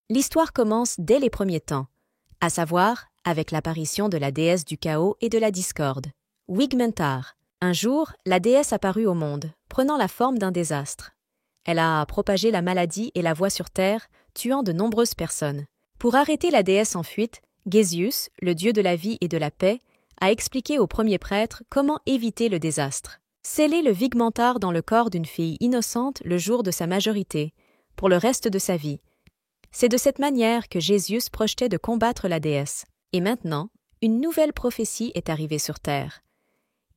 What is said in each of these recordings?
L'histoire commence dès les premiers temps, à savoir avec l'apparition de la déesse du chaos et de la discorde, Wigmentar. Un jour, la déesse apparut au monde, prenant la forme d'un désastre. Elle a propagé la maladie et la voie sur terre, tuant de nombreuses personnes. Pour arrêter la déesse en fuite, Gésius, le dieu de la vie et de la paix, a expliqué au premier prêtre comment éviter le désastre. Sceller le Wigmentar dans le corps d'une fille innocente le jour de sa majorité, pour le reste de sa vie. C'est de cette manière que Gésius projetait de combattre la déesse. Et maintenant, une nouvelle prophétie est arrivée sur terre.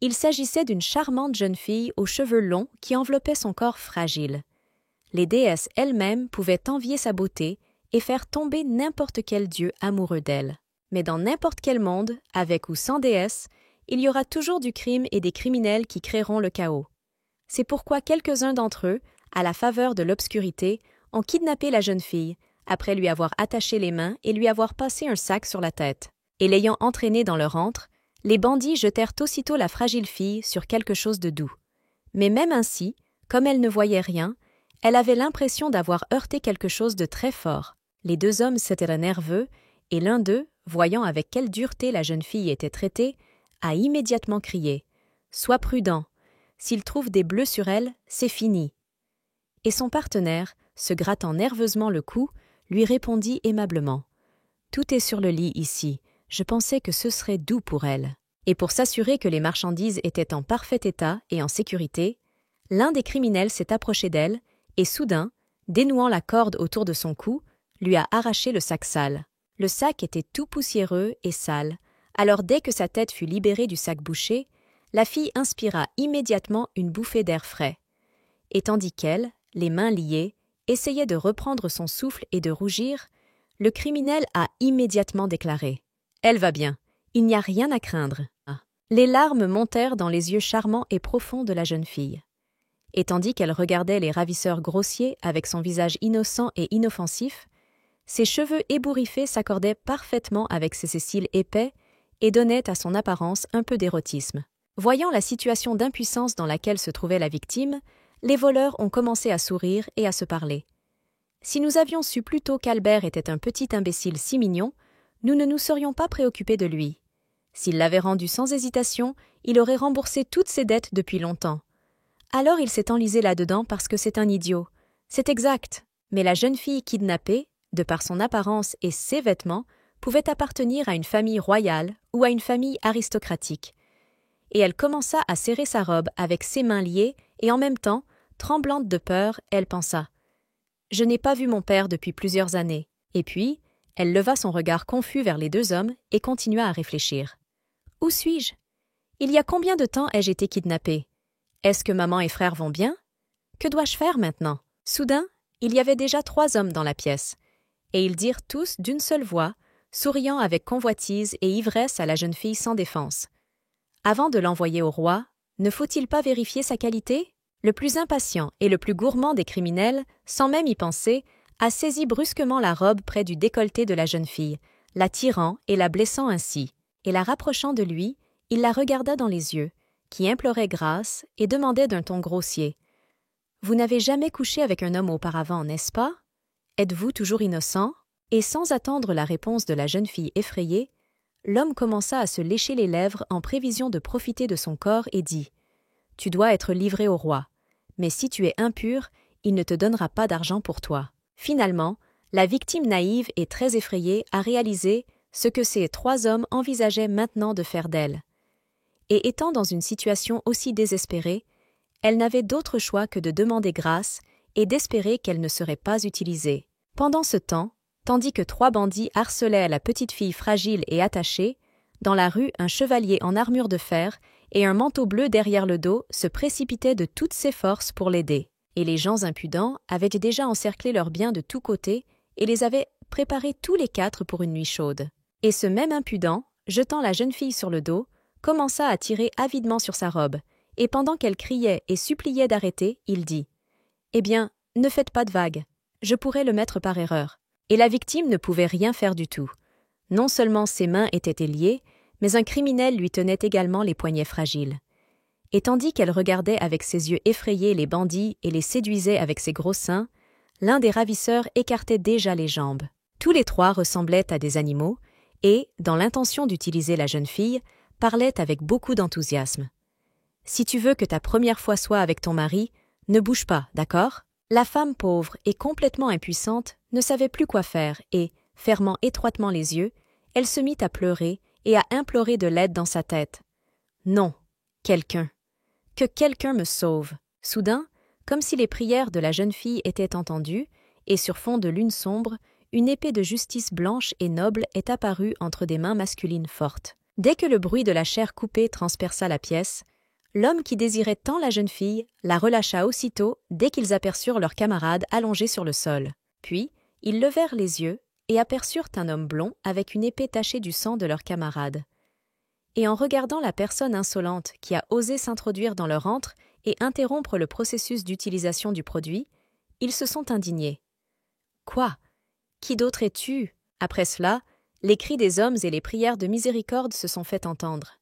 Il s'agissait d'une charmante jeune fille aux cheveux longs qui enveloppait son corps fragile. Les déesses elles-mêmes pouvaient envier sa beauté et faire tomber n'importe quel dieu amoureux d'elle. Mais dans n'importe quel monde, avec ou sans déesse, il y aura toujours du crime et des criminels qui créeront le chaos. C'est pourquoi quelques-uns d'entre eux, à la faveur de l'obscurité, ont kidnappé la jeune fille, après lui avoir attaché les mains et lui avoir passé un sac sur la tête. Et l'ayant entraînée dans leur antre, les bandits jetèrent aussitôt la fragile fille sur quelque chose de doux. Mais même ainsi, comme elle ne voyait rien, elle avait l'impression d'avoir heurté quelque chose de très fort. Les deux hommes s'étaient nerveux, et l'un d'eux, voyant avec quelle dureté la jeune fille était traitée, a immédiatement crié « Sois prudent, s'il trouve des bleus sur elle, c'est fini !» Et son partenaire, se grattant nerveusement le cou, lui répondit aimablement « Tout est sur le lit ici, je pensais que ce serait doux pour elle. » Et pour s'assurer que les marchandises étaient en parfait état et en sécurité, l'un des criminels s'est approché d'elle et soudain, dénouant la corde autour de son cou, lui a arraché le sac sale. Le sac était tout poussiéreux et sale, alors dès que sa tête fut libérée du sac bouché, la fille inspira immédiatement une bouffée d'air frais. Et tandis qu'elle, les mains liées, essayait de reprendre son souffle et de rougir, le criminel a immédiatement déclaré « Elle va bien, il n'y a rien à craindre. » Les larmes montèrent dans les yeux charmants et profonds de la jeune fille. Et tandis qu'elle regardait les ravisseurs grossiers avec son visage innocent et inoffensif, ses cheveux ébouriffés s'accordaient parfaitement avec ses cils épais et donnaient à son apparence un peu d'érotisme. Voyant la situation d'impuissance dans laquelle se trouvait la victime, les voleurs ont commencé à sourire et à se parler. Si nous avions su plus tôt qu'Albert était un petit imbécile si mignon, nous ne nous serions pas préoccupés de lui. S'il l'avait rendu sans hésitation, il aurait remboursé toutes ses dettes depuis longtemps. Alors il s'est enlisé là-dedans parce que c'est un idiot. C'est exact. Mais la jeune fille kidnappée, de par son apparence et ses vêtements, pouvait appartenir à une famille royale ou à une famille aristocratique. Et elle commença à serrer sa robe avec ses mains liées et en même temps, tremblante de peur, elle pensa « Je n'ai pas vu mon père depuis plusieurs années. » Et puis, elle leva son regard confus vers les deux hommes et continua à réfléchir. « Où suis-je? Il y a combien de temps ai-je été kidnappée? Est-ce que maman et frère vont bien? Que dois-je faire maintenant? » Soudain, il y avait déjà 3 hommes dans la pièce, et ils dirent tous d'une seule voix, souriant avec convoitise et ivresse à la jeune fille sans défense. « Avant de l'envoyer au roi, ne faut-il pas vérifier sa qualité? » Le plus impatient et le plus gourmand des criminels, sans même y penser, a saisi brusquement la robe près du décolleté de la jeune fille, la tirant et la blessant ainsi, et la rapprochant de lui, il la regarda dans les yeux, qui implorait grâce et demandait d'un ton grossier « Vous n'avez jamais couché avec un homme auparavant, n'est-ce pas? Êtes-vous toujours innocent? » Et sans attendre la réponse de la jeune fille effrayée, l'homme commença à se lécher les lèvres en prévision de profiter de son corps et dit « Tu dois être livré au roi, mais si tu es impur, il ne te donnera pas d'argent pour toi. » Finalement, la victime naïve et très effrayée a réalisé ce que ces 3 hommes envisageaient maintenant de faire d'elle. Et étant dans une situation aussi désespérée, elle n'avait d'autre choix que de demander grâce et d'espérer qu'elle ne serait pas utilisée. Pendant ce temps, tandis que 3 bandits harcelaient la petite fille fragile et attachée, dans la rue, un chevalier en armure de fer et un manteau bleu derrière le dos se précipitait de toutes ses forces pour l'aider. Et les gens impudents avaient déjà encerclé leurs biens de tous côtés et les avaient préparés tous les 4 pour une nuit chaude. Et ce même impudent, jetant la jeune fille sur le dos, commença à tirer avidement sur sa robe, et pendant qu'elle criait et suppliait d'arrêter, il dit « Eh bien, ne faites pas de vagues, je pourrais le mettre par erreur. » Et la victime ne pouvait rien faire du tout. Non seulement ses mains étaient liées, mais un criminel lui tenait également les poignets fragiles. Et tandis qu'elle regardait avec ses yeux effrayés les bandits et les séduisait avec ses gros seins, l'un des ravisseurs écartait déjà les jambes. Tous les trois ressemblaient à des animaux et, dans l'intention d'utiliser la jeune fille, parlaient avec beaucoup d'enthousiasme. « Si tu veux que ta première fois soit avec ton mari, ne bouge pas, d'accord ?» La femme pauvre et complètement impuissante ne savait plus quoi faire et, fermant étroitement les yeux, elle se mit à pleurer et à implorer de l'aide dans sa tête. « Non, quelqu'un. Que quelqu'un me sauve. » Soudain, comme si les prières de la jeune fille étaient entendues, et sur fond de lune sombre, une épée de justice blanche et noble est apparue entre des mains masculines fortes. Dès que le bruit de la chair coupée transperça la pièce, l'homme qui désirait tant la jeune fille la relâcha aussitôt dès qu'ils aperçurent leur camarade allongé sur le sol. Puis, ils levèrent les yeux et aperçurent un homme blond avec une épée tachée du sang de leur camarade. Et en regardant la personne insolente qui a osé s'introduire dans leur antre et interrompre le processus d'utilisation du produit, ils se sont indignés. « Quoi? Qui d'autre es-tu » Après cela, les cris des hommes et les prières de miséricorde se sont fait entendre.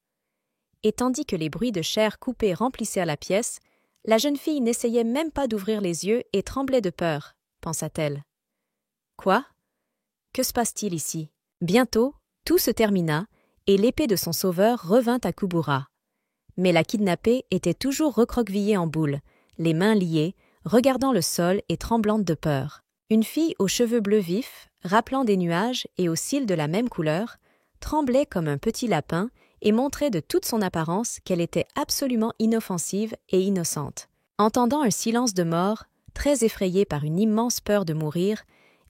Et tandis que les bruits de chair coupée remplissaient la pièce, la jeune fille n'essayait même pas d'ouvrir les yeux et tremblait de peur, pensa-t-elle. Quoi? Que se passe-t-il ici? Bientôt, tout se termina et l'épée de son sauveur revint à Kubura. Mais la kidnappée était toujours recroquevillée en boule, les mains liées, regardant le sol et tremblante de peur. Une fille aux cheveux bleus vifs, rappelant des nuages et aux cils de la même couleur, tremblait comme un petit lapin et montrait de toute son apparence qu'elle était absolument inoffensive et innocente. Entendant un silence de mort, très effrayée par une immense peur de mourir,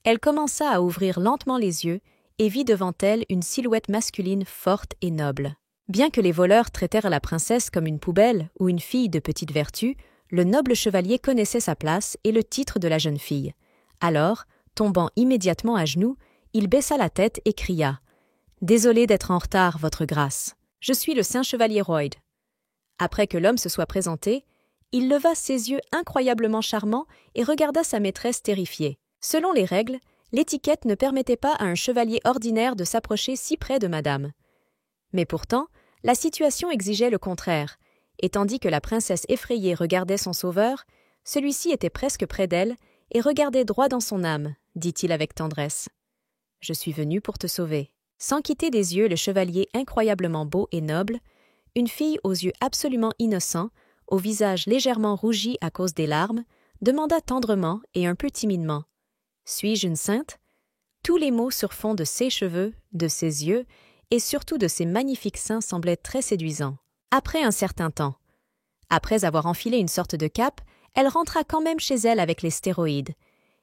elle commença à ouvrir lentement les yeux et vit devant elle une silhouette masculine forte et noble. Bien que les voleurs traitèrent la princesse comme une poubelle ou une fille de petite vertu, le noble chevalier connaissait sa place et le titre de la jeune fille. Alors, tombant immédiatement à genoux, il baissa la tête et cria « Désolé d'être en retard, votre grâce. Je suis le saint chevalier Royd. » Après que l'homme se soit présenté, il leva ses yeux incroyablement charmants et regarda sa maîtresse terrifiée. Selon les règles, l'étiquette ne permettait pas à un chevalier ordinaire de s'approcher si près de madame. Mais pourtant, la situation exigeait le contraire, et tandis que la princesse effrayée regardait son sauveur, celui-ci était presque près d'elle et regardait droit dans son âme, dit-il avec tendresse. « Je suis venu pour te sauver. » Sans quitter des yeux le chevalier incroyablement beau et noble, une fille aux yeux absolument innocents, au visage légèrement rougi à cause des larmes, demanda tendrement et un peu timidement « Suis-je une sainte ?» Tous les mots sur fond de ses cheveux, de ses yeux et surtout de ses magnifiques seins semblaient très séduisants. Après un certain temps, après avoir enfilé une sorte de cape, elle rentra quand même chez elle avec les stéroïdes.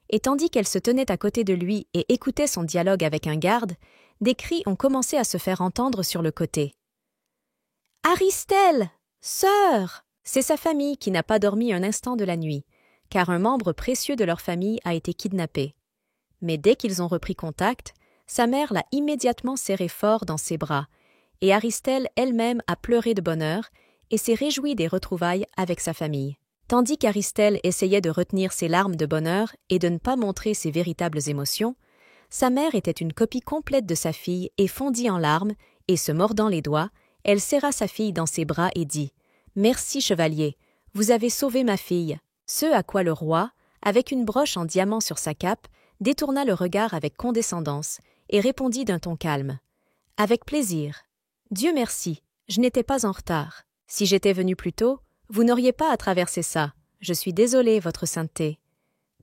Et tandis qu'elle se tenait à côté de lui et écoutait son dialogue avec un garde, des cris ont commencé à se faire entendre sur le côté. « Aristelle! Sœur !» C'est sa famille qui n'a pas dormi un instant de la nuit, car un membre précieux de leur famille a été kidnappé. Mais dès qu'ils ont repris contact, sa mère l'a immédiatement serré fort dans ses bras, et Aristelle elle-même a pleuré de bonheur et s'est réjouie des retrouvailles avec sa famille. Tandis qu'Aristelle essayait de retenir ses larmes de bonheur et de ne pas montrer ses véritables émotions, sa mère était une copie complète de sa fille et fondit en larmes, et se mordant les doigts, elle serra sa fille dans ses bras et dit « Merci, chevalier, vous avez sauvé ma fille. » Ce à quoi le roi, avec une broche en diamant sur sa cape, détourna le regard avec condescendance et répondit d'un ton calme « Avec plaisir. Dieu merci, je n'étais pas en retard. Si j'étais venu plus tôt, vous n'auriez pas à traverser ça. Je suis désolé, votre sainteté. »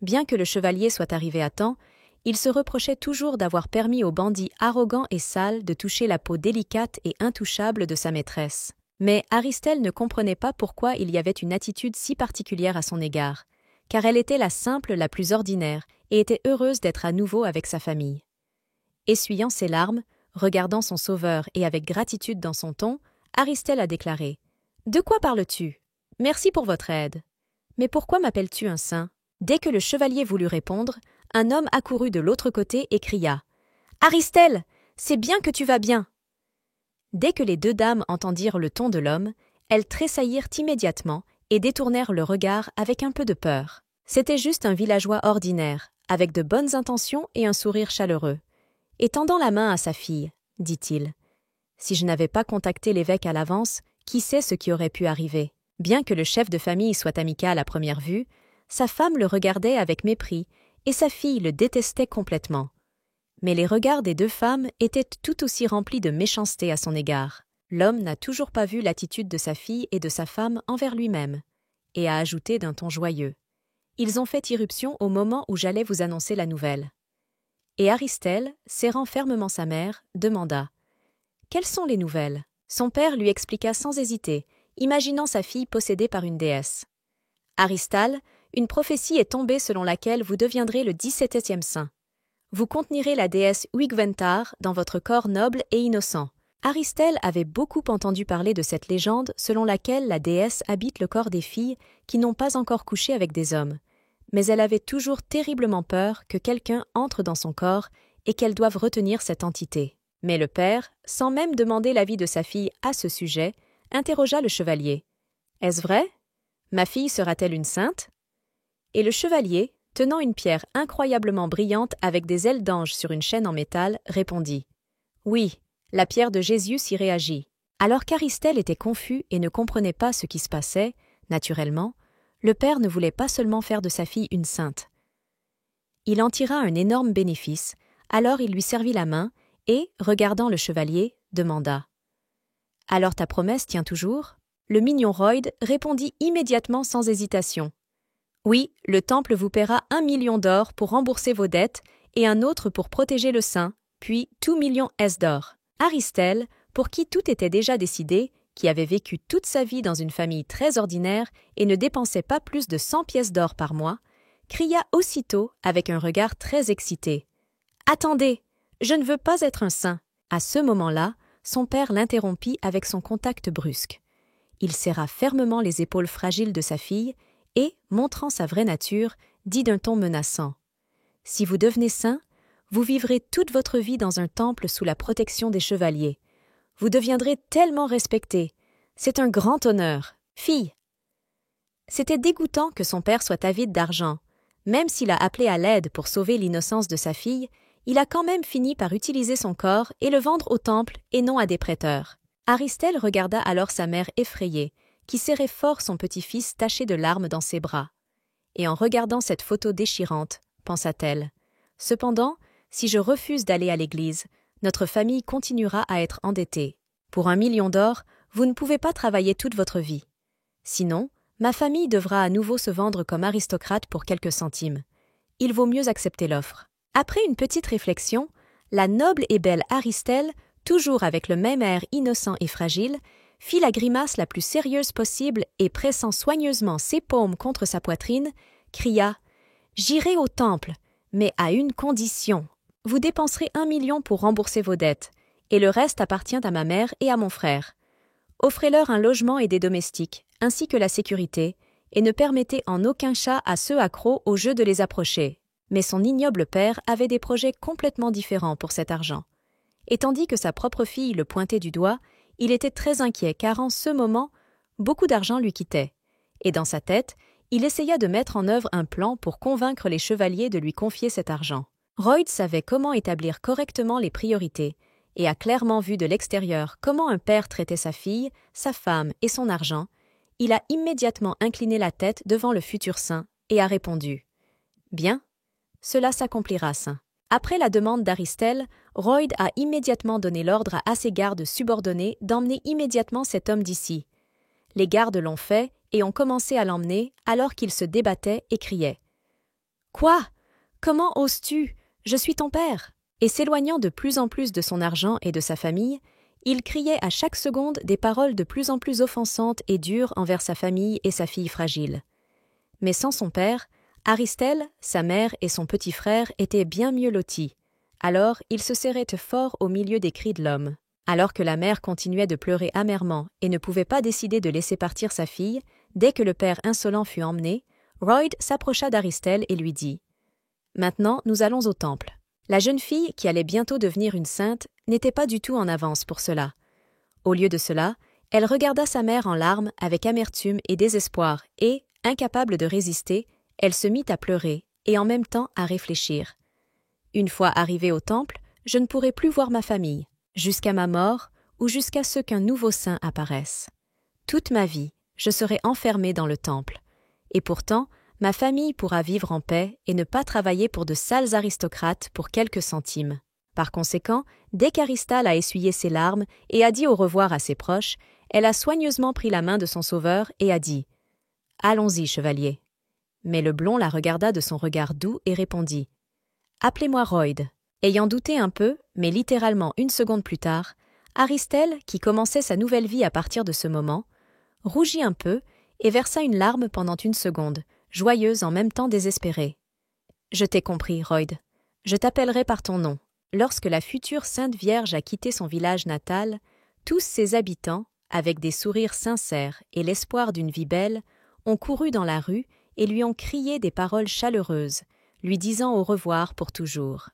Bien que le chevalier soit arrivé à temps, il se reprochait toujours d'avoir permis aux bandits arrogants et sales de toucher la peau délicate et intouchable de sa maîtresse. Mais Aristelle ne comprenait pas pourquoi il y avait une attitude si particulière à son égard, car elle était la simple, la plus ordinaire, et était heureuse d'être à nouveau avec sa famille. Essuyant ses larmes, regardant son sauveur et avec gratitude dans son ton, Aristelle a déclaré « De quoi parles-tu? Merci pour votre aide. Mais pourquoi m'appelles-tu un saint ?» Dès que le chevalier voulut répondre, un homme accourut de l'autre côté et cria « Aristelle, c'est bien que tu vas bien !» Dès que les deux dames entendirent le ton de l'homme, elles tressaillirent immédiatement et détournèrent le regard avec un peu de peur. C'était juste un villageois ordinaire, avec de bonnes intentions et un sourire chaleureux. Et tendant la main à sa fille, dit-il « Si je n'avais pas contacté l'évêque à l'avance, qui sait ce qui aurait pu arriver ?» Bien que le chef de famille soit amical à première vue, sa femme le regardait avec mépris et sa fille le détestait complètement. Mais les regards des deux femmes étaient tout aussi remplis de méchanceté à son égard. L'homme n'a toujours pas vu l'attitude de sa fille et de sa femme envers lui-même, et a ajouté d'un ton joyeux. Ils ont fait irruption au moment où j'allais vous annoncer la nouvelle. Et Aristelle, serrant fermement sa mère, demanda « Quelles sont les nouvelles ?» Son père lui expliqua sans hésiter, imaginant sa fille possédée par une déesse. « Aristale, une prophétie est tombée selon laquelle vous deviendrez le 17e saint. Vous contenirez la déesse Wigventar dans votre corps noble et innocent. » Aristelle avait beaucoup entendu parler de cette légende selon laquelle la déesse habite le corps des filles qui n'ont pas encore couché avec des hommes, mais elle avait toujours terriblement peur que quelqu'un entre dans son corps et qu'elle doive retenir cette entité. Mais le père, sans même demander l'avis de sa fille à ce sujet, interrogea le chevalier. « Est-ce vrai? Ma fille sera-t-elle une sainte ?» Et le chevalier, tenant une pierre incroyablement brillante avec des ailes d'ange sur une chaîne en métal, répondit « Oui, la pierre de Jésus y réagit. » Alors qu'Aristelle était confus et ne comprenait pas ce qui se passait, naturellement, le père ne voulait pas seulement faire de sa fille une sainte. Il en tira un énorme bénéfice, alors il lui servit la main et, regardant le chevalier, demanda « Alors ta promesse tient toujours ?» Le mignon Royd répondit immédiatement sans hésitation « Oui, le temple vous paiera 1 million d'or pour rembourser vos dettes et un autre pour protéger le saint, puis 2 millions d'or. » Aristelle, pour qui tout était déjà décidé, qui avait vécu toute sa vie dans une famille très ordinaire et ne dépensait pas plus de 100 pièces d'or par mois, cria aussitôt avec un regard très excité « Attendez, je ne veux pas être un saint !» À ce moment-là, son père l'interrompit avec son contact brusque. Il serra fermement les épaules fragiles de sa fille et, montrant sa vraie nature, dit d'un ton menaçant « Si vous devenez saint, vous vivrez toute votre vie dans un temple sous la protection des chevaliers. Vous deviendrez tellement respecté. C'est un grand honneur. Fille !» C'était dégoûtant que son père soit avide d'argent. Même s'il a appelé à l'aide pour sauver l'innocence de sa fille, il a quand même fini par utiliser son corps et le vendre au temple et non à des prêteurs. Aristelle regarda alors sa mère effrayée, qui serrait fort son petit-fils taché de larmes dans ses bras. Et en regardant cette photo déchirante, pensa-t-elle, « Cependant, si je refuse d'aller à l'église, notre famille continuera à être endettée. Pour 1 million d'or, vous ne pouvez pas travailler toute votre vie. Sinon, ma famille devra à nouveau se vendre comme aristocrate pour quelques centimes. Il vaut mieux accepter l'offre. » Après une petite réflexion, la noble et belle Aristelle, toujours avec le même air innocent et fragile, fit la grimace la plus sérieuse possible et pressant soigneusement ses paumes contre sa poitrine, cria « J'irai au temple, mais à une condition. Vous dépenserez 1 million pour rembourser vos dettes, et le reste appartient à ma mère et à mon frère. Offrez-leur un logement et des domestiques, ainsi que la sécurité, et ne permettez en aucun cas à ceux accros au jeu de les approcher. » Mais son ignoble père avait des projets complètement différents pour cet argent. Et tandis que sa propre fille le pointait du doigt, il était très inquiet car en ce moment, beaucoup d'argent lui quittait. Et dans sa tête, il essaya de mettre en œuvre un plan pour convaincre les chevaliers de lui confier cet argent. Royd savait comment établir correctement les priorités et a clairement vu de l'extérieur comment un père traitait sa fille, sa femme et son argent. Il a immédiatement incliné la tête devant le futur saint et a répondu « Bien, cela s'accomplira, saint. » Après la demande d'Aristelle, Royd a immédiatement donné l'ordre à ses gardes subordonnés d'emmener immédiatement cet homme d'ici. Les gardes l'ont fait et ont commencé à l'emmener alors qu'il se débattait et criait « Quoi? Comment oses-tu? Je suis ton père !» Et s'éloignant de plus en plus de son argent et de sa famille, il criait à chaque seconde des paroles de plus en plus offensantes et dures envers sa famille et sa fille fragile. Mais sans son père, Aristelle, sa mère et son petit frère étaient bien mieux lotis. Alors, ils se serraient fort au milieu des cris de l'homme. Alors que la mère continuait de pleurer amèrement et ne pouvait pas décider de laisser partir sa fille, dès que le père insolent fut emmené, Royd s'approcha d'Aristelle et lui dit « Maintenant, nous allons au temple. » La jeune fille, qui allait bientôt devenir une sainte, n'était pas du tout en avance pour cela. Au lieu de cela, elle regarda sa mère en larmes avec amertume et désespoir et, incapable de résister, elle se mit à pleurer et en même temps à réfléchir. Une fois arrivée au temple, je ne pourrai plus voir ma famille, jusqu'à ma mort ou jusqu'à ce qu'un nouveau saint apparaisse. Toute ma vie, je serai enfermée dans le temple. Et pourtant, ma famille pourra vivre en paix et ne pas travailler pour de sales aristocrates pour quelques centimes. Par conséquent, dès qu'Aristale a essuyé ses larmes et a dit au revoir à ses proches, elle a soigneusement pris la main de son sauveur et a dit « Allons-y, chevalier ». Mais le blond la regarda de son regard doux et répondit « Appelez-moi Royd ». Ayant douté un peu, mais littéralement une seconde plus tard, Aristelle, qui commençait sa nouvelle vie à partir de ce moment, rougit un peu et versa une larme pendant une seconde, joyeuse en même temps désespérée. « Je t'ai compris, Royd. Je t'appellerai par ton nom. » Lorsque la future Sainte Vierge a quitté son village natal, tous ses habitants, avec des sourires sincères et l'espoir d'une vie belle, ont couru dans la rue et lui ont crié des paroles chaleureuses, lui disant au revoir pour toujours.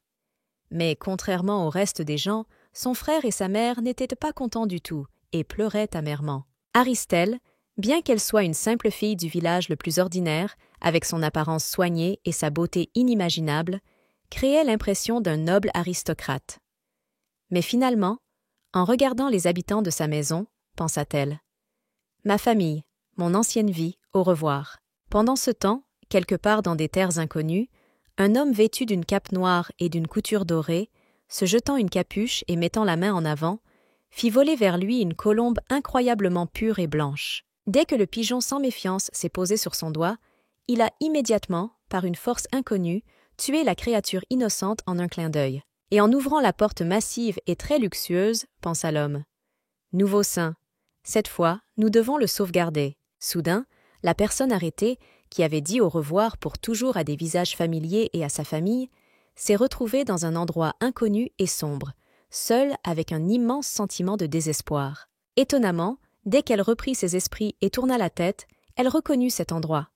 Mais contrairement au reste des gens, son frère et sa mère n'étaient pas contents du tout et pleuraient amèrement. Aristelle, bien qu'elle soit une simple fille du village le plus ordinaire, avec son apparence soignée et sa beauté inimaginable, créait l'impression d'un noble aristocrate. Mais finalement, en regardant les habitants de sa maison, pensa-t-elle, « Ma famille, mon ancienne vie, au revoir. » Pendant ce temps, quelque part dans des terres inconnues, un homme vêtu d'une cape noire et d'une couture dorée, se jetant une capuche et mettant la main en avant, fit voler vers lui une colombe incroyablement pure et blanche. Dès que le pigeon sans méfiance s'est posé sur son doigt, il a immédiatement, par une force inconnue, tué la créature innocente en un clin d'œil. Et en ouvrant la porte massive et très luxueuse, pensa l'homme. Nouveau saint. Cette fois, nous devons le sauvegarder. Soudain, la personne arrêtée, qui avait dit au revoir pour toujours à des visages familiers et à sa famille, s'est retrouvée dans un endroit inconnu et sombre, seule avec un immense sentiment de désespoir. Étonnamment, dès qu'elle reprit ses esprits et tourna la tête, elle reconnut cet endroit.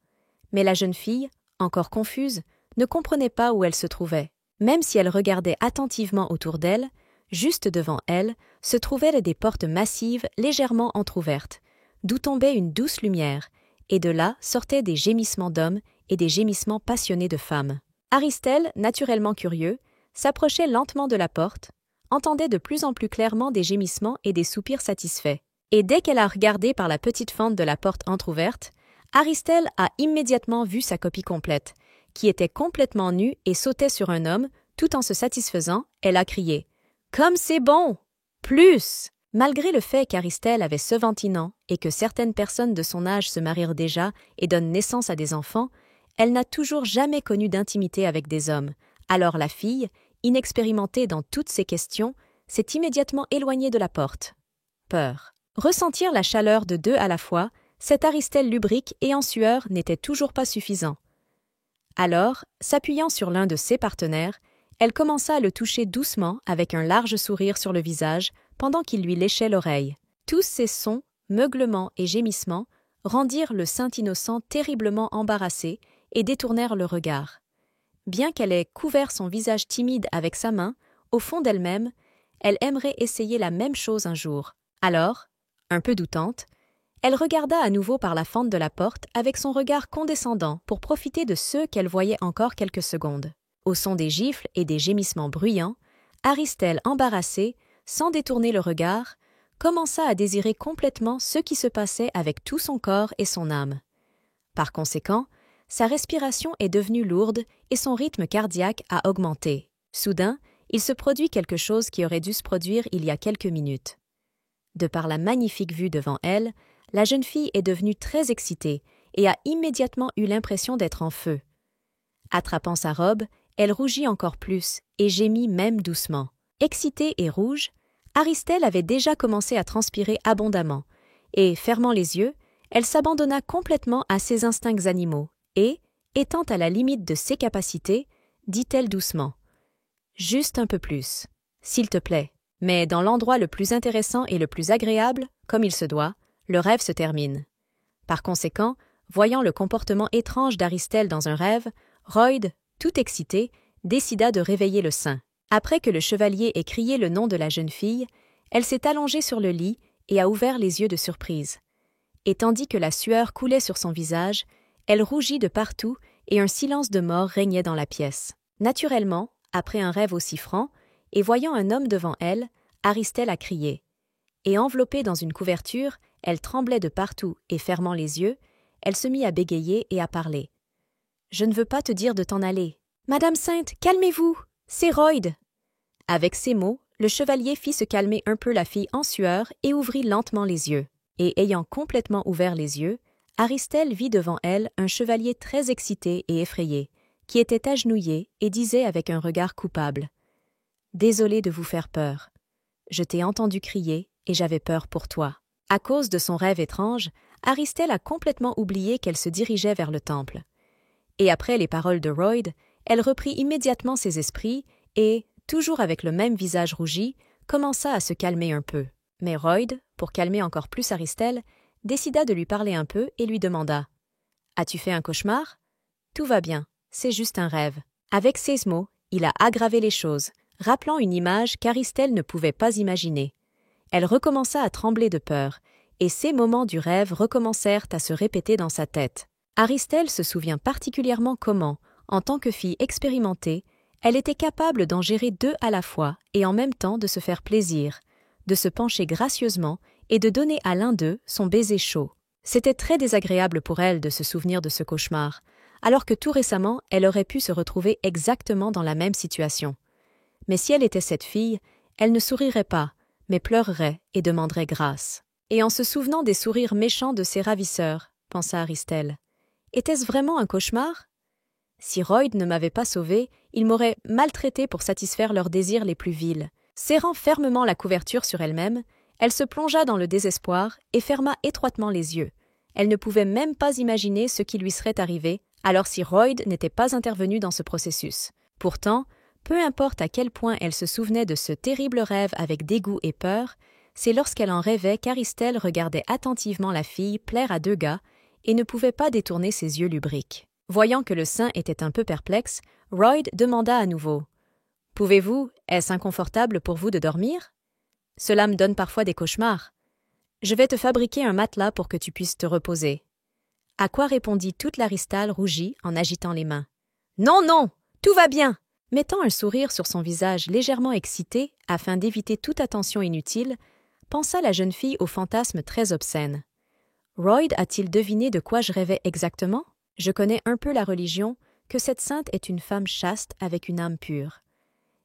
Mais la jeune fille, encore confuse, ne comprenait pas où elle se trouvait. Même si elle regardait attentivement autour d'elle, juste devant elle, se trouvaient des portes massives légèrement entr'ouvertes, d'où tombait une douce lumière, et de là sortaient des gémissements d'hommes et des gémissements passionnés de femmes. Aristelle, naturellement curieux, s'approchait lentement de la porte, entendait de plus en plus clairement des gémissements et des soupirs satisfaits. Et dès qu'elle a regardé par la petite fente de la porte entr'ouverte, Aristelle a immédiatement vu sa copie complète, qui était complètement nue et sautait sur un homme, tout en se satisfaisant, elle a crié « Comme c'est bon! Plus !» Malgré le fait qu'Aristelle avait 17 ans et que certaines personnes de son âge se marient déjà et donnent naissance à des enfants, elle n'a toujours jamais connu d'intimité avec des hommes. Alors la fille, inexpérimentée dans toutes ces questions, s'est immédiatement éloignée de la porte. Peur. Ressentir la chaleur de deux à la fois, cette Aristelle lubrique et en sueur n'était toujours pas suffisant. Alors, s'appuyant sur l'un de ses partenaires, elle commença à le toucher doucement avec un large sourire sur le visage pendant qu'il lui léchait l'oreille. Tous ces sons, meuglements et gémissements rendirent le saint innocent terriblement embarrassé et détournèrent le regard. Bien qu'elle ait couvert son visage timide avec sa main, au fond d'elle-même, elle aimerait essayer la même chose un jour. Alors, un peu doutante, elle regarda à nouveau par la fente de la porte avec son regard condescendant pour profiter de ceux qu'elle voyait encore quelques secondes. Au son des gifles et des gémissements bruyants, Aristelle, embarrassée, sans détourner le regard, commença à désirer complètement ce qui se passait avec tout son corps et son âme. Par conséquent, sa respiration est devenue lourde et son rythme cardiaque a augmenté. Soudain, il se produit quelque chose qui aurait dû se produire il y a quelques minutes. De par la magnifique vue devant elle, la jeune fille est devenue très excitée et a immédiatement eu l'impression d'être en feu. Attrapant sa robe, elle rougit encore plus et gémit même doucement. Excitée et rouge, Aristelle avait déjà commencé à transpirer abondamment et, fermant les yeux, elle s'abandonna complètement à ses instincts animaux et, étant à la limite de ses capacités, dit-elle doucement « Juste un peu plus, s'il te plaît. » Mais dans l'endroit le plus intéressant et le plus agréable, comme il se doit, le rêve se termine. Par conséquent, voyant le comportement étrange d'Aristelle dans un rêve, Royd, tout excité, décida de réveiller le saint. Après que le chevalier ait crié le nom de la jeune fille, elle s'est allongée sur le lit et a ouvert les yeux de surprise. Et tandis que la sueur coulait sur son visage, elle rougit de partout et un silence de mort régnait dans la pièce. Naturellement, après un rêve aussi franc, et voyant un homme devant elle, Aristelle a crié. Et enveloppée dans une couverture, elle tremblait de partout et fermant les yeux, elle se mit à bégayer et à parler. « Je ne veux pas te dire de t'en aller. Madame Sainte, calmez-vous, c'est Royd. » Avec ces mots, le chevalier fit se calmer un peu la fille en sueur et ouvrit lentement les yeux. Et ayant complètement ouvert les yeux, Aristelle vit devant elle un chevalier très excité et effrayé, qui était agenouillé et disait avec un regard coupable « Désolé de vous faire peur. Je t'ai entendu crier et j'avais peur pour toi. » À cause de son rêve étrange, Aristelle a complètement oublié qu'elle se dirigeait vers le temple. Et après les paroles de Royd, elle reprit immédiatement ses esprits et, toujours avec le même visage rougi, commença à se calmer un peu. Mais Royd, pour calmer encore plus Aristelle, décida de lui parler un peu et lui demanda « As-tu fait un cauchemar ? Tout va bien, c'est juste un rêve. » Avec ces mots, il a aggravé les choses, rappelant une image qu'Aristelle ne pouvait pas imaginer. Elle recommença à trembler de peur, et ces moments du rêve recommencèrent à se répéter dans sa tête. Aristelle se souvient particulièrement comment, en tant que fille expérimentée, elle était capable d'en gérer deux à la fois et en même temps de se faire plaisir, de se pencher gracieusement et de donner à l'un d'eux son baiser chaud. C'était très désagréable pour elle de se souvenir de ce cauchemar, alors que tout récemment, elle aurait pu se retrouver exactement dans la même situation. Mais si elle était cette fille, elle ne sourirait pas, mais pleurerait et demanderait grâce. Et en se souvenant des sourires méchants de ses ravisseurs, pensa Aristelle, était-ce vraiment un cauchemar? Si Royd ne m'avait pas sauvée, il m'aurait maltraitée pour satisfaire leurs désirs les plus vils. Serrant fermement la couverture sur elle-même, elle se plongea dans le désespoir et ferma étroitement les yeux. Elle ne pouvait même pas imaginer ce qui lui serait arrivé, alors si Royd n'était pas intervenu dans ce processus. Pourtant, peu importe à quel point elle se souvenait de ce terrible rêve avec dégoût et peur, c'est lorsqu'elle en rêvait qu'Aristelle regardait attentivement la fille plaire à deux gars et ne pouvait pas détourner ses yeux lubriques. Voyant que le saint était un peu perplexe, Royd demanda à nouveau « Pouvez-vous, est-ce inconfortable pour vous de dormir? Cela me donne parfois des cauchemars. Je vais te fabriquer un matelas pour que tu puisses te reposer. » À quoi répondit toute l'Aristale rougie en agitant les mains. « Non, non, tout va bien !» Mettant un sourire sur son visage légèrement excité afin d'éviter toute attention inutile, pensa la jeune fille au fantasme très obscène. Royd a-t-il deviné de quoi je rêvais exactement? Je connais un peu la religion, que cette sainte est une femme chaste avec une âme pure.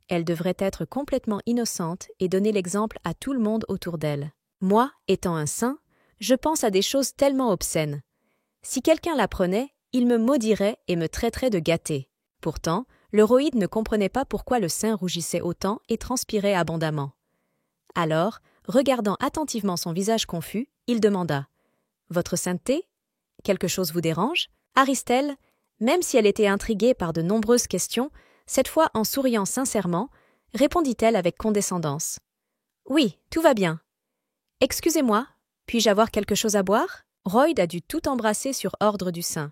Elle devrait être complètement innocente et donner l'exemple à tout le monde autour d'elle. Moi, étant un saint, je pense à des choses tellement obscènes. Si quelqu'un l'apprenait, il me maudirait et me traiterait de gâtée. Pourtant, le Royd ne comprenait pas pourquoi le saint rougissait autant et transpirait abondamment. Alors, regardant attentivement son visage confus, il demanda « Votre sainteté? Quelque chose vous dérange ?» Aristelle, même si elle était intriguée par de nombreuses questions, cette fois en souriant sincèrement, répondit-elle avec condescendance. « Oui, tout va bien. Excusez-moi, puis-je avoir quelque chose à boire ?» Royd a dû tout embrasser sur ordre du saint.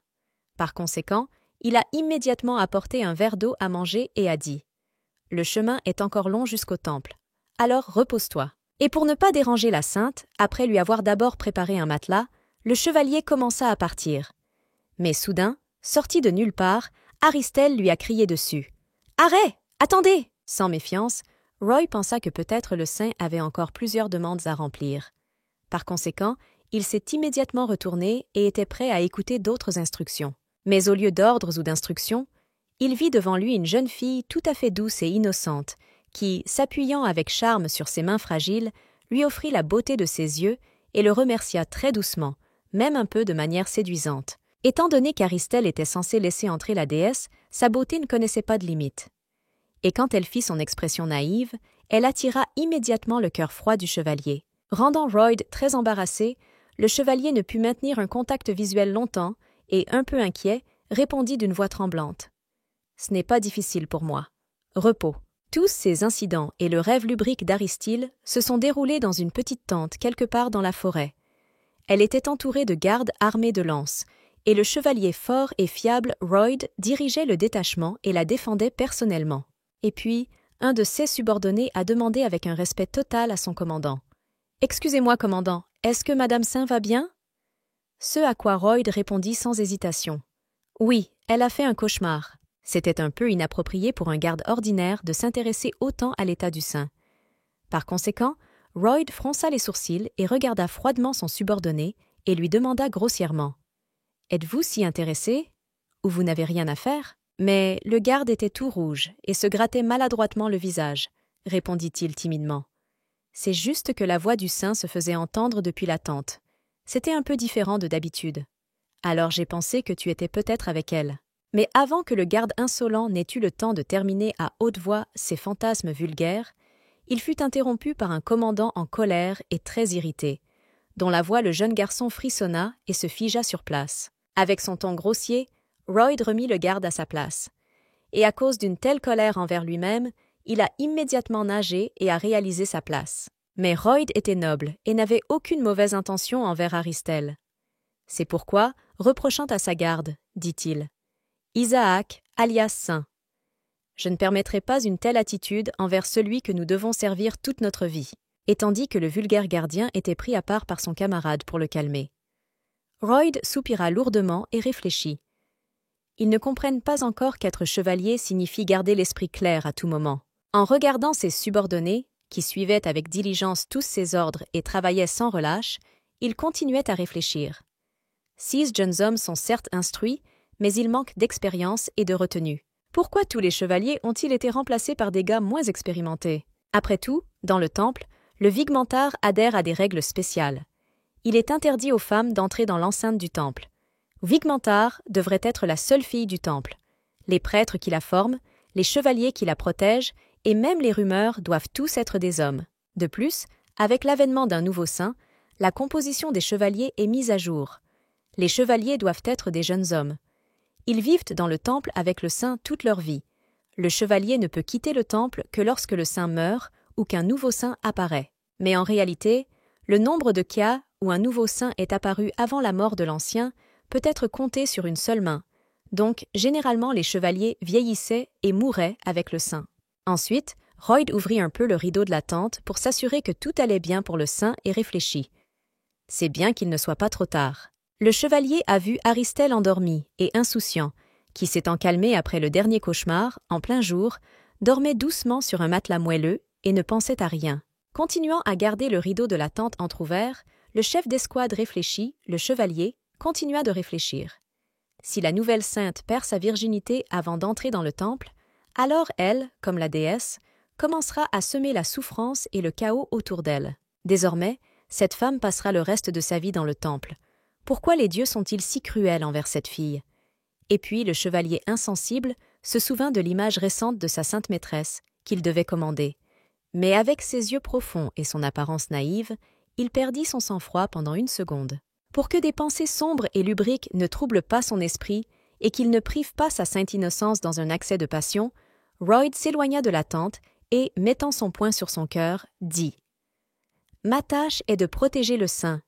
Par conséquent, il a immédiatement apporté un verre d'eau à manger et a dit « Le chemin est encore long jusqu'au temple. Alors repose-toi. » Et pour ne pas déranger la sainte, après lui avoir d'abord préparé un matelas, le chevalier commença à partir. Mais soudain, sorti de nulle part, Aristelle lui a crié dessus. « Arrête! Attendez !» Sans méfiance, Roy pensa que peut-être le saint avait encore plusieurs demandes à remplir. Par conséquent, il s'est immédiatement retourné et était prêt à écouter d'autres instructions. Mais au lieu d'ordres ou d'instructions, il vit devant lui une jeune fille tout à fait douce et innocente, qui, s'appuyant avec charme sur ses mains fragiles, lui offrit la beauté de ses yeux et le remercia très doucement, même un peu de manière séduisante. Étant donné qu'Aristelle était censée laisser entrer la déesse, sa beauté ne connaissait pas de limite. Et quand elle fit son expression naïve, elle attira immédiatement le cœur froid du chevalier. Rendant Royd très embarrassé, le chevalier ne put maintenir un contact visuel longtemps et, un peu inquiet, répondit d'une voix tremblante. « Ce n'est pas difficile pour moi. Repos. » Tous ces incidents et le rêve lubrique d'Aristyle se sont déroulés dans une petite tente quelque part dans la forêt. Elle était entourée de gardes armés de lances, et le chevalier fort et fiable Royd dirigeait le détachement et la défendait personnellement. Et puis, un de ses subordonnés a demandé avec un respect total à son commandant. « Excusez-moi, commandant, est-ce que Madame Saint va bien ?» Ce à quoi Royd répondit sans hésitation. « Oui, elle a fait un cauchemar. » C'était un peu inapproprié pour un garde ordinaire de s'intéresser autant à l'état du saint. Par conséquent, Royd fronça les sourcils et regarda froidement son subordonné et lui demanda grossièrement. « Êtes-vous si intéressé? Ou vous n'avez rien à faire ?» Mais le garde était tout rouge et se grattait maladroitement le visage, répondit-il timidement. C'est juste que la voix du saint se faisait entendre depuis la tente. C'était un peu différent de d'habitude. Alors j'ai pensé que tu étais peut-être avec elle. Mais avant que le garde insolent n'ait eu le temps de terminer à haute voix ses fantasmes vulgaires, il fut interrompu par un commandant en colère et très irrité, dont la voix le jeune garçon frissonna et se figea sur place. Avec son ton grossier, Royd remit le garde à sa place. Et à cause d'une telle colère envers lui-même, il a immédiatement nagé et a réalisé sa place. Mais Royd était noble et n'avait aucune mauvaise intention envers Aristel. C'est pourquoi, reprochant à sa garde, dit-il, « Isaac, alias Saint, je ne permettrai pas une telle attitude envers celui que nous devons servir toute notre vie. » Et tandis que le vulgaire gardien était pris à part par son camarade pour le calmer. Royd soupira lourdement et réfléchit. Ils ne comprennent pas encore qu'être chevalier signifie garder l'esprit clair à tout moment. En regardant ses subordonnés, qui suivaient avec diligence tous ses ordres et travaillaient sans relâche, il continuait à réfléchir. 6 jeunes hommes sont certes instruits, mais ils manquent d'expérience et de retenue. Pourquoi tous les chevaliers ont-ils été remplacés par des gars moins expérimentés? Après tout, dans le temple, le Wigmentar adhère à des règles spéciales. Il est interdit aux femmes d'entrer dans l'enceinte du temple. Wigmentar devrait être la seule fille du temple. Les prêtres qui la forment, les chevaliers qui la protègent et même les rumeurs doivent tous être des hommes. De plus, avec l'avènement d'un nouveau saint, la composition des chevaliers est mise à jour. Les chevaliers doivent être des jeunes hommes. Ils vivent dans le temple avec le saint toute leur vie. Le chevalier ne peut quitter le temple que lorsque le saint meurt ou qu'un nouveau saint apparaît. Mais en réalité, le nombre de cas où un nouveau saint est apparu avant la mort de l'ancien peut être compté sur une seule main. Donc, généralement, les chevaliers vieillissaient et mouraient avec le saint. Ensuite, Royd ouvrit un peu le rideau de la tente pour s'assurer que tout allait bien pour le saint et réfléchit. C'est bien qu'il ne soit pas trop tard. Le chevalier a vu Aristel endormi et insouciant, qui s'étant calmé après le dernier cauchemar, en plein jour, dormait doucement sur un matelas moelleux et ne pensait à rien. Continuant à garder le rideau de la tente entr'ouvert, le chef d'escouade réfléchit, le chevalier continua de réfléchir. Si la nouvelle sainte perd sa virginité avant d'entrer dans le temple, alors elle, comme la déesse, commencera à semer la souffrance et le chaos autour d'elle. Désormais, cette femme passera le reste de sa vie dans le temple. Pourquoi les dieux sont-ils si cruels envers cette fille? Et puis le chevalier insensible se souvint de l'image récente de sa sainte maîtresse, qu'il devait commander. Mais avec ses yeux profonds et son apparence naïve, il perdit son sang-froid pendant une seconde. Pour que des pensées sombres et lubriques ne troublent pas son esprit et qu'il ne prive pas sa sainte innocence dans un accès de passion, Royd s'éloigna de la tente et, mettant son poing sur son cœur, dit « Ma tâche est de protéger le saint.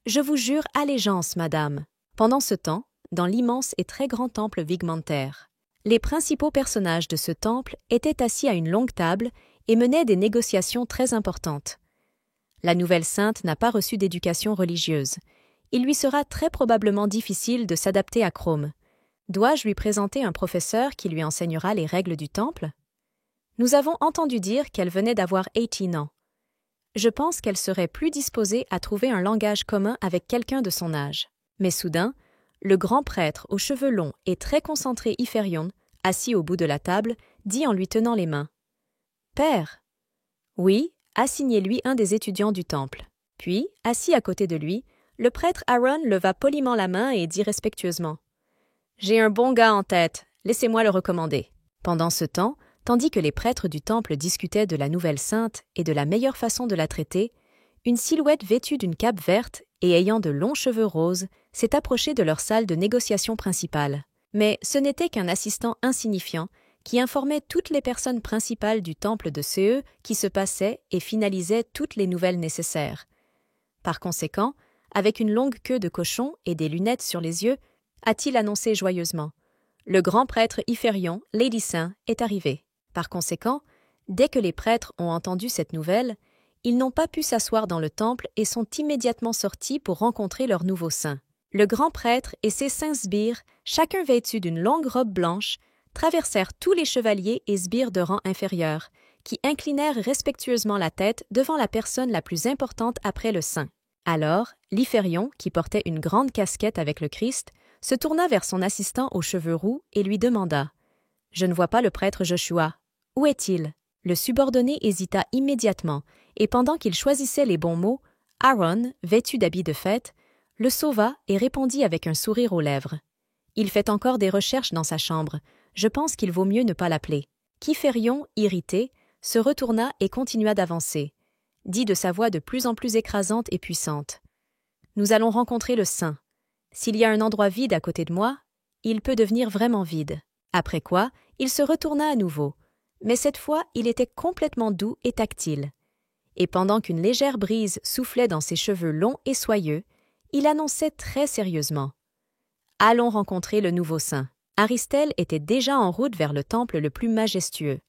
Je vous jure allégeance, madame. » Pendant ce temps, dans l'immense et très grand temple Wigmentar, les principaux personnages de ce temple étaient assis à une longue table et menaient des négociations très importantes. La nouvelle sainte n'a pas reçu d'éducation religieuse. Il lui sera très probablement difficile de s'adapter à Chrome. Dois-je lui présenter un professeur qui lui enseignera les règles du temple? Nous avons entendu dire qu'elle venait d'avoir 18 ans. Je pense qu'elle serait plus disposée à trouver un langage commun avec quelqu'un de son âge. Mais soudain, le grand prêtre aux cheveux longs et très concentré Hyperion, assis au bout de la table, dit en lui tenant les mains « Père !»« Oui, assignez-lui un des étudiants du temple. » Puis, assis à côté de lui, le prêtre Aaron leva poliment la main et dit respectueusement « J'ai un bon gars en tête, laissez-moi le recommander. » Pendant ce temps, tandis que les prêtres du temple discutaient de la nouvelle sainte et de la meilleure façon de la traiter, une silhouette vêtue d'une cape verte et ayant de longs cheveux roses s'est approchée de leur salle de négociation principale. Mais ce n'était qu'un assistant insignifiant qui informait toutes les personnes principales du temple de CE qui se passaient et finalisait toutes les nouvelles nécessaires. Par conséquent, avec une longue queue de cochon et des lunettes sur les yeux, a-t-il annoncé joyeusement « Le grand prêtre Hyperion, Lady Saint, est arrivé. » Par conséquent, dès que les prêtres ont entendu cette nouvelle, ils n'ont pas pu s'asseoir dans le temple et sont immédiatement sortis pour rencontrer leur nouveau saint. Le grand prêtre et ses 5 sbires, chacun vêtu d'une longue robe blanche, traversèrent tous les chevaliers et sbires de rang inférieur, qui inclinèrent respectueusement la tête devant la personne la plus importante après le saint. Alors, l'Hyperion, qui portait une grande casquette avec le Christ, se tourna vers son assistant aux cheveux roux et lui demanda « Je ne vois pas le prêtre Joshua. Où est-il » Le subordonné hésita immédiatement, et pendant qu'il choisissait les bons mots, Aaron, vêtu d'habits de fête, le sauva et répondit avec un sourire aux lèvres. « Il fait encore des recherches dans sa chambre. Je pense qu'il vaut mieux ne pas l'appeler. » Kiférion, irrité, se retourna et continua d'avancer. Dit de sa voix de plus en plus écrasante et puissante. « Nous allons rencontrer le saint. S'il y a un endroit vide à côté de moi, il peut devenir vraiment vide. » Après quoi, il se retourna à nouveau. Mais cette fois, il était complètement doux et tactile. Et pendant qu'une légère brise soufflait dans ses cheveux longs et soyeux, il annonçait très sérieusement. « Allons rencontrer le nouveau saint. » Aristelle était déjà en route vers le temple le plus majestueux.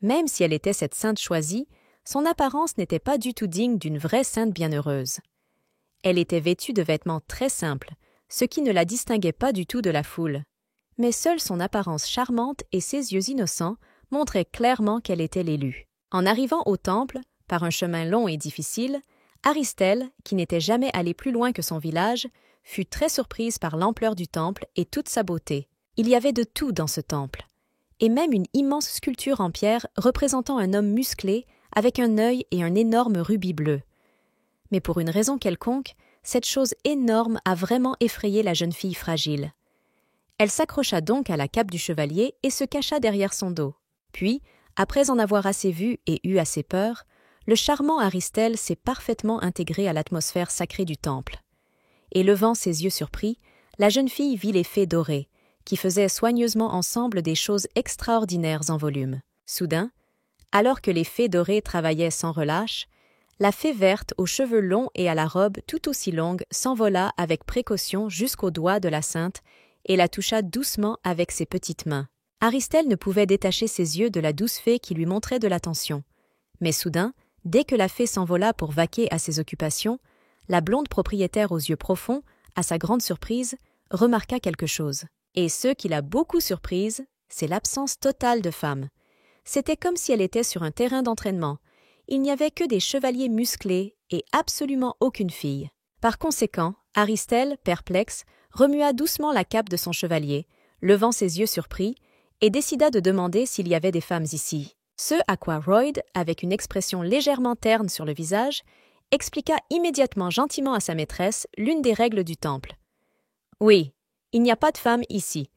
Même si elle était cette sainte choisie, son apparence n'était pas du tout digne d'une vraie sainte bienheureuse. Elle était vêtue de vêtements très simples, ce qui ne la distinguait pas du tout de la foule. Mais seule son apparence charmante et ses yeux innocents montraient clairement qu'elle était l'élue. En arrivant au temple, par un chemin long et difficile, Aristelle, qui n'était jamais allée plus loin que son village, fut très surprise par l'ampleur du temple et toute sa beauté. Il y avait de tout dans ce temple, et même une immense sculpture en pierre représentant un homme musclé avec un œil et un énorme rubis bleu. Mais pour une raison quelconque, cette chose énorme a vraiment effrayé la jeune fille fragile. Elle s'accrocha donc à la cape du chevalier et se cacha derrière son dos. Puis, après en avoir assez vu et eu assez peur, le charmant Aristelle s'est parfaitement intégré à l'atmosphère sacrée du temple. Et levant ses yeux surpris, la jeune fille vit les fées dorées, qui faisaient soigneusement ensemble des choses extraordinaires en volume. Soudain, alors que les fées dorées travaillaient sans relâche, la fée verte aux cheveux longs et à la robe tout aussi longue s'envola avec précaution jusqu'au doigt de la sainte et la toucha doucement avec ses petites mains. Aristelle ne pouvait détacher ses yeux de la douce fée qui lui montrait de l'attention. Mais soudain, dès que la fée s'envola pour vaquer à ses occupations, la blonde propriétaire aux yeux profonds, à sa grande surprise, remarqua quelque chose. Et ce qui l'a beaucoup surprise, c'est l'absence totale de femmes. C'était comme si elle était sur un terrain d'entraînement. Il n'y avait que des chevaliers musclés et absolument aucune fille. Par conséquent, Aristelle, perplexe, remua doucement la cape de son chevalier, levant ses yeux surpris, et décida de demander s'il y avait des femmes ici. Ce à quoi Royd, avec une expression légèrement terne sur le visage, expliqua immédiatement gentiment à sa maîtresse l'une des règles du temple. « Oui, il n'y a pas de femmes ici.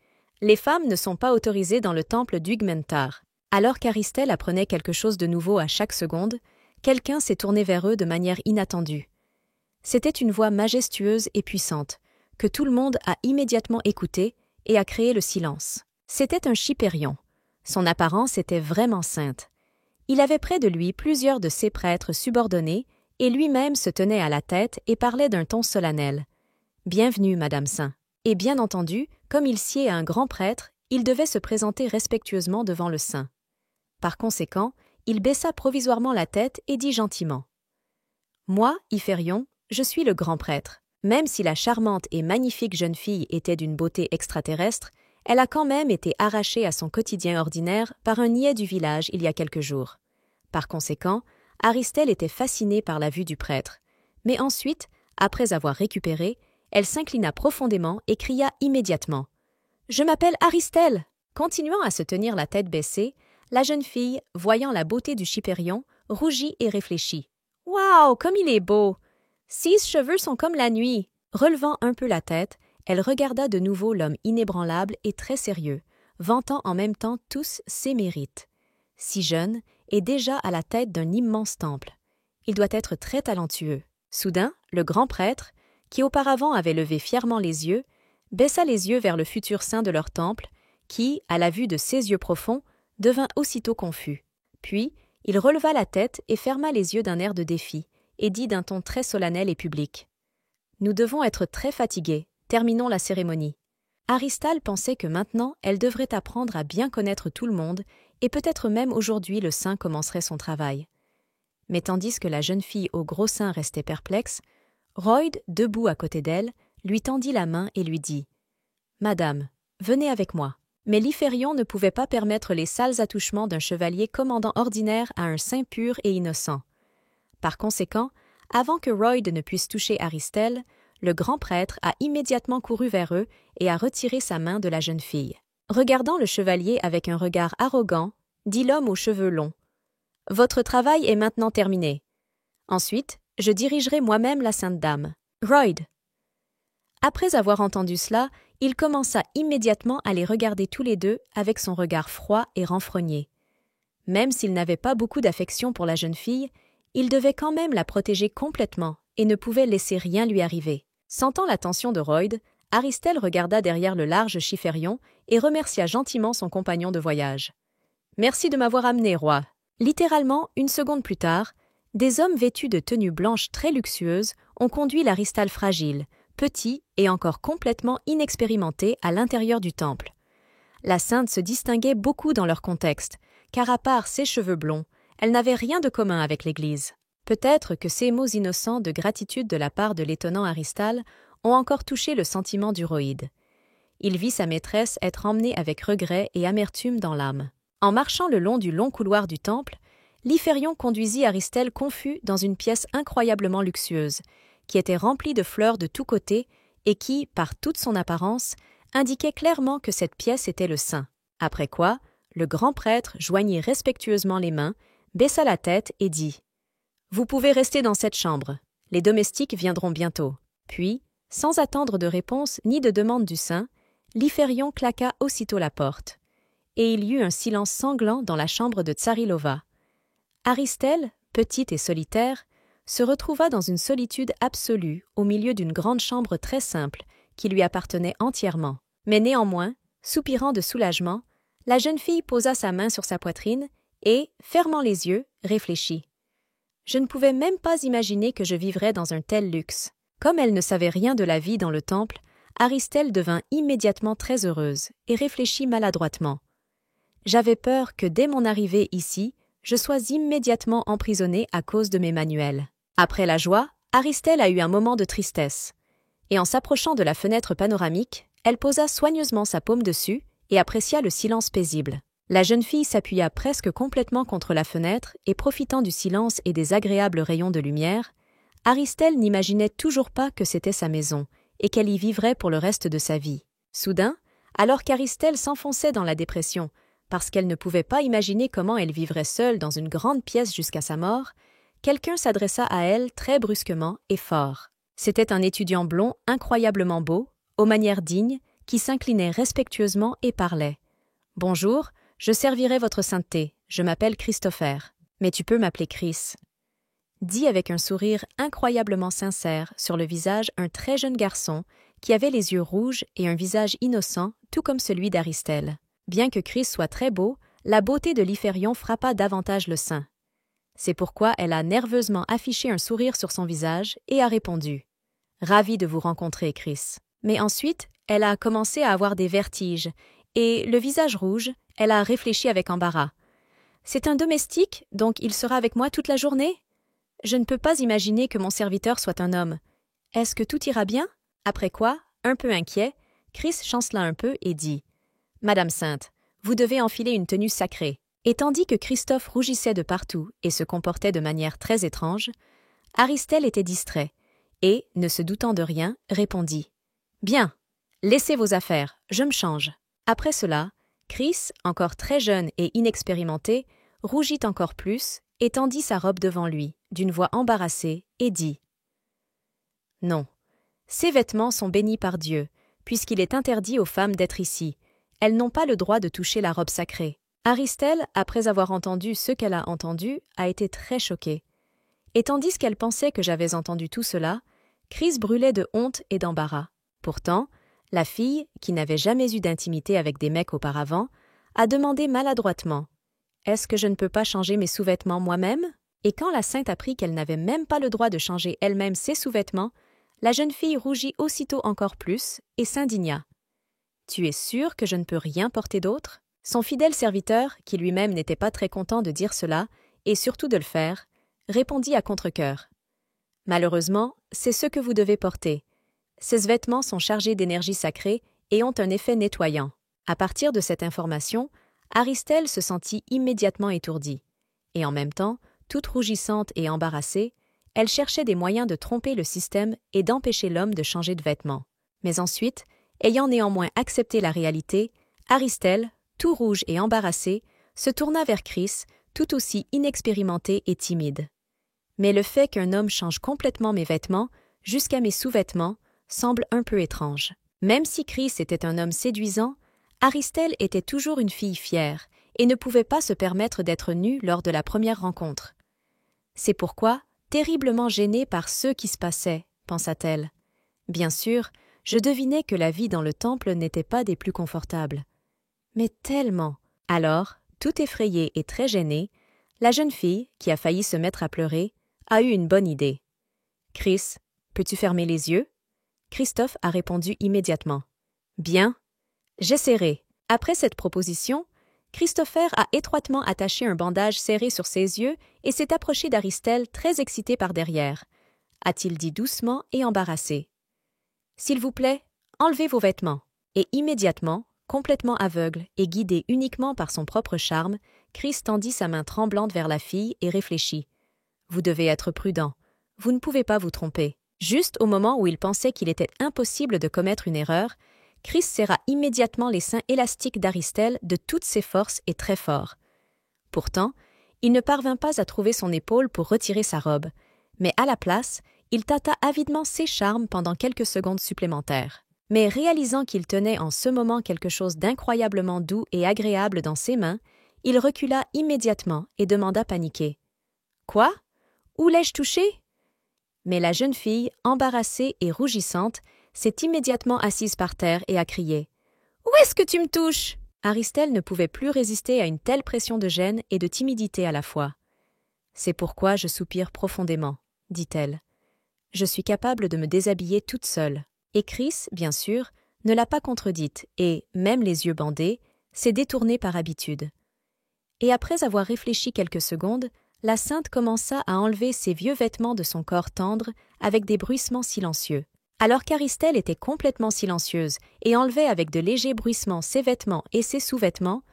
Les femmes ne sont pas autorisées dans le temple d'Wigmentar. » Alors qu'Aristelle apprenait quelque chose de nouveau à chaque seconde, quelqu'un s'est tourné vers eux de manière inattendue. C'était une voix majestueuse et puissante, que tout le monde a immédiatement écoutée et a créé le silence. C'était un Chipérion. Son apparence était vraiment sainte. Il avait près de lui plusieurs de ses prêtres subordonnés et lui-même se tenait à la tête et parlait d'un ton solennel. « Bienvenue, Madame Saint. » Et bien entendu, comme il sied à un grand prêtre, il devait se présenter respectueusement devant le saint. Par conséquent, il baissa provisoirement la tête et dit gentiment « Moi, Iférion, je suis le grand prêtre. Même si la charmante et magnifique jeune fille était d'une beauté extraterrestre, elle a quand même été arrachée à son quotidien ordinaire par un niais du village il y a quelques jours. Par conséquent, Aristelle était fascinée par la vue du prêtre. Mais ensuite, après avoir récupéré, elle s'inclina profondément et cria immédiatement « Je m'appelle Aristelle !» Continuant à se tenir la tête baissée, la jeune fille, voyant la beauté du Chipérion, rougit et réfléchit. « Waouh, comme il est beau! 6 cheveux sont comme la nuit !» Relevant un peu la tête, elle regarda de nouveau l'homme inébranlable et très sérieux, vantant en même temps tous ses mérites. Si jeune et déjà à la tête d'un immense temple. Il doit être très talentueux. Soudain, le grand prêtre, qui auparavant avait levé fièrement les yeux, baissa les yeux vers le futur saint de leur temple, qui, à la vue de ses yeux profonds, devint aussitôt confus. Puis, il releva la tête et ferma les yeux d'un air de défi, et dit d'un ton très solennel et public. « Nous devons être très fatigués. Terminons la cérémonie. » Aristale pensait que maintenant, elle devrait apprendre à bien connaître tout le monde, et peut-être même aujourd'hui le saint commencerait son travail. Mais tandis que la jeune fille au gros sein restait perplexe, Royd, debout à côté d'elle, lui tendit la main et lui dit « Madame, venez avec moi. » Mais l'Iférion ne pouvait pas permettre les sales attouchements d'un chevalier commandant ordinaire à un saint pur et innocent. Par conséquent, avant que Royd ne puisse toucher Aristelle, le grand prêtre a immédiatement couru vers eux et a retiré sa main de la jeune fille. Regardant le chevalier avec un regard arrogant, dit l'homme aux cheveux longs, Votre travail est maintenant terminé. Ensuite, je dirigerai moi-même la Sainte Dame. Royd. Après avoir entendu cela, il commença immédiatement à les regarder tous les deux avec son regard froid et renfrogné. Même s'il n'avait pas beaucoup d'affection pour la jeune fille, il devait quand même la protéger complètement et ne pouvait laisser rien lui arriver. Sentant l'attention de Royd, Aristel regarda derrière le large chifférion et remercia gentiment son compagnon de voyage. « Merci de m'avoir amené, roi. » Littéralement, une seconde plus tard, des hommes vêtus de tenues blanches très luxueuses ont conduit l'Aristal fragile, petit et encore complètement inexpérimenté à l'intérieur du temple. La sainte se distinguait beaucoup dans leur contexte, car à part ses cheveux blonds, elle n'avait rien de commun avec l'Église. Peut-être que ces mots innocents de gratitude de la part de l'étonnant Aristal ont encore touché le sentiment du Roïde. Il vit sa maîtresse être emmenée avec regret et amertume dans l'âme. En marchant le long du long couloir du temple, l'Hyphérion conduisit Aristel confus dans une pièce incroyablement luxueuse, qui était remplie de fleurs de tous côtés et qui, par toute son apparence, indiquait clairement que cette pièce était le sein. Après quoi, le grand prêtre joignit respectueusement les mains, baissa la tête et dit « Vous pouvez rester dans cette chambre. Les domestiques viendront bientôt. » Puis, sans attendre de réponse ni de demande du saint, l'Hyphérion claqua aussitôt la porte. Et il y eut un silence sanglant dans la chambre de Tsarilova. Aristel, petite et solitaire, se retrouva dans une solitude absolue au milieu d'une grande chambre très simple qui lui appartenait entièrement. Mais néanmoins, soupirant de soulagement, la jeune fille posa sa main sur sa poitrine et, fermant les yeux, réfléchit. Je ne pouvais même pas imaginer que je vivrais dans un tel luxe. Comme elle ne savait rien de la vie dans le temple, Aristel devint immédiatement très heureuse et réfléchit maladroitement. J'avais peur que dès mon arrivée ici, je sois immédiatement emprisonnée à cause de mes manuels. Après la joie, Aristel a eu un moment de tristesse. Et en s'approchant de la fenêtre panoramique, elle posa soigneusement sa paume dessus et apprécia le silence paisible. La jeune fille s'appuya presque complètement contre la fenêtre et profitant du silence et des agréables rayons de lumière, Aristel n'imaginait toujours pas que c'était sa maison et qu'elle y vivrait pour le reste de sa vie. Soudain, alors qu'Aristel s'enfonçait dans la dépression, parce qu'elle ne pouvait pas imaginer comment elle vivrait seule dans une grande pièce jusqu'à sa mort, quelqu'un s'adressa à elle très brusquement et fort. C'était un étudiant blond incroyablement beau, aux manières dignes, qui s'inclinait respectueusement et parlait. « Bonjour, je servirai votre sainteté, je m'appelle Christopher, mais tu peux m'appeler Chris. » Dit avec un sourire incroyablement sincère sur le visage un très jeune garçon qui avait les yeux rouges et un visage innocent, tout comme celui d'Aristel. Bien que Chris soit très beau, la beauté de l'Hyphérion frappa davantage le saint. C'est pourquoi elle a nerveusement affiché un sourire sur son visage et a répondu « Ravie de vous rencontrer, Chris. » Mais ensuite, elle a commencé à avoir des vertiges et, le visage rouge, elle a réfléchi avec embarras. « C'est un domestique, donc il sera avec moi toute la journée ? Je ne peux pas imaginer que mon serviteur soit un homme. Est-ce que tout ira bien ?» Après quoi, un peu inquiet, Chris chancela un peu et dit « Madame Sainte, vous devez enfiler une tenue sacrée. » Et tandis que Christophe rougissait de partout et se comportait de manière très étrange, Aristel était distrait et, ne se doutant de rien, répondit « Bien, laissez vos affaires, je me change. » Après cela, Chris, encore très jeune et inexpérimenté, rougit encore plus et tendit sa robe devant lui, d'une voix embarrassée, et dit « Non, ces vêtements sont bénis par Dieu, puisqu'il est interdit aux femmes d'être ici. Elles n'ont pas le droit de toucher la robe sacrée. » Aristel, après avoir entendu ce qu'elle a entendu, a été très choquée. Et tandis qu'elle pensait que j'avais entendu tout cela, Chris brûlait de honte et d'embarras. Pourtant, la fille, qui n'avait jamais eu d'intimité avec des mecs auparavant, a demandé maladroitement « Est-ce que je ne peux pas changer mes sous-vêtements moi-même ?» Et quand la sainte apprit qu'elle n'avait même pas le droit de changer elle-même ses sous-vêtements, la jeune fille rougit aussitôt encore plus et s'indigna. « Tu es sûre que je ne peux rien porter d'autre ?» Son fidèle serviteur, qui lui-même n'était pas très content de dire cela, et surtout de le faire, répondit à contre-cœur. « Malheureusement, c'est ce que vous devez porter. Ces vêtements sont chargés d'énergie sacrée et ont un effet nettoyant. » À partir de cette information, Aristel se sentit immédiatement étourdie. Et en même temps, toute rougissante et embarrassée, elle cherchait des moyens de tromper le système et d'empêcher l'homme de changer de vêtements. Mais ensuite, ayant néanmoins accepté la réalité, Aristel, tout rouge et embarrassé, se tourna vers Chris, tout aussi inexpérimenté et timide. Mais le fait qu'un homme change complètement mes vêtements, jusqu'à mes sous-vêtements, semble un peu étrange. Même si Chris était un homme séduisant, Aristelle était toujours une fille fière et ne pouvait pas se permettre d'être nue lors de la première rencontre. C'est pourquoi, terriblement gênée par ce qui se passait, pensa-t-elle. Bien sûr, je devinais que la vie dans le temple n'était pas des plus confortables. Mais tellement! Alors, tout effrayée et très gênée, la jeune fille, qui a failli se mettre à pleurer, a eu une bonne idée. « Chris, peux-tu fermer les yeux ?» Christophe a répondu immédiatement. « Bien. » « J'essaierai. » Après cette proposition, Christopher a étroitement attaché un bandage serré sur ses yeux et s'est approché d'Aristelle très excité par derrière, a-t-il dit doucement et embarrassé. « S'il vous plaît, enlevez vos vêtements. » Et immédiatement, complètement aveugle et guidé uniquement par son propre charme, Chris tendit sa main tremblante vers la fille et réfléchit. « Vous devez être prudent. Vous ne pouvez pas vous tromper. » Juste au moment où il pensait qu'il était impossible de commettre une erreur, Chris serra immédiatement les seins élastiques d'Aristelle de toutes ses forces et très fort. Pourtant, il ne parvint pas à trouver son épaule pour retirer sa robe, mais à la place, il tâta avidement ses charmes pendant quelques secondes supplémentaires. Mais réalisant qu'il tenait en ce moment quelque chose d'incroyablement doux et agréable dans ses mains, il recula immédiatement et demanda paniqué. « Quoi? Où l'ai-je touché ?» Mais la jeune fille, embarrassée et rougissante, s'est immédiatement assise par terre et a crié « Où est-ce que tu me touches ?» Aristelle ne pouvait plus résister à une telle pression de gêne et de timidité à la fois. « C'est pourquoi je soupire profondément, » dit-elle. « Je suis capable de me déshabiller toute seule. » Et Chris, bien sûr, ne l'a pas contredite et, même les yeux bandés, s'est détourné par habitude. Et après avoir réfléchi quelques secondes, la sainte commença à enlever ses vieux vêtements de son corps tendre avec des bruissements silencieux. Alors qu'Aristelle était complètement silencieuse et enlevait avec de légers bruissements ses vêtements et ses sous-vêtements,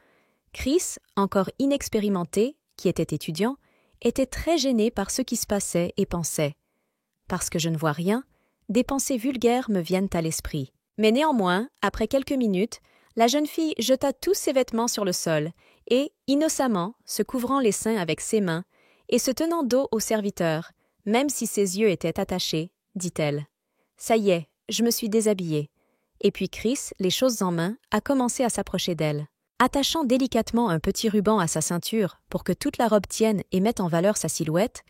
Chris, encore inexpérimenté, qui était étudiant, était très gêné par ce qui se passait et pensait « Parce que je ne vois rien, des pensées vulgaires me viennent à l'esprit. » Mais néanmoins, après quelques minutes, la jeune fille jeta tous ses vêtements sur le sol et, innocemment, se couvrant les seins avec ses mains et se tenant dos au serviteur, même si ses yeux étaient attachés, dit-elle. « Ça y est, je me suis déshabillée. » Et puis Chris, les choses en main, a commencé à s'approcher d'elle. Attachant délicatement un petit ruban à sa ceinture pour que toute la robe tienne et mette en valeur sa silhouette,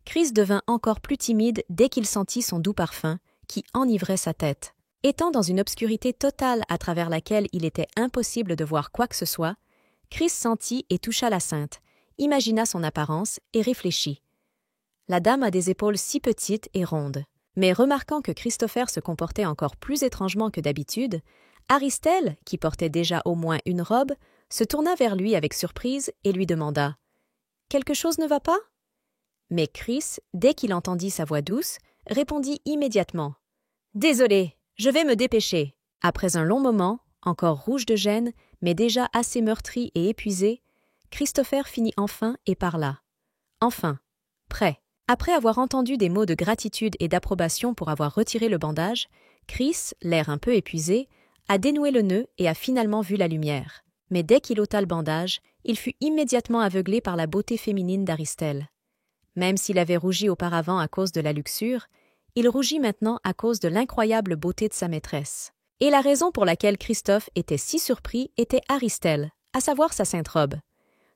Chris devint encore plus timide dès qu'il sentit son doux parfum, qui enivrait sa tête. Étant dans une obscurité totale à travers laquelle il était impossible de voir quoi que ce soit, Chris sentit et toucha la sainte, imagina son apparence et réfléchit. La dame a des épaules si petites et rondes. Mais remarquant que Christopher se comportait encore plus étrangement que d'habitude, Aristelle, qui portait déjà au moins une robe, se tourna vers lui avec surprise et lui demanda « Quelque chose ne va pas ?» Mais Chris, dès qu'il entendit sa voix douce, répondit immédiatement « Désolé, je vais me dépêcher. » Après un long moment, encore rouge de gêne, mais déjà assez meurtri et épuisé, Christopher finit enfin et parla. Enfin, prêt. Après avoir entendu des mots de gratitude et d'approbation pour avoir retiré le bandage, Chris, l'air un peu épuisé, a dénoué le nœud et a finalement vu la lumière. Mais dès qu'il ôta le bandage, il fut immédiatement aveuglé par la beauté féminine d'Aristelle. Même s'il avait rougi auparavant à cause de la luxure, il rougit maintenant à cause de l'incroyable beauté de sa maîtresse. Et la raison pour laquelle Christophe était si surpris était Aristelle, à savoir sa sainte robe.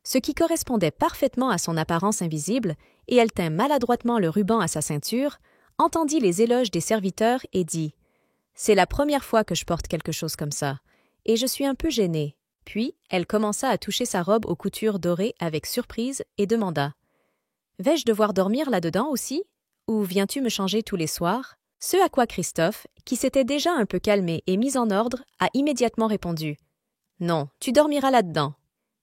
Ce qui correspondait parfaitement à son apparence invisible, et elle tint maladroitement le ruban à sa ceinture, entendit les éloges des serviteurs et dit « C'est la première fois que je porte quelque chose comme ça, et je suis un peu gênée. » Puis, elle commença à toucher sa robe aux coutures dorées avec surprise et demanda « Vais-je devoir dormir là-dedans aussi? Ou viens-tu me changer tous les soirs ?» Ce à quoi Christophe, qui s'était déjà un peu calmé et mis en ordre, a immédiatement répondu « Non, tu dormiras là-dedans. »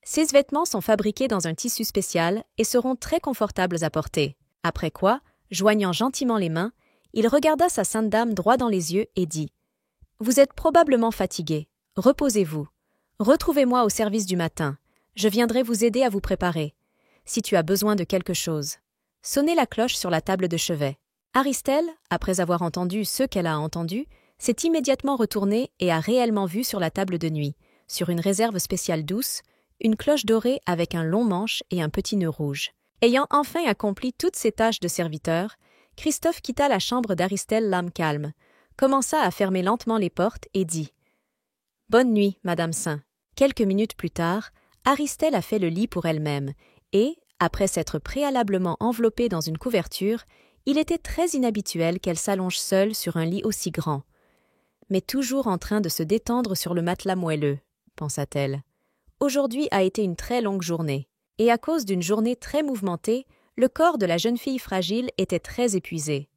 Ces vêtements sont fabriqués dans un tissu spécial et seront très confortables à porter. Après quoi, joignant gentiment les mains, il regarda sa sainte dame droit dans les yeux et dit « Vous êtes probablement fatigué. Reposez-vous. Retrouvez-moi au service du matin. Je viendrai vous aider à vous préparer. Si tu as besoin de quelque chose. Sonnez la cloche sur la table de chevet. » Aristelle, après avoir entendu ce qu'elle a entendu, s'est immédiatement retournée et a réellement vu sur la table de nuit, sur une réserve spéciale douce, une cloche dorée avec un long manche et un petit nœud rouge. Ayant enfin accompli toutes ses tâches de serviteur, Christophe quitta la chambre d'Aristelle l'âme calme, commença à fermer lentement les portes et dit « Bonne nuit, Madame Saint ». Quelques minutes plus tard, Aristelle a fait le lit pour elle-même et, après s'être préalablement enveloppée dans une couverture, il était très inhabituel qu'elle s'allonge seule sur un lit aussi grand. Mais toujours en train de se détendre sur le matelas moelleux, pensa-t-elle. Aujourd'hui a été une très longue journée, et à cause d'une journée très mouvementée, le corps de la jeune fille fragile était très épuisé.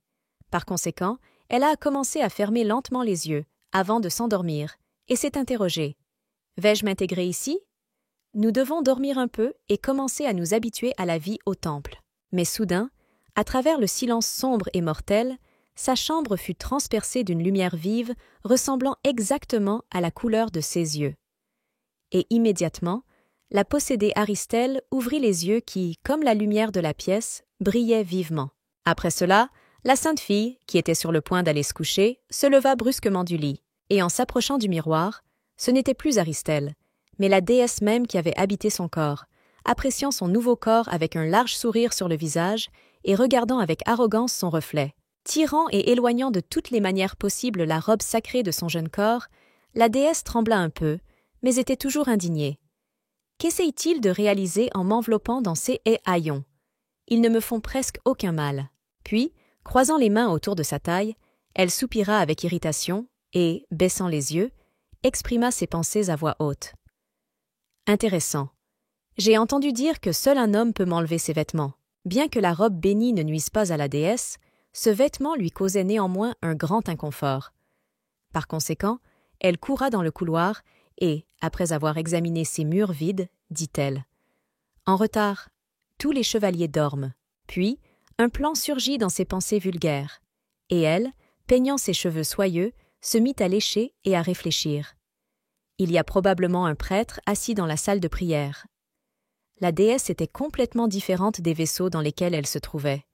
Par conséquent, elle a commencé à fermer lentement les yeux, avant de s'endormir, et s'est interrogée. « Vais-je m'intégrer ici ? Nous devons dormir un peu et commencer à nous habituer à la vie au temple. » Mais soudain, à travers le silence sombre et mortel, sa chambre fut transpercée d'une lumière vive ressemblant exactement à la couleur de ses yeux. Et immédiatement, la possédée Aristelle ouvrit les yeux qui, comme la lumière de la pièce, brillaient vivement. Après cela, la sainte fille, qui était sur le point d'aller se coucher, se leva brusquement du lit, et en s'approchant du miroir, ce n'était plus Aristelle, mais la déesse même qui avait habité son corps, appréciant son nouveau corps avec un large sourire sur le visage et regardant avec arrogance son reflet. Tirant et éloignant de toutes les manières possibles la robe sacrée de son jeune corps, la déesse trembla un peu, mais était toujours indignée. Qu'essaye-t-il de réaliser en m'enveloppant dans ces haillons? Ils ne me font presque aucun mal. Puis, croisant les mains autour de sa taille, elle soupira avec irritation et, baissant les yeux, exprima ses pensées à voix haute. Intéressant. J'ai entendu dire que seul un homme peut m'enlever ses vêtements. Bien que la robe bénie ne nuise pas à la déesse, ce vêtement lui causait néanmoins un grand inconfort. Par conséquent, elle coura dans le couloir et, après avoir examiné ces murs vides, dit-elle « En retard, tous les chevaliers dorment. » Puis, un plan surgit dans ses pensées vulgaires, et elle, peignant ses cheveux soyeux, se mit à lécher et à réfléchir. Il y a probablement un prêtre assis dans la salle de prière. La déesse était complètement différente des vaisseaux dans lesquels elle se trouvait.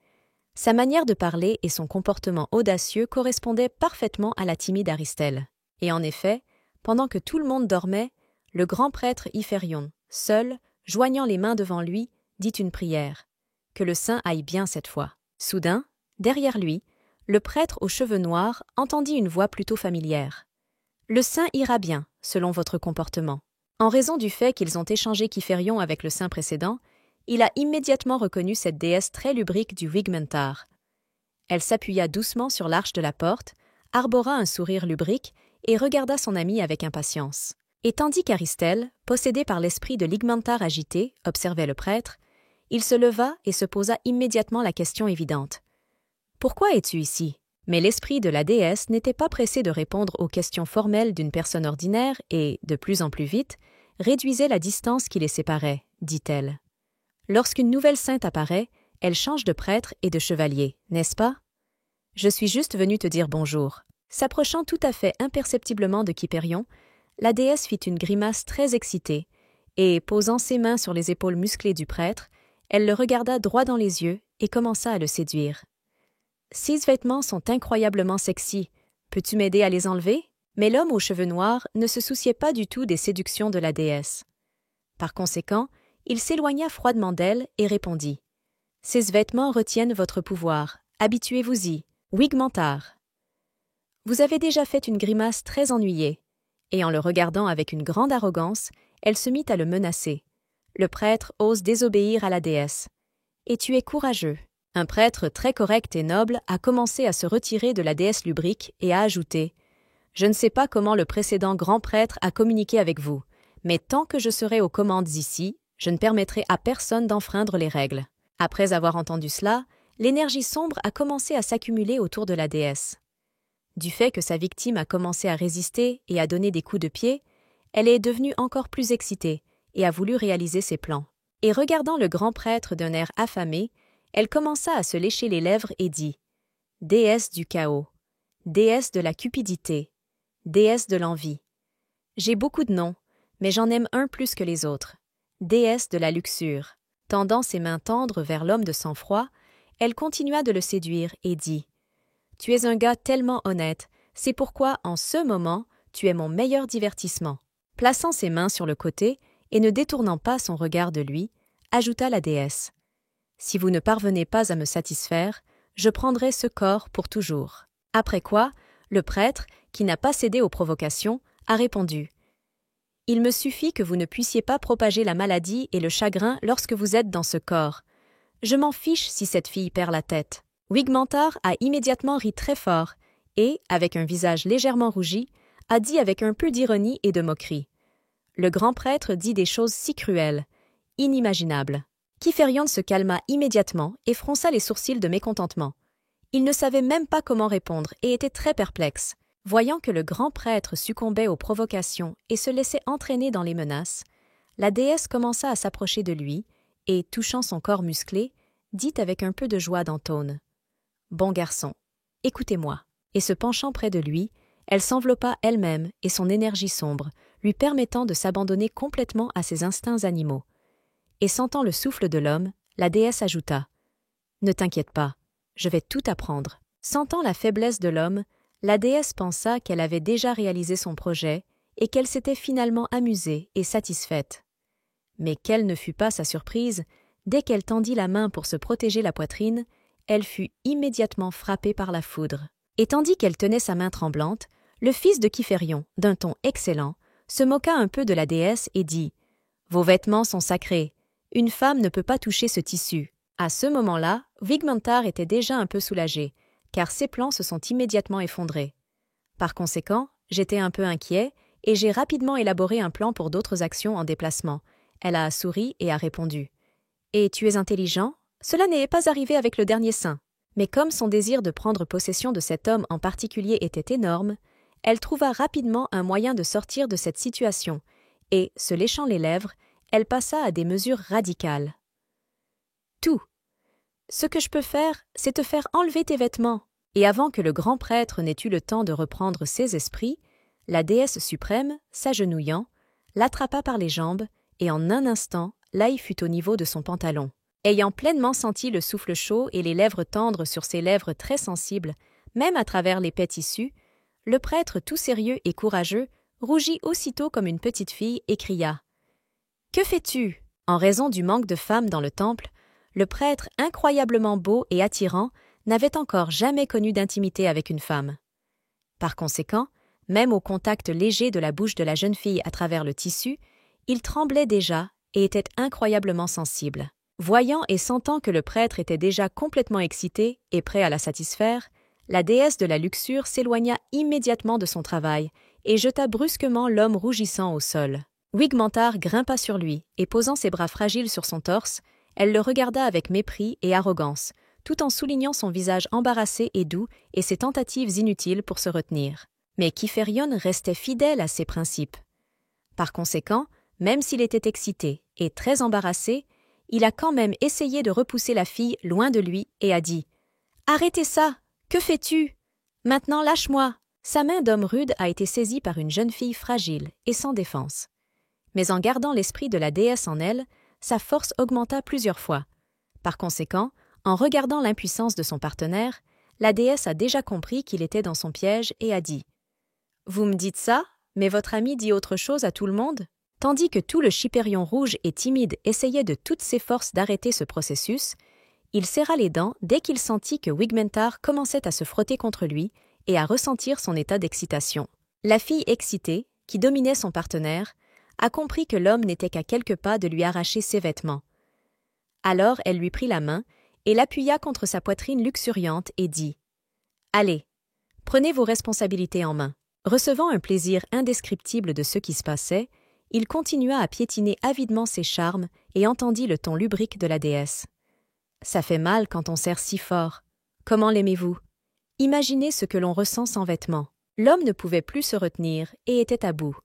Sa manière de parler et son comportement audacieux correspondaient parfaitement à la timide Aristelle. Et en effet, pendant que tout le monde dormait, le grand prêtre Hyperion, seul, joignant les mains devant lui, dit une prière. Que le saint aille bien cette fois. Soudain, derrière lui, le prêtre aux cheveux noirs entendit une voix plutôt familière. « Le saint ira bien, selon votre comportement. » En raison du fait qu'ils ont échangé Hyperion avec le saint précédent, il a immédiatement reconnu cette déesse très lubrique du Wigmentar. Elle s'appuya doucement sur l'arche de la porte, arbora un sourire lubrique et regarda son ami avec impatience. Et tandis qu'Aristelle, possédée par l'esprit de Ligmentar agité, observait le prêtre, il se leva et se posa immédiatement la question évidente. « Pourquoi es-tu ici ?» Mais l'esprit de la déesse n'était pas pressé de répondre aux questions formelles d'une personne ordinaire et, de plus en plus vite, réduisait la distance qui les séparait, dit-elle. Lorsqu'une nouvelle sainte apparaît, elle change de prêtre et de chevalier, n'est-ce pas? Je suis juste venue te dire bonjour. S'approchant tout à fait imperceptiblement de Hyperion, la déesse fit une grimace très excitée, et, posant ses mains sur les épaules musclées du prêtre, elle le regarda droit dans les yeux et commença à le séduire. « Ces vêtements sont incroyablement sexy. Peux-tu m'aider à les enlever ?» Mais l'homme aux cheveux noirs ne se souciait pas du tout des séductions de la déesse. Par conséquent, il s'éloigna froidement d'elle et répondit « Ces vêtements retiennent votre pouvoir. Habituez-vous-y. Wigmentar. » Vous avez déjà fait une grimace très ennuyée. Et en le regardant avec une grande arrogance, elle se mit à le menacer. Le prêtre ose désobéir à la déesse. Et tu es courageux. Un prêtre très correct et noble a commencé à se retirer de la déesse lubrique et a ajouté « Je ne sais pas comment le précédent grand prêtre a communiqué avec vous, mais tant que je serai aux commandes ici, je ne permettrai à personne d'enfreindre les règles. » Après avoir entendu cela, l'énergie sombre a commencé à s'accumuler autour de la déesse. Du fait que sa victime a commencé à résister et à donner des coups de pied, elle est devenue encore plus excitée et a voulu réaliser ses plans. Et regardant le grand prêtre d'un air affamé, elle commença à se lécher les lèvres et dit « Déesse du chaos, déesse de la cupidité, déesse de l'envie. J'ai beaucoup de noms, mais j'en aime un plus que les autres. Déesse de la luxure. » Tendant ses mains tendres vers l'homme de sang-froid, elle continua de le séduire et dit « Tu es un gars tellement honnête, c'est pourquoi, en ce moment, tu es mon meilleur divertissement. » Plaçant ses mains sur le côté et ne détournant pas son regard de lui, ajouta la déesse. « Si vous ne parvenez pas à me satisfaire, je prendrai ce corps pour toujours. » Après quoi, le prêtre, qui n'a pas cédé aux provocations, a répondu « Il me suffit que vous ne puissiez pas propager la maladie et le chagrin lorsque vous êtes dans ce corps. Je m'en fiche si cette fille perd la tête. » Wigmentar a immédiatement ri très fort et, avec un visage légèrement rougi, a dit avec un peu d'ironie et de moquerie. Le grand prêtre dit des choses si cruelles, inimaginables. Kyphérion se calma immédiatement et fronça les sourcils de mécontentement. Il ne savait même pas comment répondre et était très perplexe. Voyant que le grand prêtre succombait aux provocations et se laissait entraîner dans les menaces, la déesse commença à s'approcher de lui et, touchant son corps musclé, dit avec un peu de joie dans Tone. « Bon garçon, écoutez-moi. » Et se penchant près de lui, elle s'enveloppa elle-même et son énergie sombre, lui permettant de s'abandonner complètement à ses instincts animaux. Et sentant le souffle de l'homme, la déesse ajouta « Ne t'inquiète pas, je vais tout apprendre. » Sentant la faiblesse de l'homme, la déesse pensa qu'elle avait déjà réalisé son projet et qu'elle s'était finalement amusée et satisfaite. Mais quelle ne fut pas sa surprise, dès qu'elle tendit la main pour se protéger la poitrine, elle fut immédiatement frappée par la foudre. Et tandis qu'elle tenait sa main tremblante, le fils de Kyphérion, d'un ton excellent, se moqua un peu de la déesse et dit « Vos vêtements sont sacrés. Une femme ne peut pas toucher ce tissu. » À ce moment-là, Wigmentar était déjà un peu soulagé, car ses plans se sont immédiatement effondrés. Par conséquent, j'étais un peu inquiet et j'ai rapidement élaboré un plan pour d'autres actions en déplacement. Elle a souri et a répondu « Et tu es intelligent? Cela n'est pas arrivé avec le dernier saint. » Mais comme son désir de prendre possession de cet homme en particulier était énorme, elle trouva rapidement un moyen de sortir de cette situation et, se léchant les lèvres, elle passa à des mesures radicales. « Tout. Ce que je peux faire, c'est te faire enlever tes vêtements. » Et avant que le grand prêtre n'ait eu le temps de reprendre ses esprits, la déesse suprême, s'agenouillant, l'attrapa par les jambes et en un instant, l'œil fut au niveau de son pantalon. Ayant pleinement senti le souffle chaud et les lèvres tendres sur ses lèvres très sensibles, même à travers l'épais tissu, le prêtre tout sérieux et courageux rougit aussitôt comme une petite fille et cria « Que fais-tu » En raison du manque de femmes dans le temple, le prêtre, incroyablement beau et attirant, n'avait encore jamais connu d'intimité avec une femme. Par conséquent, même au contact léger de la bouche de la jeune fille à travers le tissu, il tremblait déjà et était incroyablement sensible. Voyant et sentant que le prêtre était déjà complètement excité et prêt à la satisfaire, la déesse de la luxure s'éloigna immédiatement de son travail et jeta brusquement l'homme rougissant au sol. Wigmentar grimpa sur lui et posant ses bras fragiles sur son torse, elle le regarda avec mépris et arrogance, tout en soulignant son visage embarrassé et doux et ses tentatives inutiles pour se retenir. Mais Kyphérion restait fidèle à ses principes. Par conséquent, même s'il était excité et très embarrassé, il a quand même essayé de repousser la fille loin de lui et a dit « Arrêtez ça! Que fais-tu? Maintenant lâche-moi !» Sa main d'homme rude a été saisie par une jeune fille fragile et sans défense. Mais en gardant l'esprit de la déesse en elle, sa force augmenta plusieurs fois. Par conséquent, en regardant l'impuissance de son partenaire, la déesse a déjà compris qu'il était dans son piège et a dit « Vous me dites ça, mais votre ami dit autre chose à tout le monde ?» Tandis que tout le Chypérion rouge et timide essayait de toutes ses forces d'arrêter ce processus, il serra les dents dès qu'il sentit que Wigmentar commençait à se frotter contre lui et à ressentir son état d'excitation. La fille excitée, qui dominait son partenaire, a compris que l'homme n'était qu'à quelques pas de lui arracher ses vêtements. Alors elle lui prit la main et l'appuya contre sa poitrine luxuriante et dit « Allez, prenez vos responsabilités en main. » Recevant un plaisir indescriptible de ce qui se passait, il continua à piétiner avidement ses charmes et entendit le ton lubrique de la déesse. « Ça fait mal quand on serre si fort. Comment l'aimez-vous? Imaginez ce que l'on ressent sans vêtements. » L'homme ne pouvait plus se retenir et était à bout.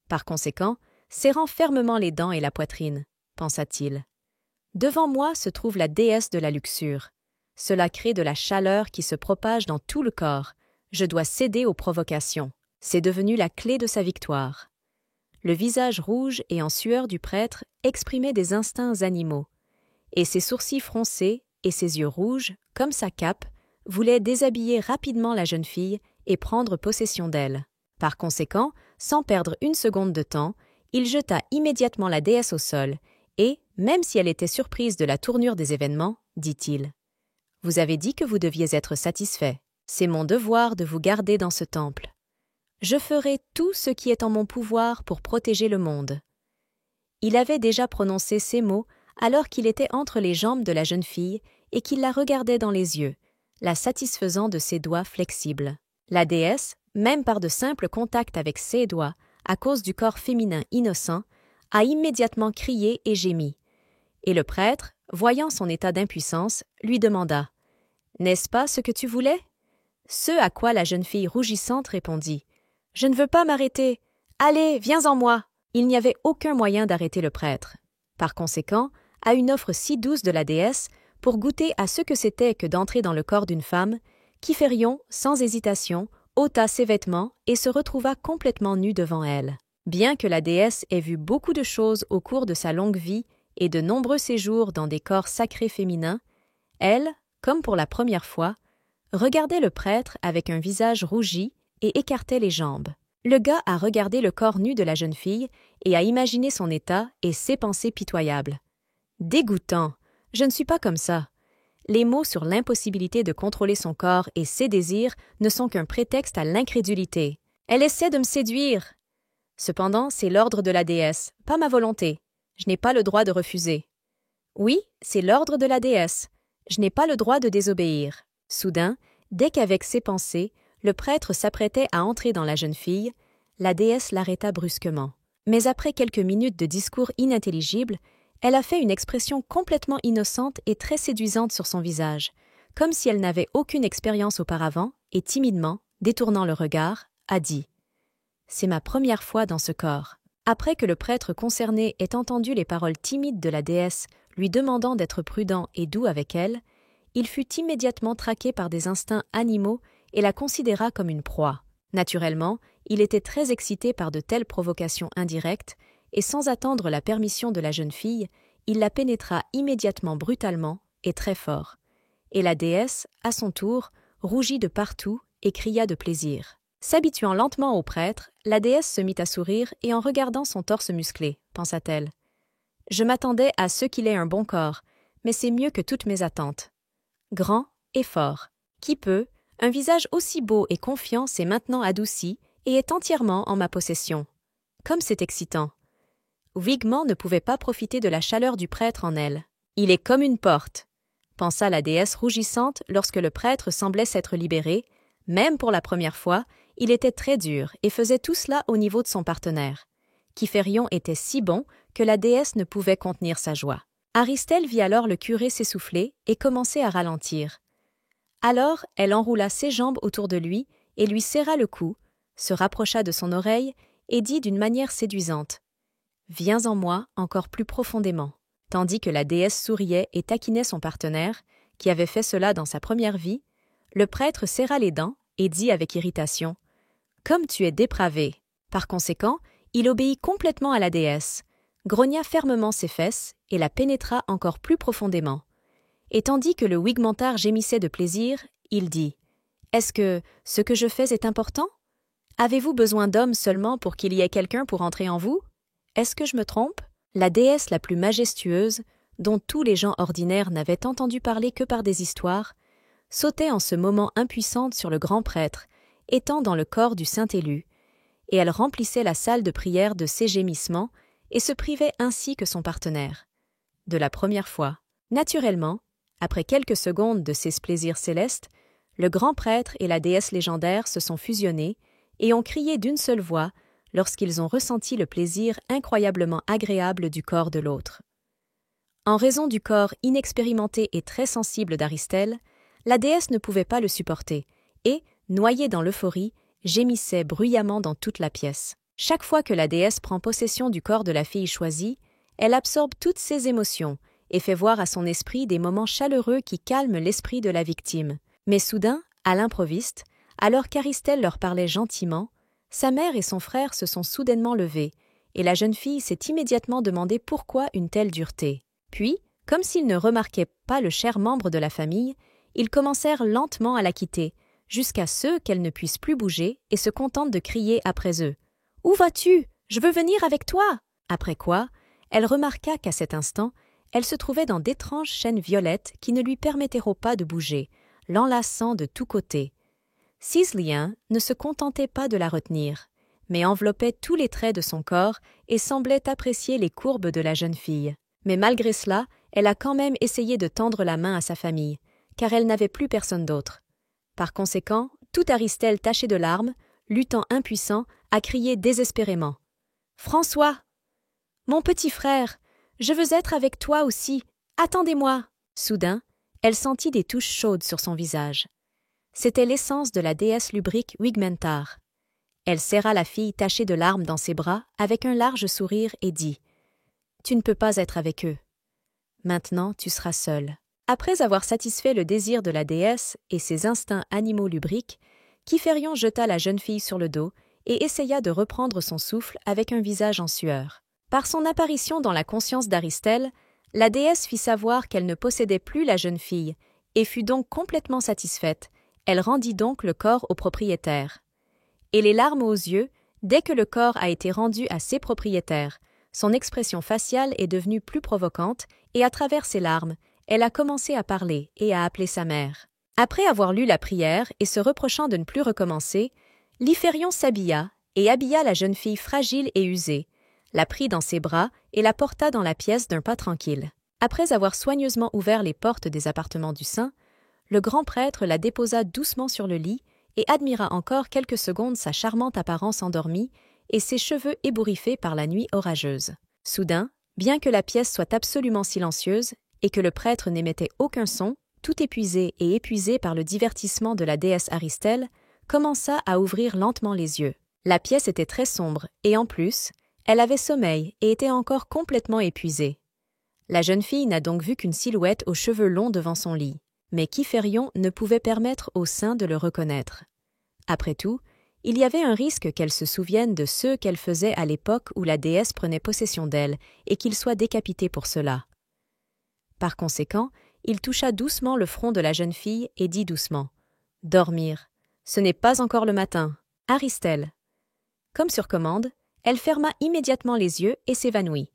Par conséquent, serrant fermement les dents et la poitrine, pensa-t-il. « Devant moi se trouve la déesse de la luxure. Cela crée de la chaleur qui se propage dans tout le corps. Je dois céder aux provocations. C'est devenu la clé de sa victoire. » Le visage rouge et en sueur du prêtre exprimait des instincts animaux, et ses sourcils froncés et ses yeux rouges, comme sa cape, voulaient déshabiller rapidement la jeune fille et prendre possession d'elle. Par conséquent, sans perdre une seconde de temps, Il jeta immédiatement la déesse au sol et, même si elle était surprise de la tournure des événements, dit-il, « Vous avez dit que vous deviez être satisfait. C'est mon devoir de vous garder dans ce temple. Je ferai tout ce qui est en mon pouvoir pour protéger le monde. » Il avait déjà prononcé ces mots alors qu'il était entre les jambes de la jeune fille et qu'il la regardait dans les yeux, la satisfaisant de ses doigts flexibles. La déesse, même par de simples contacts avec ses doigts, à cause du corps féminin innocent, a immédiatement crié et gémi. Et le prêtre, voyant son état d'impuissance, lui demanda « N'est-ce pas ce que tu voulais ?» Ce à quoi la jeune fille rougissante répondit « Je ne veux pas m'arrêter. Allez, viens en moi !» Il n'y avait aucun moyen d'arrêter le prêtre. Par conséquent, à une offre si douce de la déesse, pour goûter à ce que c'était que d'entrer dans le corps d'une femme, Kyphérion, sans hésitation, ôta ses vêtements et se retrouva complètement nu devant elle. Bien que la déesse ait vu beaucoup de choses au cours de sa longue vie et de nombreux séjours dans des corps sacrés féminins, elle, comme pour la première fois, regardait le prêtre avec un visage rougi et écartait les jambes. Le gars a regardé le corps nu de la jeune fille et a imaginé son état et ses pensées pitoyables. « Dégoûtant! Je ne suis pas comme ça. » Les mots sur l'impossibilité de contrôler son corps et ses désirs ne sont qu'un prétexte à l'incrédulité. Elle essaie de me séduire. Cependant, c'est l'ordre de la déesse, pas ma volonté. Je n'ai pas le droit de refuser. Oui, c'est l'ordre de la déesse. Je n'ai pas le droit de désobéir. Soudain, dès qu'avec ses pensées, le prêtre s'apprêtait à entrer dans la jeune fille, la déesse l'arrêta brusquement. Mais après quelques minutes de discours inintelligibles, elle a fait une expression complètement innocente et très séduisante sur son visage, comme si elle n'avait aucune expérience auparavant, et timidement, détournant le regard, a dit « C'est ma première fois dans ce corps. » Après que le prêtre concerné ait entendu les paroles timides de la déesse lui demandant d'être prudent et doux avec elle, il fut immédiatement traqué par des instincts animaux et la considéra comme une proie. Naturellement, il était très excité par de telles provocations indirectes, et sans attendre la permission de la jeune fille, il la pénétra immédiatement brutalement et très fort. Et la déesse, à son tour, rougit de partout et cria de plaisir. S'habituant lentement au prêtre, la déesse se mit à sourire et en regardant son torse musclé, pensa-t-elle. « Je m'attendais à ce qu'il ait un bon corps, mais c'est mieux que toutes mes attentes. Grand et fort. Qui peut, un visage aussi beau et confiant s'est maintenant adouci et est entièrement en ma possession. Comme c'est excitant. » Wigman ne pouvait pas profiter de la chaleur du prêtre en elle. « Il est comme une porte », pensa la déesse rougissante lorsque le prêtre semblait s'être libéré. Même pour la première fois, il était très dur et faisait tout cela au niveau de son partenaire. Kyphérion était si bon que la déesse ne pouvait contenir sa joie. Aristelle vit alors le curé s'essouffler et commencer à ralentir. Alors, elle enroula ses jambes autour de lui et lui serra le cou, se rapprocha de son oreille et dit d'une manière séduisante « Viens en moi encore plus profondément », tandis que la déesse souriait et taquinait son partenaire, qui avait fait cela dans sa première vie. Le prêtre serra les dents et dit avec irritation « Comme tu es dépravé !» Par conséquent, il obéit complètement à la déesse, grogna fermement ses fesses et la pénétra encore plus profondément. Et tandis que le wigmantard gémissait de plaisir, il dit « Est-ce que ce que je fais est important? Avez-vous besoin d'hommes seulement pour qu'il y ait quelqu'un pour entrer en vous? Est-ce que je me trompe? » La déesse la plus majestueuse, dont tous les gens ordinaires n'avaient entendu parler que par des histoires, sautait en ce moment impuissante sur le grand prêtre, étant dans le corps du saint élu, et elle remplissait la salle de prière de ses gémissements et se privait ainsi que son partenaire. De la première fois, naturellement, après quelques secondes de ces plaisirs célestes, le grand prêtre et la déesse légendaire se sont fusionnés et ont crié d'une seule voix lorsqu'ils ont ressenti le plaisir incroyablement agréable du corps de l'autre. En raison du corps inexpérimenté et très sensible d'Aristelle, la déesse ne pouvait pas le supporter et, noyée dans l'euphorie, gémissait bruyamment dans toute la pièce. Chaque fois que la déesse prend possession du corps de la fille choisie, elle absorbe toutes ses émotions et fait voir à son esprit des moments chaleureux qui calment l'esprit de la victime. Mais soudain, à l'improviste, alors qu'Aristelle leur parlait gentiment, sa mère et son frère se sont soudainement levés, et la jeune fille s'est immédiatement demandé pourquoi une telle dureté. Puis, comme s'ils ne remarquaient pas le cher membre de la famille, ils commencèrent lentement à la quitter, jusqu'à ce qu'elle ne puisse plus bouger et se contente de crier après eux. « Où vas-tu? Je veux venir avec toi !» Après quoi, elle remarqua qu'à cet instant, elle se trouvait dans d'étranges chaînes violettes qui ne lui permettront pas de bouger, l'enlaçant de tous côtés. Ces liens ne se contentaient pas de la retenir, mais enveloppaient tous les traits de son corps et semblaient apprécier les courbes de la jeune fille. Mais malgré cela, elle a quand même essayé de tendre la main à sa famille, car elle n'avait plus personne d'autre. Par conséquent, tout Aristel taché de larmes, luttant impuissant, a crié désespérément. « François! Mon petit frère! Je veux être avec toi aussi! Attendez-moi !» Soudain, elle sentit des touches chaudes sur son visage. C'était l'essence de la déesse lubrique Wigmentar. Elle serra la fille tachée de larmes dans ses bras avec un large sourire et dit « Tu ne peux pas être avec eux. Maintenant, tu seras seule. » Après avoir satisfait le désir de la déesse et ses instincts animaux lubriques, Kyphérion jeta la jeune fille sur le dos et essaya de reprendre son souffle avec un visage en sueur. Par son apparition dans la conscience d'Aristel, la déesse fit savoir qu'elle ne possédait plus la jeune fille et fut donc complètement satisfaite. Elle rendit donc le corps au propriétaire. Et les larmes aux yeux, dès que le corps a été rendu à ses propriétaires, son expression faciale est devenue plus provocante et à travers ses larmes, elle a commencé à parler et à appeler sa mère. Après avoir lu la prière et se reprochant de ne plus recommencer, Lyphérion s'habilla et habilla la jeune fille fragile et usée, la prit dans ses bras et la porta dans la pièce d'un pas tranquille. Après avoir soigneusement ouvert les portes des appartements du saint, le grand prêtre la déposa doucement sur le lit et admira encore quelques secondes sa charmante apparence endormie et ses cheveux ébouriffés par la nuit orageuse. Soudain, bien que la pièce soit absolument silencieuse et que le prêtre n'émettait aucun son, tout épuisé et épuisé par le divertissement de la déesse Aristel, commença à ouvrir lentement les yeux. La pièce était très sombre et en plus, elle avait sommeil et était encore complètement épuisée. La jeune fille n'a donc vu qu'une silhouette aux cheveux longs devant son lit, mais Kyphérion ne pouvait permettre au saint de le reconnaître. Après tout, il y avait un risque qu'elle se souvienne de ceux qu'elle faisait à l'époque où la déesse prenait possession d'elle et qu'il soit décapité pour cela. Par conséquent, il toucha doucement le front de la jeune fille et dit doucement « Dormir. Ce n'est pas encore le matin. Aristel. » Comme sur commande, elle ferma immédiatement les yeux et s'évanouit.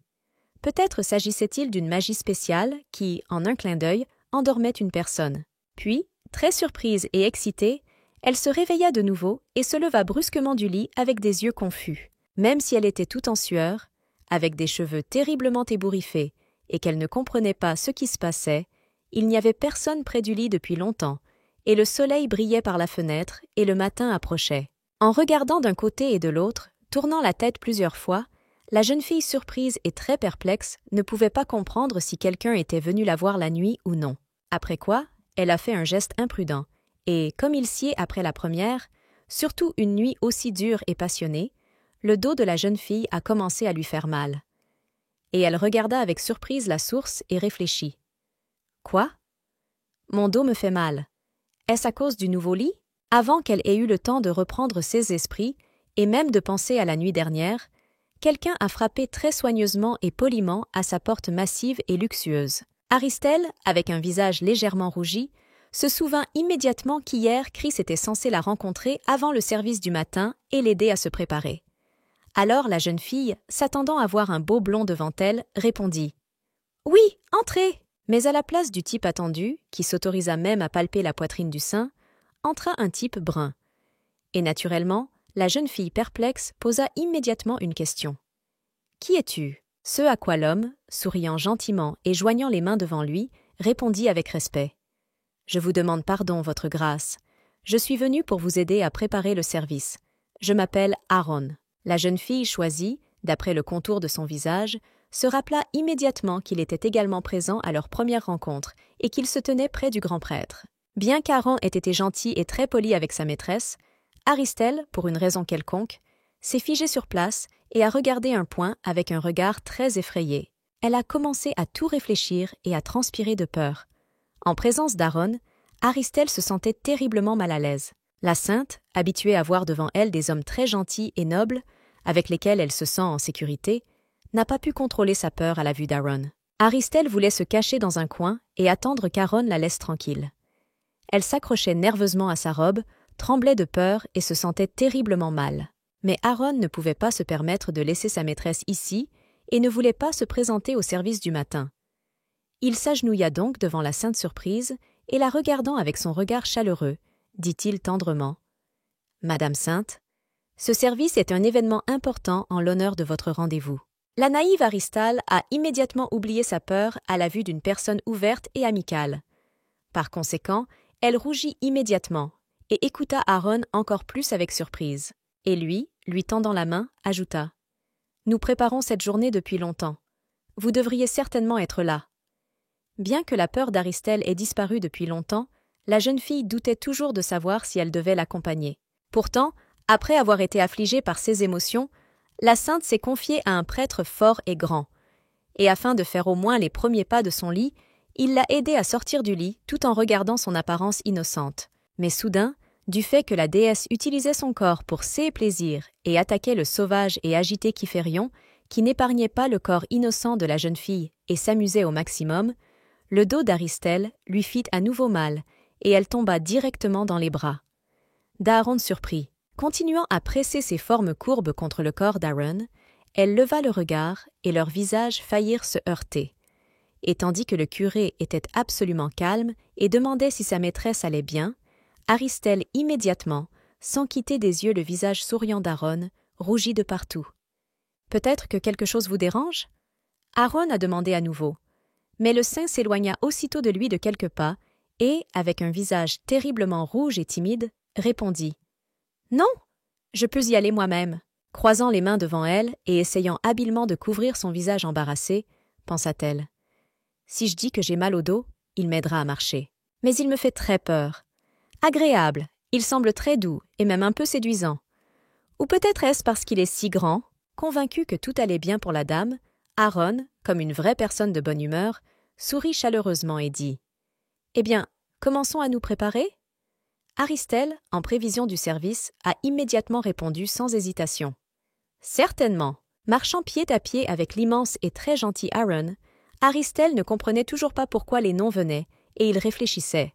Peut-être s'agissait-il d'une magie spéciale qui, en un clin d'œil, endormait une personne. Puis, très surprise et excitée, elle se réveilla de nouveau et se leva brusquement du lit avec des yeux confus. Même si elle était toute en sueur, avec des cheveux terriblement ébouriffés et qu'elle ne comprenait pas ce qui se passait, il n'y avait personne près du lit depuis longtemps, et le soleil brillait par la fenêtre et le matin approchait. En regardant d'un côté et de l'autre, tournant la tête plusieurs fois, la jeune fille surprise et très perplexe ne pouvait pas comprendre si quelqu'un était venu la voir la nuit ou non. Après quoi, elle a fait un geste imprudent, et, comme il sied après la première, surtout une nuit aussi dure et passionnée, le dos de la jeune fille a commencé à lui faire mal. Et elle regarda avec surprise la source et réfléchit. « Quoi? Mon dos me fait mal. Est-ce à cause du nouveau lit? » Avant qu'elle ait eu le temps de reprendre ses esprits, et même de penser à la nuit dernière, quelqu'un a frappé très soigneusement et poliment à sa porte massive et luxueuse. Aristel, avec un visage légèrement rougi, se souvint immédiatement qu'hier Chris était censé la rencontrer avant le service du matin et l'aider à se préparer. Alors la jeune fille, s'attendant à voir un beau blond devant elle, répondit « Oui, entrez !» Mais à la place du type attendu, qui s'autorisa même à palper la poitrine du saint, entra un type brun. Et naturellement, la jeune fille perplexe posa immédiatement une question. « Qui es-tu » Ce à quoi l'homme, souriant gentiment et joignant les mains devant lui, répondit avec respect. « Je vous demande pardon, votre grâce. Je suis venu pour vous aider à préparer le service. Je m'appelle Aaron. » La jeune fille choisie, d'après le contour de son visage, se rappela immédiatement qu'il était également présent à leur première rencontre et qu'il se tenait près du grand prêtre. Bien qu'Aaron ait été gentil et très poli avec sa maîtresse, Aristel, pour une raison quelconque, s'est figée sur place et a regardé un point avec un regard très effrayé. Elle a commencé à tout réfléchir et à transpirer de peur. En présence d'Aaron, Aristel se sentait terriblement mal à l'aise. La sainte, habituée à voir devant elle des hommes très gentils et nobles, avec lesquels elle se sent en sécurité, n'a pas pu contrôler sa peur à la vue d'Aaron. Aristel voulait se cacher dans un coin et attendre qu'Aaron la laisse tranquille. Elle s'accrochait nerveusement à sa robe, tremblait de peur et se sentait terriblement mal. Mais Aaron ne pouvait pas se permettre de laisser sa maîtresse ici et ne voulait pas se présenter au service du matin. Il s'agenouilla donc devant la Sainte Surprise et la regardant avec son regard chaleureux, dit-il tendrement. « Madame Sainte, ce service est un événement important en l'honneur de votre rendez-vous. » La naïve Aristale a immédiatement oublié sa peur à la vue d'une personne ouverte et amicale. Par conséquent, elle rougit immédiatement et écouta Aaron encore plus avec surprise. Et lui tendant la main, ajouta « Nous préparons cette journée depuis longtemps. Vous devriez certainement être là. » Bien que la peur d'Aristelle ait disparu depuis longtemps, la jeune fille doutait toujours de savoir si elle devait l'accompagner. Pourtant, après avoir été affligée par ses émotions, la sainte s'est confiée à un prêtre fort et grand. Et afin de faire au moins les premiers pas de son lit, il l'a aidée à sortir du lit tout en regardant son apparence innocente. Mais soudain, du fait que la déesse utilisait son corps pour ses plaisirs et attaquait le sauvage et agité Kyphérion, qui n'épargnait pas le corps innocent de la jeune fille et s'amusait au maximum, le dos d'Aristelle lui fit à nouveau mal et elle tomba directement dans les bras. D'Aaron surprit. Continuant à presser ses formes courbes contre le corps d'Aaron, elle leva le regard et leurs visages faillirent se heurter. Et tandis que le curé était absolument calme et demandait si sa maîtresse allait bien, Aristelle immédiatement, sans quitter des yeux le visage souriant d'Aaron, rougit de partout. « Peut-être que quelque chose vous dérange ?» Aaron a demandé à nouveau. Mais le saint s'éloigna aussitôt de lui de quelques pas et, avec un visage terriblement rouge et timide, répondit « Non, je peux y aller moi-même. » Croisant les mains devant elle et essayant habilement de couvrir son visage embarrassé, pensa-t-elle. « Si je dis que j'ai mal au dos, il m'aidera à marcher. Mais il me fait très peur. Agréable, il semble très doux et même un peu séduisant. Ou peut-être est-ce parce qu'il est si grand ?» Convaincu que tout allait bien pour la dame, Aaron, comme une vraie personne de bonne humeur, sourit chaleureusement et dit « Eh bien, commençons à nous préparer ?» Aristelle, en prévision du service, a immédiatement répondu sans hésitation. « Certainement !» Marchant pied à pied avec l'immense et très gentil Aaron, Aristelle ne comprenait toujours pas pourquoi les noms venaient, et il réfléchissait.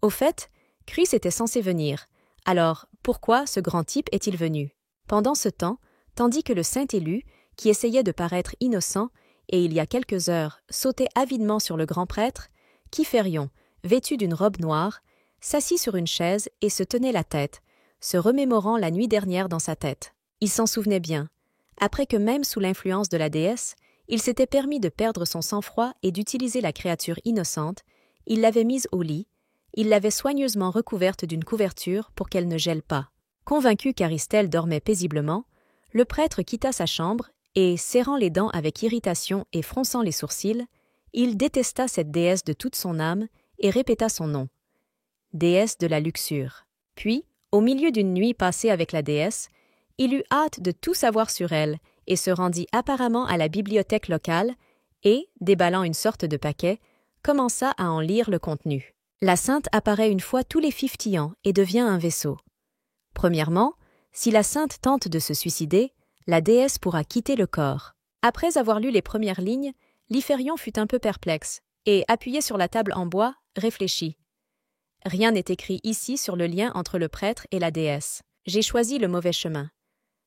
Au fait, Chris était censé venir. Alors, pourquoi ce grand type est-il venu? Pendant ce temps, tandis que le saint élu, qui essayait de paraître innocent, et il y a quelques heures sautait avidement sur le grand prêtre, Kyphérion, vêtu d'une robe noire, s'assit sur une chaise et se tenait la tête, se remémorant la nuit dernière dans sa tête. Il s'en souvenait bien. Après que même sous l'influence de la déesse, il s'était permis de perdre son sang-froid et d'utiliser la créature innocente, il l'avait mise au lit, il l'avait soigneusement recouverte d'une couverture pour qu'elle ne gèle pas. Convaincu qu'Aristelle dormait paisiblement, le prêtre quitta sa chambre et, serrant les dents avec irritation et fronçant les sourcils, il détesta cette déesse de toute son âme et répéta son nom. Déesse de la luxure. Puis, au milieu d'une nuit passée avec la déesse, il eut hâte de tout savoir sur elle et se rendit apparemment à la bibliothèque locale et, déballant une sorte de paquet, commença à en lire le contenu. La sainte apparaît une fois tous les 50 ans et devient un vaisseau. Premièrement, si la sainte tente de se suicider, la déesse pourra quitter le corps. Après avoir lu les premières lignes, Lyphérion fut un peu perplexe et, appuyé sur la table en bois, réfléchit. Rien n'est écrit ici sur le lien entre le prêtre et la déesse. J'ai choisi le mauvais chemin.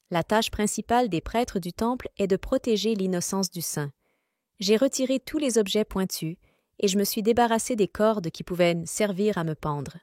La tâche principale des prêtres du temple est de protéger l'innocence du saint. J'ai retiré tous les objets pointus et je me suis débarrassé des cordes qui pouvaient servir à me pendre.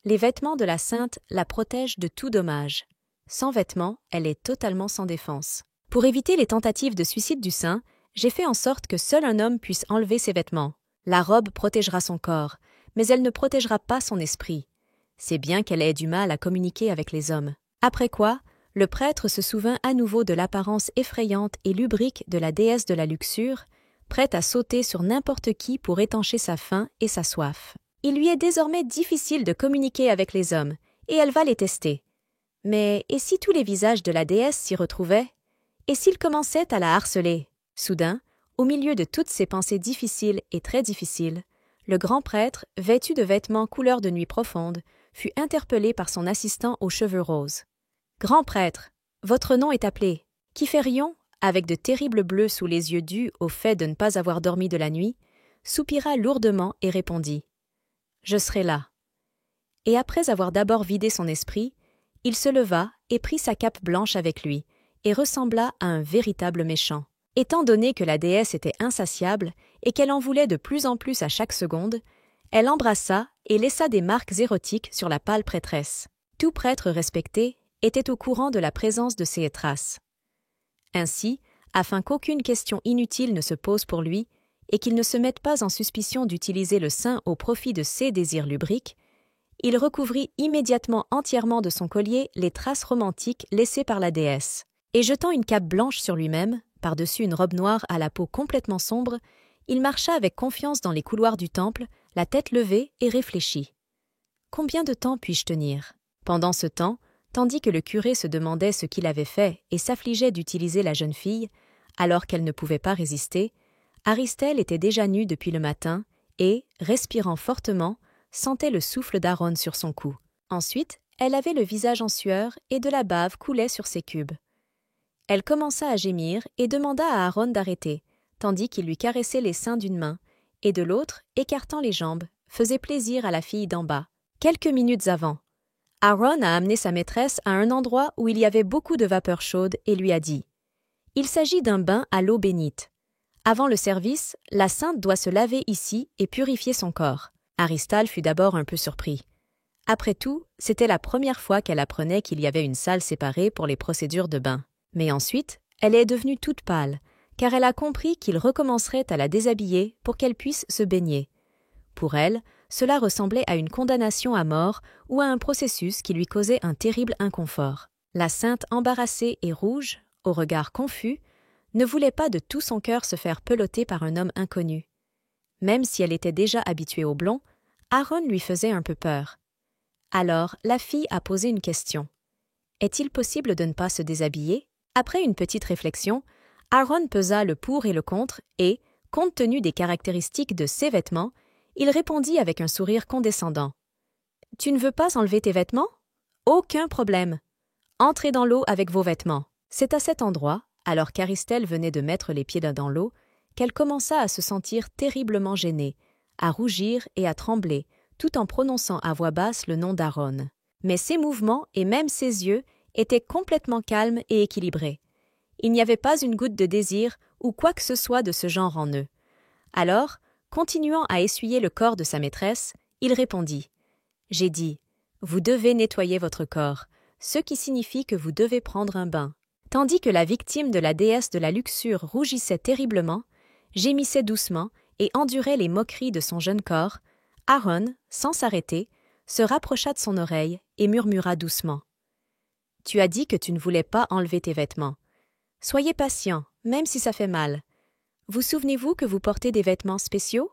Les vêtements de la sainte la protègent de tout dommage. Sans vêtements, elle est totalement sans défense. Pour éviter les tentatives de suicide du saint, j'ai fait en sorte que seul un homme puisse enlever ses vêtements. La robe protégera son corps, mais elle ne protégera pas son esprit. C'est bien qu'elle ait du mal à communiquer avec les hommes. Après quoi, le prêtre se souvint à nouveau de l'apparence effrayante et lubrique de la déesse de la luxure, prête à sauter sur n'importe qui pour étancher sa faim et sa soif. Il lui est désormais difficile de communiquer avec les hommes, et elle va les tester. Mais et si tous les visages de la déesse s'y retrouvaient? Et s'il commençait à la harceler? Soudain, au milieu de toutes ces pensées difficiles et très difficiles, le grand prêtre, vêtu de vêtements couleur de nuit profonde, fut interpellé par son assistant aux cheveux roses. « Grand prêtre, votre nom est appelé. » Kyphérion, avec de terribles bleus sous les yeux dus au fait de ne pas avoir dormi de la nuit, soupira lourdement et répondit « Je serai là. » Et après avoir d'abord vidé son esprit, Il se leva et prit sa cape blanche avec lui, et ressembla à un véritable méchant. Étant donné que la déesse était insatiable et qu'elle en voulait de plus en plus à chaque seconde, elle embrassa et laissa des marques érotiques sur la pâle prêtresse. Tout prêtre respecté était au courant de la présence de ces traces. Ainsi, afin qu'aucune question inutile ne se pose pour lui et qu'il ne se mette pas en suspicion d'utiliser le sein au profit de ses désirs lubriques, il recouvrit immédiatement entièrement de son collier les traces romantiques laissées par la déesse. Et jetant une cape blanche sur lui-même, par-dessus une robe noire à la peau complètement sombre, il marcha avec confiance dans les couloirs du temple, la tête levée et réfléchit. Combien de temps puis-je tenir? Pendant ce temps, tandis que le curé se demandait ce qu'il avait fait et s'affligeait d'utiliser la jeune fille, alors qu'elle ne pouvait pas résister, Aristelle était déjà nue depuis le matin et, respirant fortement, sentait le souffle d'Aaron sur son cou. Ensuite, elle avait le visage en sueur et de la bave coulait sur ses cubes. Elle commença à gémir et demanda à Aaron d'arrêter, tandis qu'il lui caressait les seins d'une main, et de l'autre, écartant les jambes, faisait plaisir à la fille d'en bas. Quelques minutes avant, Aaron a amené sa maîtresse à un endroit où il y avait beaucoup de vapeur chaude et lui a dit « Il s'agit d'un bain à l'eau bénite. Avant le service, la sainte doit se laver ici et purifier son corps. » Aristale fut d'abord un peu surpris. Après tout, c'était la première fois qu'elle apprenait qu'il y avait une salle séparée pour les procédures de bain. Mais ensuite, elle est devenue toute pâle, car elle a compris qu'il recommencerait à la déshabiller pour qu'elle puisse se baigner. Pour elle, cela ressemblait à une condamnation à mort ou à un processus qui lui causait un terrible inconfort. La sainte embarrassée et rouge, au regard confus, ne voulait pas de tout son cœur se faire peloter par un homme inconnu. Même si elle était déjà habituée au blond, Aaron lui faisait un peu peur. Alors, la fille a posé une question. Est-il possible de ne pas se déshabiller? Après une petite réflexion, Aaron pesa le pour et le contre et, compte tenu des caractéristiques de ses vêtements, il répondit avec un sourire condescendant. « Tu ne veux pas enlever tes vêtements? Aucun problème. Entrez dans l'eau avec vos vêtements. » C'est à cet endroit, alors qu'Aristelle venait de mettre les pieds dans l'eau, qu'elle commença à se sentir terriblement gênée, à rougir et à trembler, tout en prononçant à voix basse le nom d'Aaron. Mais ses mouvements et même ses yeux étaient complètement calmes et équilibrés. Il n'y avait pas une goutte de désir ou quoi que ce soit de ce genre en eux. Alors, continuant à essuyer le corps de sa maîtresse, il répondit « J'ai dit, vous devez nettoyer votre corps, ce qui signifie que vous devez prendre un bain. » Tandis que la victime de la déesse de la luxure rougissait terriblement, gémissait doucement et endurait les moqueries de son jeune corps, Aaron, sans s'arrêter, se rapprocha de son oreille et murmura doucement. « Tu as dit que tu ne voulais pas enlever tes vêtements. Soyez patient, même si ça fait mal. Vous souvenez-vous que vous portez des vêtements spéciaux?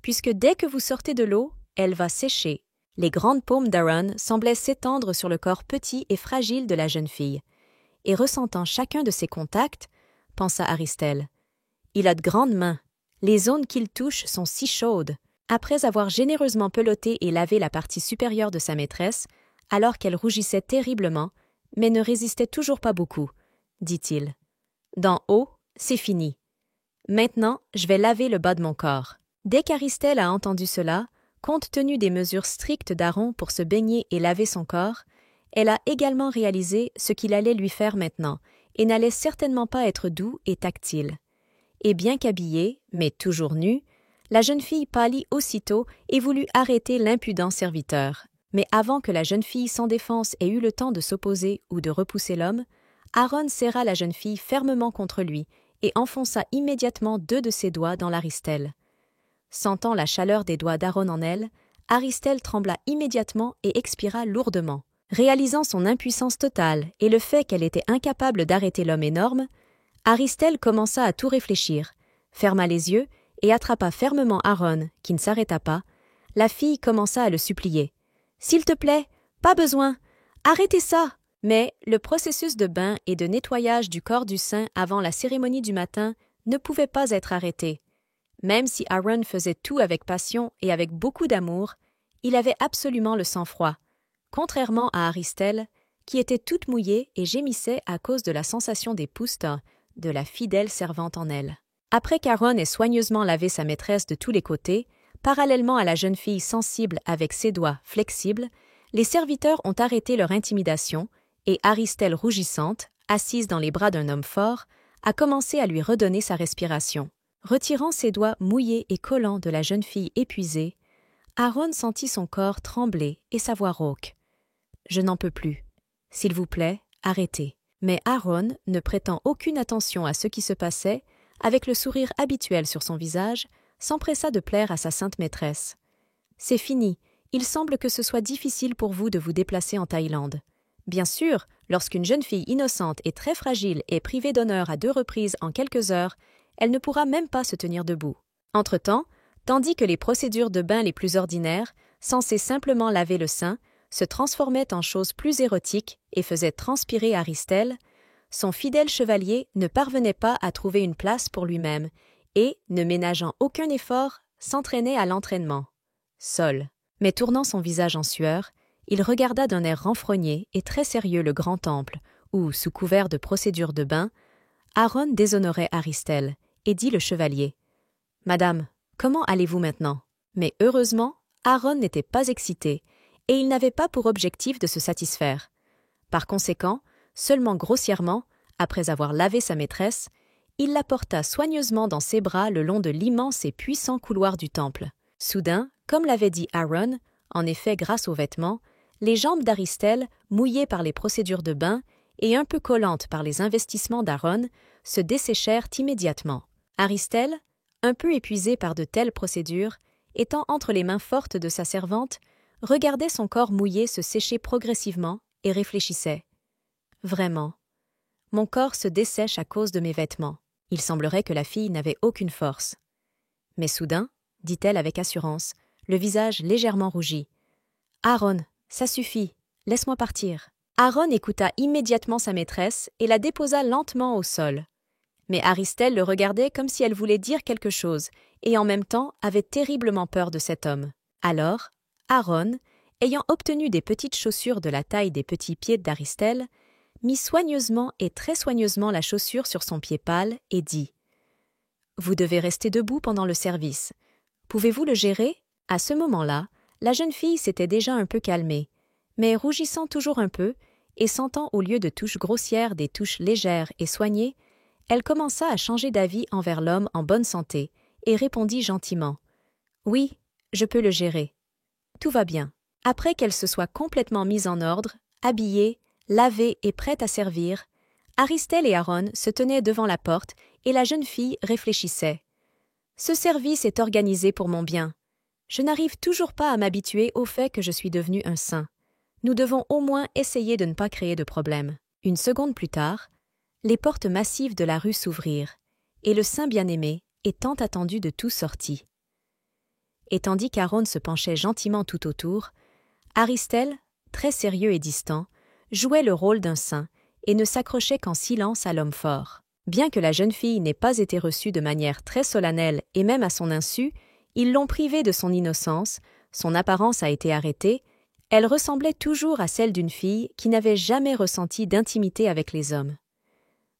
Puisque dès que vous sortez de l'eau, elle va sécher. » Les grandes paumes d'Aaron semblaient s'étendre sur le corps petit et fragile de la jeune fille. Et ressentant chacun de ses contacts, pensa Aristelle. Il a de grandes mains. Les zones qu'il touche sont si chaudes. Après avoir généreusement peloté et lavé la partie supérieure de sa maîtresse, alors qu'elle rougissait terriblement, mais ne résistait toujours pas beaucoup, dit-il. D'en haut, c'est fini. Maintenant, je vais laver le bas de mon corps. Dès qu'Aristelle a entendu cela, compte tenu des mesures strictes d'Aaron pour se baigner et laver son corps, elle a également réalisé ce qu'il allait lui faire maintenant et n'allait certainement pas être doux et tactile. Et bien qu'habillée, mais toujours nue, la jeune fille pâlit aussitôt et voulut arrêter l'impudent serviteur. Mais avant que la jeune fille sans défense ait eu le temps de s'opposer ou de repousser l'homme, Aaron serra la jeune fille fermement contre lui et enfonça immédiatement 2 de ses doigts dans l'Aristelle. Sentant la chaleur des doigts d'Aaron en elle, Aristelle trembla immédiatement et expira lourdement. Réalisant son impuissance totale et le fait qu'elle était incapable d'arrêter l'homme énorme, Aristelle commença à tout réfléchir, ferma les yeux et attrapa fermement Aaron, qui ne s'arrêta pas. La fille commença à le supplier. « S'il te plaît, pas besoin, arrêtez ça !» Mais le processus de bain et de nettoyage du corps du saint avant la cérémonie du matin ne pouvait pas être arrêté. Même si Aaron faisait tout avec passion et avec beaucoup d'amour, il avait absolument le sang-froid, contrairement à Aristelle, qui était toute mouillée et gémissait à cause de la sensation des pousses de la fidèle servante en elle. Après qu'Aaron ait soigneusement lavé sa maîtresse de tous les côtés, parallèlement à la jeune fille sensible avec ses doigts flexibles, Les serviteurs ont arrêté leur intimidation et Aristelle rougissante, assise dans les bras d'un homme fort, a commencé à lui redonner sa respiration. Retirant ses doigts mouillés et collants de la jeune fille épuisée, Aaron sentit son corps trembler et sa voix rauque. « Je n'en peux plus. S'il vous plaît, arrêtez. » Mais Aaron, ne prêtant aucune attention à ce qui se passait, avec le sourire habituel sur son visage, s'empressa de plaire à sa sainte maîtresse. « C'est fini. Il semble que ce soit difficile pour vous de vous déplacer en Thaïlande. Bien sûr, lorsqu'une jeune fille innocente et très fragile est privée d'honneur à 2 reprises en quelques heures, elle ne pourra même pas se tenir debout. Entre-temps, tandis que les procédures de bain les plus ordinaires, censées simplement laver le sein, se transformaient en choses plus érotiques et faisaient transpirer Aristelle, son fidèle chevalier ne parvenait pas à trouver une place pour lui-même et, ne ménageant aucun effort, s'entraînait à l'entraînement. Seul. Mais tournant son visage en sueur, il regarda d'un air renfrogné et très sérieux le grand temple, où, sous couvert de procédures de bain, Aaron déshonorait Aristelle, et dit le chevalier. « Madame, comment allez-vous maintenant ?» Mais heureusement, Aaron n'était pas excité, et il n'avait pas pour objectif de se satisfaire. Par conséquent, seulement grossièrement, après avoir lavé sa maîtresse, il la porta soigneusement dans ses bras le long de l'immense et puissant couloir du temple. Soudain, comme l'avait dit Aaron, en effet grâce aux vêtements, les jambes d'Aristelle, mouillées par les procédures de bain et un peu collantes par les investissements d'Aaron, se desséchèrent immédiatement. Aristelle, un peu épuisée par de telles procédures, étant entre les mains fortes de sa servante, regardait son corps mouillé se sécher progressivement et réfléchissait. « Vraiment, mon corps se dessèche à cause de mes vêtements. Il semblerait que la fille n'avait aucune force. » Mais soudain, dit-elle avec assurance, le visage légèrement rougi. « Aaron, ça suffit, laisse-moi partir. » Aaron écouta immédiatement sa maîtresse et la déposa lentement au sol. Mais Aristelle le regardait comme si elle voulait dire quelque chose et en même temps avait terriblement peur de cet homme. Alors, Aaron, ayant obtenu des petites chaussures de la taille des petits pieds d'Aristelle, mit soigneusement et très soigneusement la chaussure sur son pied pâle et dit « Vous devez rester debout pendant le service. Pouvez-vous le gérer ?» À ce moment-là, la jeune fille s'était déjà un peu calmée, mais rougissant toujours un peu et sentant au lieu de touches grossières des touches légères et soignées, elle commença à changer d'avis envers l'homme en bonne santé et répondit gentiment « Oui, je peux le gérer. Tout va bien. » Après qu'elle se soit complètement mise en ordre, habillée, lavée et prête à servir, Aristelle et Aaron se tenaient devant la porte et la jeune fille réfléchissait. « Ce service est organisé pour mon bien. Je n'arrive toujours pas à m'habituer au fait que je suis devenu un saint. Nous devons au moins essayer de ne pas créer de problème. » Une seconde plus tard, les portes massives de la rue s'ouvrirent, et le saint bien-aimé, tant attendu de tout sortit. Et tandis qu'Aaron se penchait gentiment tout autour, Aristelle, très sérieux et distant, jouait le rôle d'un saint et ne s'accrochait qu'en silence à l'homme fort. Bien que la jeune fille n'ait pas été reçue de manière très solennelle et même à son insu, ils l'ont privée de son innocence, son apparence a été arrêtée, elle ressemblait toujours à celle d'une fille qui n'avait jamais ressenti d'intimité avec les hommes.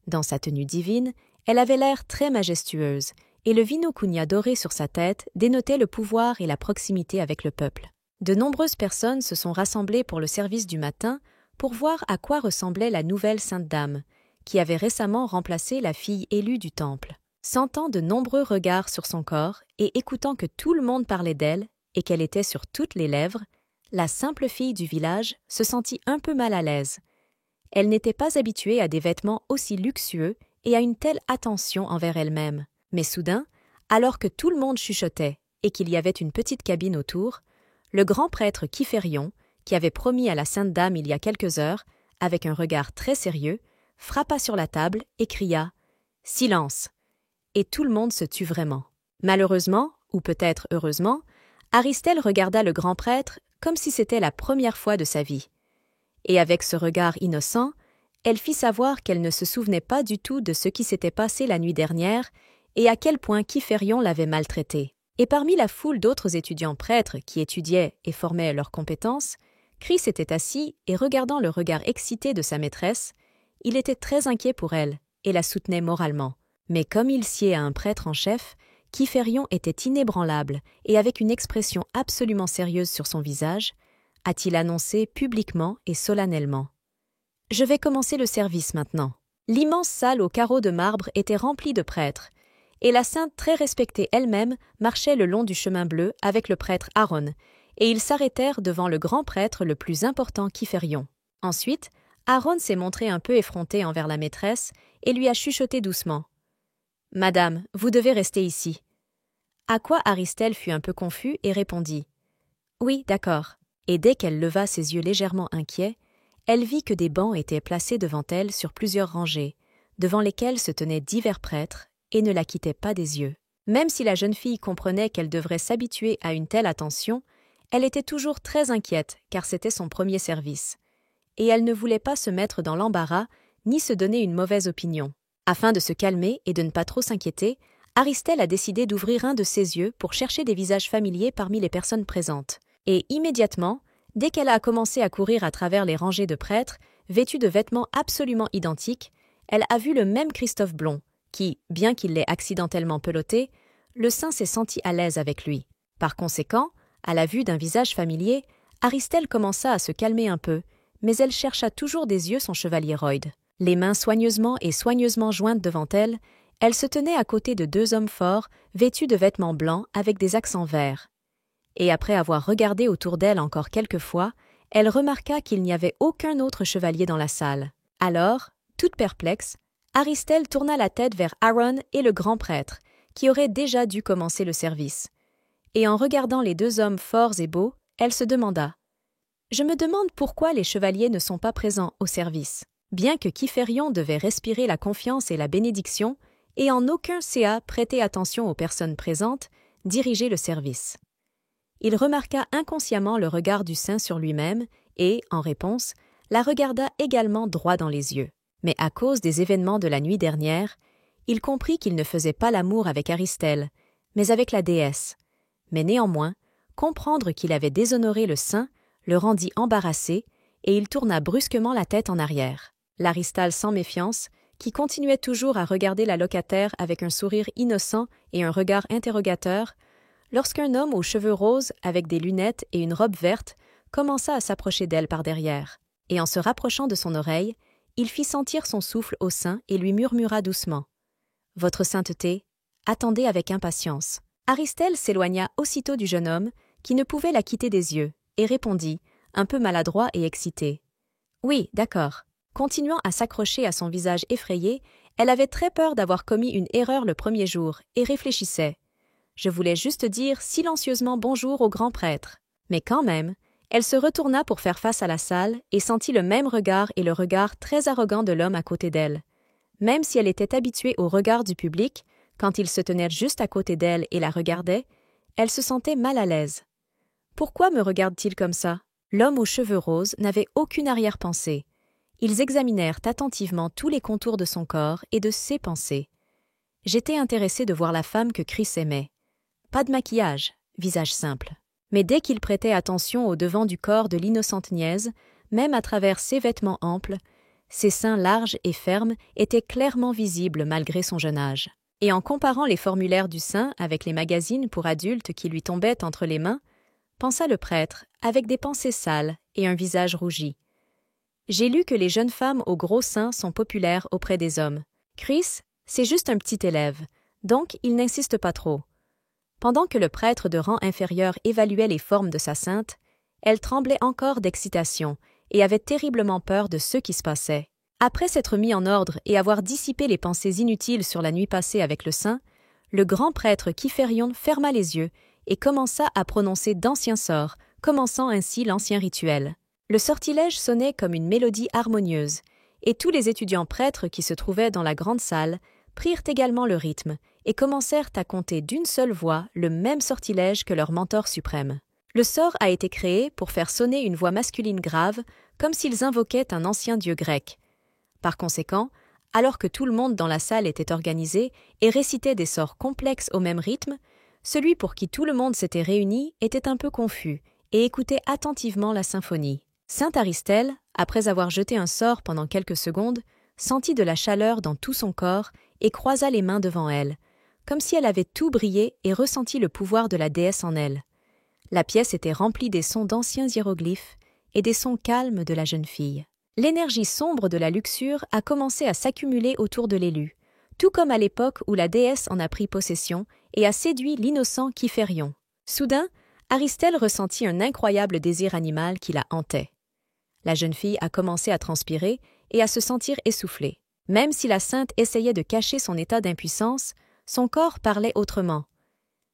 Dans sa tenue divine, elle avait l'air très majestueuse, et le vinocugna doré sur sa tête dénotait le pouvoir et la proximité avec le peuple. De nombreuses personnes se sont rassemblées pour le service du matin pour voir à quoi ressemblait la nouvelle Sainte Dame, qui avait récemment remplacé la fille élue du temple. Sentant de nombreux regards sur son corps et écoutant que tout le monde parlait d'elle et qu'elle était sur toutes les lèvres, la simple fille du village se sentit un peu mal à l'aise. Elle n'était pas habituée à des vêtements aussi luxueux et à une telle attention envers elle-même. Mais soudain, alors que tout le monde chuchotait et qu'il y avait une petite cabine autour, le grand prêtre Kyphérion, qui avait promis à la Sainte Dame il y a quelques heures, avec un regard très sérieux, frappa sur la table et cria « Silence !» Et tout le monde se tut vraiment. Malheureusement, ou peut-être heureusement, Aristelle regarda le grand prêtre comme si c'était la première fois de sa vie. Et avec ce regard innocent, elle fit savoir qu'elle ne se souvenait pas du tout de ce qui s'était passé la nuit dernière et à quel point Kyphérion l'avait maltraitée. Et parmi la foule d'autres étudiants prêtres qui étudiaient et formaient leurs compétences, Chris était assis et regardant le regard excité de sa maîtresse, il était très inquiet pour elle et la soutenait moralement. Mais comme il sied à un prêtre en chef, Kyphérion était inébranlable et avec une expression absolument sérieuse sur son visage, a-t-il annoncé publiquement et solennellement. « Je vais commencer le service maintenant. » L'immense salle aux carreaux de marbre était remplie de prêtres, et la sainte très respectée elle-même marchait le long du chemin bleu avec le prêtre Aaron, et ils s'arrêtèrent devant le grand prêtre le plus important Kiphérion. Ensuite, Aaron s'est montré un peu effronté envers la maîtresse et lui a chuchoté doucement. « Madame, vous devez rester ici. » À quoi Aristelle fut un peu confus et répondit. « Oui, d'accord. » Et dès qu'elle leva ses yeux légèrement inquiets, elle vit que des bancs étaient placés devant elle sur plusieurs rangées, devant lesquelles se tenaient divers prêtres, et ne la quittaient pas des yeux. Même si la jeune fille comprenait qu'elle devrait s'habituer à une telle attention, elle était toujours très inquiète car c'était son premier service. Et elle ne voulait pas se mettre dans l'embarras ni se donner une mauvaise opinion. Afin de se calmer et de ne pas trop s'inquiéter, Aristelle a décidé d'ouvrir un de ses yeux pour chercher des visages familiers parmi les personnes présentes. Et immédiatement, dès qu'elle a commencé à courir à travers les rangées de prêtres, vêtus de vêtements absolument identiques, elle a vu le même Christophe Blond, qui, bien qu'il l'ait accidentellement peloté, le saint s'est senti à l'aise avec lui. Par conséquent, à la vue d'un visage familier, Aristelle commença à se calmer un peu, mais elle chercha toujours des yeux son chevalier Royd. Les mains soigneusement jointes devant elle, elle se tenait à côté de deux hommes forts, vêtus de vêtements blancs avec des accents verts. Et après avoir regardé autour d'elle encore quelques fois, elle remarqua qu'il n'y avait aucun autre chevalier dans la salle. Alors, toute perplexe, Aristelle tourna la tête vers Aaron et le grand prêtre, qui auraient déjà dû commencer le service. Et en regardant les deux hommes forts et beaux, elle se demanda « Je me demande pourquoi les chevaliers ne sont pas présents au service. » Bien que Kiphérion devait respirer la confiance et la bénédiction, et en aucun CA prêter attention aux personnes présentes, diriger le service. Il remarqua inconsciemment le regard du saint sur lui-même et, en réponse, la regarda également droit dans les yeux. Mais à cause des événements de la nuit dernière, il comprit qu'il ne faisait pas l'amour avec Aristelle, mais avec la déesse. Mais néanmoins, comprendre qu'il avait déshonoré le saint le rendit embarrassé et il tourna brusquement la tête en arrière. L'Aristale sans méfiance, qui continuait toujours à regarder la locataire avec un sourire innocent et un regard interrogateur, lorsqu'un homme aux cheveux roses avec des lunettes et une robe verte commença à s'approcher d'elle par derrière, et en se rapprochant de son oreille, il fit sentir son souffle au sein et lui murmura doucement « Votre sainteté, attendez avec impatience. » Aristelle s'éloigna aussitôt du jeune homme, qui ne pouvait la quitter des yeux, et répondit, un peu maladroit et excité. « Oui, d'accord. » Continuant à s'accrocher à son visage effrayé, elle avait très peur d'avoir commis une erreur le premier jour, et réfléchissait. « Je voulais juste dire silencieusement bonjour au grand prêtre. » Mais quand même, elle se retourna pour faire face à la salle et sentit le même regard et le regard très arrogant de l'homme à côté d'elle. Même si elle était habituée au regard du public, quand il se tenait juste à côté d'elle et la regardait, elle se sentait mal à l'aise. « Pourquoi me regarde-t-il comme ça ?» L'homme aux cheveux roses n'avait aucune arrière-pensée. Ils examinèrent attentivement tous les contours de son corps et de ses pensées. J'étais intéressée de voir la femme que Chris aimait. Pas de maquillage, visage simple. Mais dès qu'il prêtait attention au devant du corps de l'innocente niaise, même à travers ses vêtements amples, ses seins larges et fermes étaient clairement visibles malgré son jeune âge. Et en comparant les formulaires du sein avec les magazines pour adultes qui lui tombaient entre les mains, pensa le prêtre, avec des pensées sales et un visage rougi. J'ai lu que les jeunes femmes aux gros seins sont populaires auprès des hommes. Chris, c'est juste un petit élève, donc il n'insiste pas trop. Pendant que le prêtre de rang inférieur évaluait les formes de sa sainte, elle tremblait encore d'excitation et avait terriblement peur de ce qui se passait. Après s'être mis en ordre et avoir dissipé les pensées inutiles sur la nuit passée avec le saint, le grand prêtre Kiphérion ferma les yeux et commença à prononcer d'anciens sorts, commençant ainsi l'ancien rituel. Le sortilège sonnait comme une mélodie harmonieuse, et tous les étudiants prêtres qui se trouvaient dans la grande salle prirent également le rythme et commencèrent à compter d'une seule voix le même sortilège que leur mentor suprême. Le sort a été créé pour faire sonner une voix masculine grave, comme s'ils invoquaient un ancien dieu grec. Par conséquent, alors que tout le monde dans la salle était organisé et récitait des sorts complexes au même rythme, celui pour qui tout le monde s'était réuni était un peu confus et écoutait attentivement la symphonie. Sainte Aristelle, après avoir jeté un sort pendant quelques secondes, sentit de la chaleur dans tout son corps et croisa les mains devant elle, comme si elle avait tout brillé et ressenti le pouvoir de la déesse en elle. La pièce était remplie des sons d'anciens hiéroglyphes et des sons calmes de la jeune fille. L'énergie sombre de la luxure a commencé à s'accumuler autour de l'élu, tout comme à l'époque où la déesse en a pris possession et a séduit l'innocent Kyphérion. Soudain, Aristelle ressentit un incroyable désir animal qui la hantait. La jeune fille a commencé à transpirer et à se sentir essoufflée. Même si la sainte essayait de cacher son état d'impuissance, son corps parlait autrement.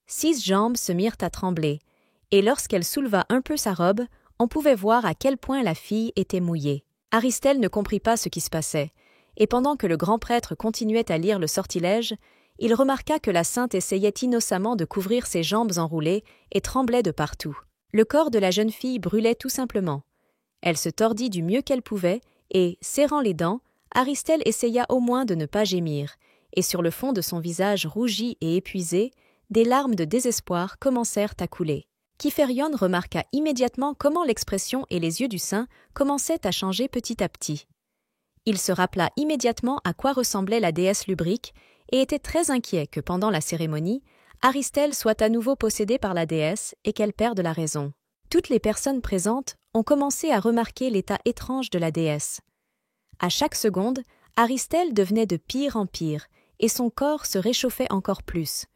6 jambes se mirent à trembler, et lorsqu'elle souleva un peu sa robe, on pouvait voir à quel point la fille était mouillée. Aristelle ne comprit pas ce qui se passait, et pendant que le grand prêtre continuait à lire le sortilège, il remarqua que la sainte essayait innocemment de couvrir ses jambes enroulées et tremblait de partout. Le corps de la jeune fille brûlait tout simplement. Elle se tordit du mieux qu'elle pouvait et, serrant les dents, Aristelle essaya au moins de ne pas gémir, et sur le fond de son visage rougi et épuisé, des larmes de désespoir commencèrent à couler. Kyphérion remarqua immédiatement comment l'expression et les yeux du saint commençaient à changer petit à petit. Il se rappela immédiatement à quoi ressemblait la déesse lubrique et était très inquiet que pendant la cérémonie, Aristelle soit à nouveau possédée par la déesse et qu'elle perde la raison. Toutes les personnes présentes ont commencé à remarquer l'état étrange de la déesse. À chaque seconde, Aristelle devenait de pire en pire et son corps se réchauffait encore plus.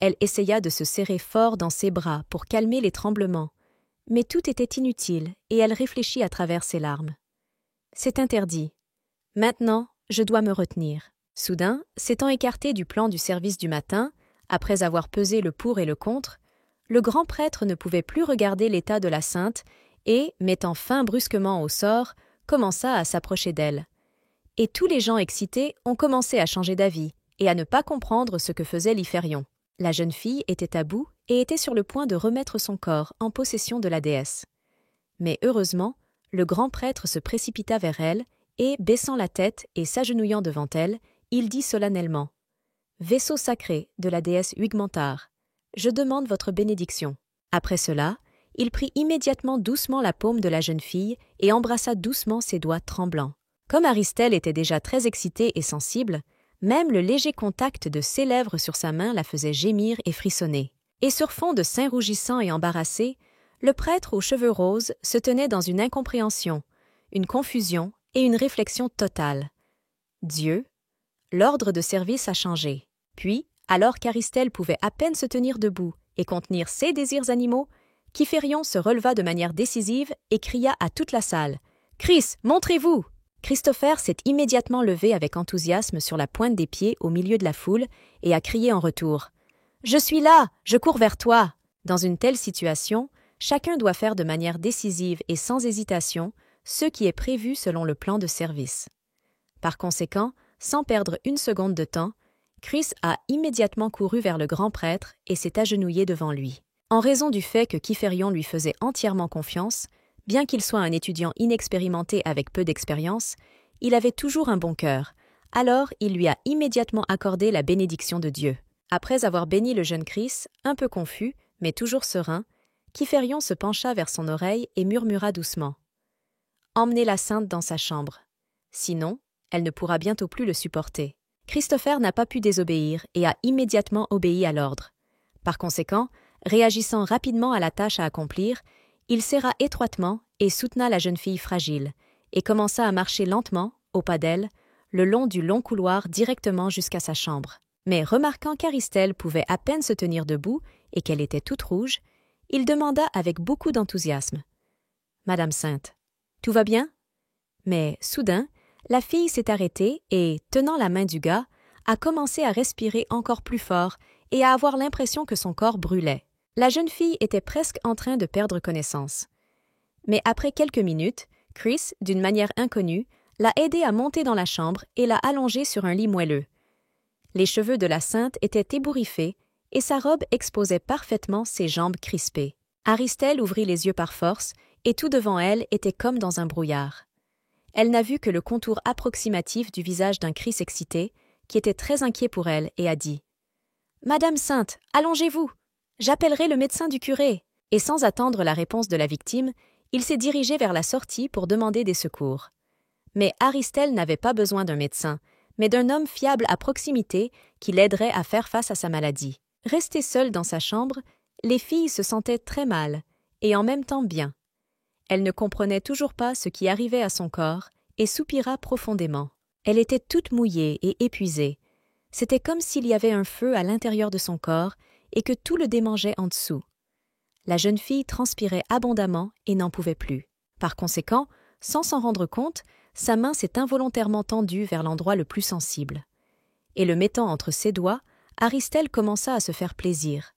Elle essaya de se serrer fort dans ses bras pour calmer les tremblements, mais tout était inutile et elle réfléchit à travers ses larmes. « C'est interdit. Maintenant, je dois me retenir. » Soudain, s'étant écarté du plan du service du matin, après avoir pesé le pour et le contre, le grand prêtre ne pouvait plus regarder l'état de la sainte et, mettant fin brusquement au sort, commença à s'approcher d'elle. Et tous les gens excités ont commencé à changer d'avis et à ne pas comprendre ce que faisait Lyphérion. La jeune fille était à bout et était sur le point de remettre son corps en possession de la déesse. Mais heureusement, le grand prêtre se précipita vers elle et, baissant la tête et s'agenouillant devant elle, il dit solennellement « Vaisseau sacré de la déesse Wigmentar, je demande votre bénédiction. » Après cela, il prit immédiatement doucement la paume de la jeune fille et embrassa doucement ses doigts tremblants. Comme Aristelle était déjà très excitée et sensible, même le léger contact de ses lèvres sur sa main la faisait gémir et frissonner. Et sur fond de seins rougissants et embarrassés, le prêtre aux cheveux roses se tenait dans une incompréhension, une confusion et une réflexion totale. Dieu, l'ordre de service a changé. Puis, alors qu'Aristelle pouvait à peine se tenir debout et contenir ses désirs animaux, Kyphérion se releva de manière décisive et cria à toute la salle « Chris, montrez-vous !» Christopher s'est immédiatement levé avec enthousiasme sur la pointe des pieds au milieu de la foule et a crié en retour « Je suis là, je cours vers toi !» Dans une telle situation, chacun doit faire de manière décisive et sans hésitation ce qui est prévu selon le plan de service. Par conséquent, sans perdre une seconde de temps, Chris a immédiatement couru vers le grand prêtre et s'est agenouillé devant lui. En raison du fait que Kyphérion lui faisait entièrement confiance, bien qu'il soit un étudiant inexpérimenté avec peu d'expérience, il avait toujours un bon cœur, alors il lui a immédiatement accordé la bénédiction de Dieu. Après avoir béni le jeune Chris, un peu confus, mais toujours serein, Kyphérion se pencha vers son oreille et murmura doucement « Emmenez la sainte dans sa chambre. Sinon, elle ne pourra bientôt plus le supporter. » Christopher n'a pas pu désobéir et a immédiatement obéi à l'ordre. Par conséquent, réagissant rapidement à la tâche à accomplir, il serra étroitement et soutena la jeune fille fragile, et commença à marcher lentement, au pas d'elle, le long du long couloir directement jusqu'à sa chambre. Mais remarquant qu'Aristelle pouvait à peine se tenir debout et qu'elle était toute rouge, il demanda avec beaucoup d'enthousiasme « Madame Sainte, tout va bien ?» Mais soudain, la fille s'est arrêtée et, tenant la main du gars, a commencé à respirer encore plus fort et à avoir l'impression que son corps brûlait. La jeune fille était presque en train de perdre connaissance. Mais après quelques minutes, Chris, d'une manière inconnue, l'a aidée à monter dans la chambre et l'a allongée sur un lit moelleux. Les cheveux de la sainte étaient ébouriffés et sa robe exposait parfaitement ses jambes crispées. Aristelle ouvrit les yeux par force et tout devant elle était comme dans un brouillard. Elle n'a vu que le contour approximatif du visage d'un Chris excité, qui était très inquiet pour elle, et a dit « Madame Sainte, allongez-vous! J'appellerai le médecin du curé !» Et sans attendre la réponse de la victime, il s'est dirigé vers la sortie pour demander des secours. Mais Aristelle n'avait pas besoin d'un médecin, mais d'un homme fiable à proximité qui l'aiderait à faire face à sa maladie. Restée seule dans sa chambre, Les filles se sentaient très mal, et en même temps bien. Elle ne comprenait toujours pas ce qui arrivait à son corps, et soupira profondément. Elle était toute mouillée et épuisée. C'était comme s'il y avait un feu à l'intérieur de son corps et que tout le démangeait en dessous. La jeune fille transpirait abondamment et n'en pouvait plus. Par conséquent, sans s'en rendre compte, sa main s'est involontairement tendue vers l'endroit le plus sensible. Et le mettant entre ses doigts, Aristelle commença à se faire plaisir.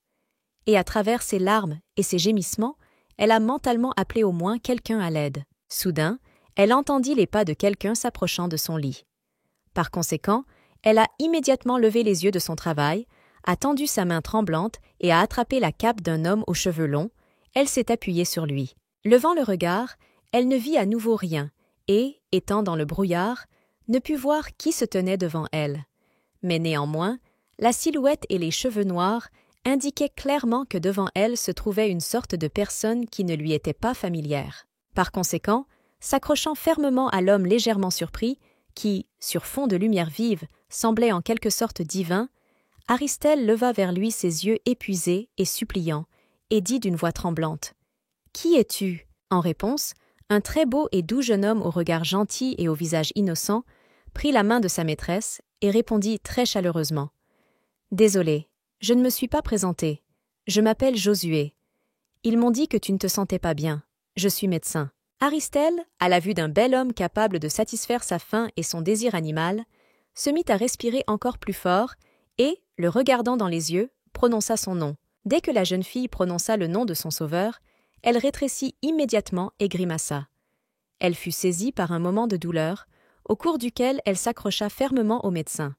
Et à travers ses larmes et ses gémissements, elle a mentalement appelé au moins quelqu'un à l'aide. Soudain, elle entendit les pas de quelqu'un s'approchant de son lit. Par conséquent, elle a immédiatement levé les yeux de son travail, a tendu sa main tremblante et a attrapé la cape d'un homme aux cheveux longs. Elle s'est appuyée sur lui. Levant le regard, elle ne vit à nouveau rien et, étant dans le brouillard, ne put voir qui se tenait devant elle. Mais néanmoins, la silhouette et les cheveux noirs indiquaient clairement que devant elle se trouvait une sorte de personne qui ne lui était pas familière. Par conséquent, s'accrochant fermement à l'homme légèrement surpris, qui, sur fond de lumière vive, semblait en quelque sorte divin, Aristelle leva vers lui ses yeux épuisés et suppliants, et dit d'une voix tremblante « Qui es-tu » En réponse, un très beau et doux jeune homme au regard gentil et au visage innocent prit la main de sa maîtresse et répondit très chaleureusement « Désolé, je ne me suis pas présenté. Je m'appelle Josué. Ils m'ont dit que tu ne te sentais pas bien. Je suis médecin. » Aristelle, à la vue d'un bel homme capable de satisfaire sa faim et son désir animal, se mit à respirer encore plus fort et, le regardant dans les yeux, prononça son nom. Dès que la jeune fille prononça le nom de son sauveur, elle rétrécit immédiatement et grimaça. Elle fut saisie par un moment de douleur, au cours duquel elle s'accrocha fermement au médecin.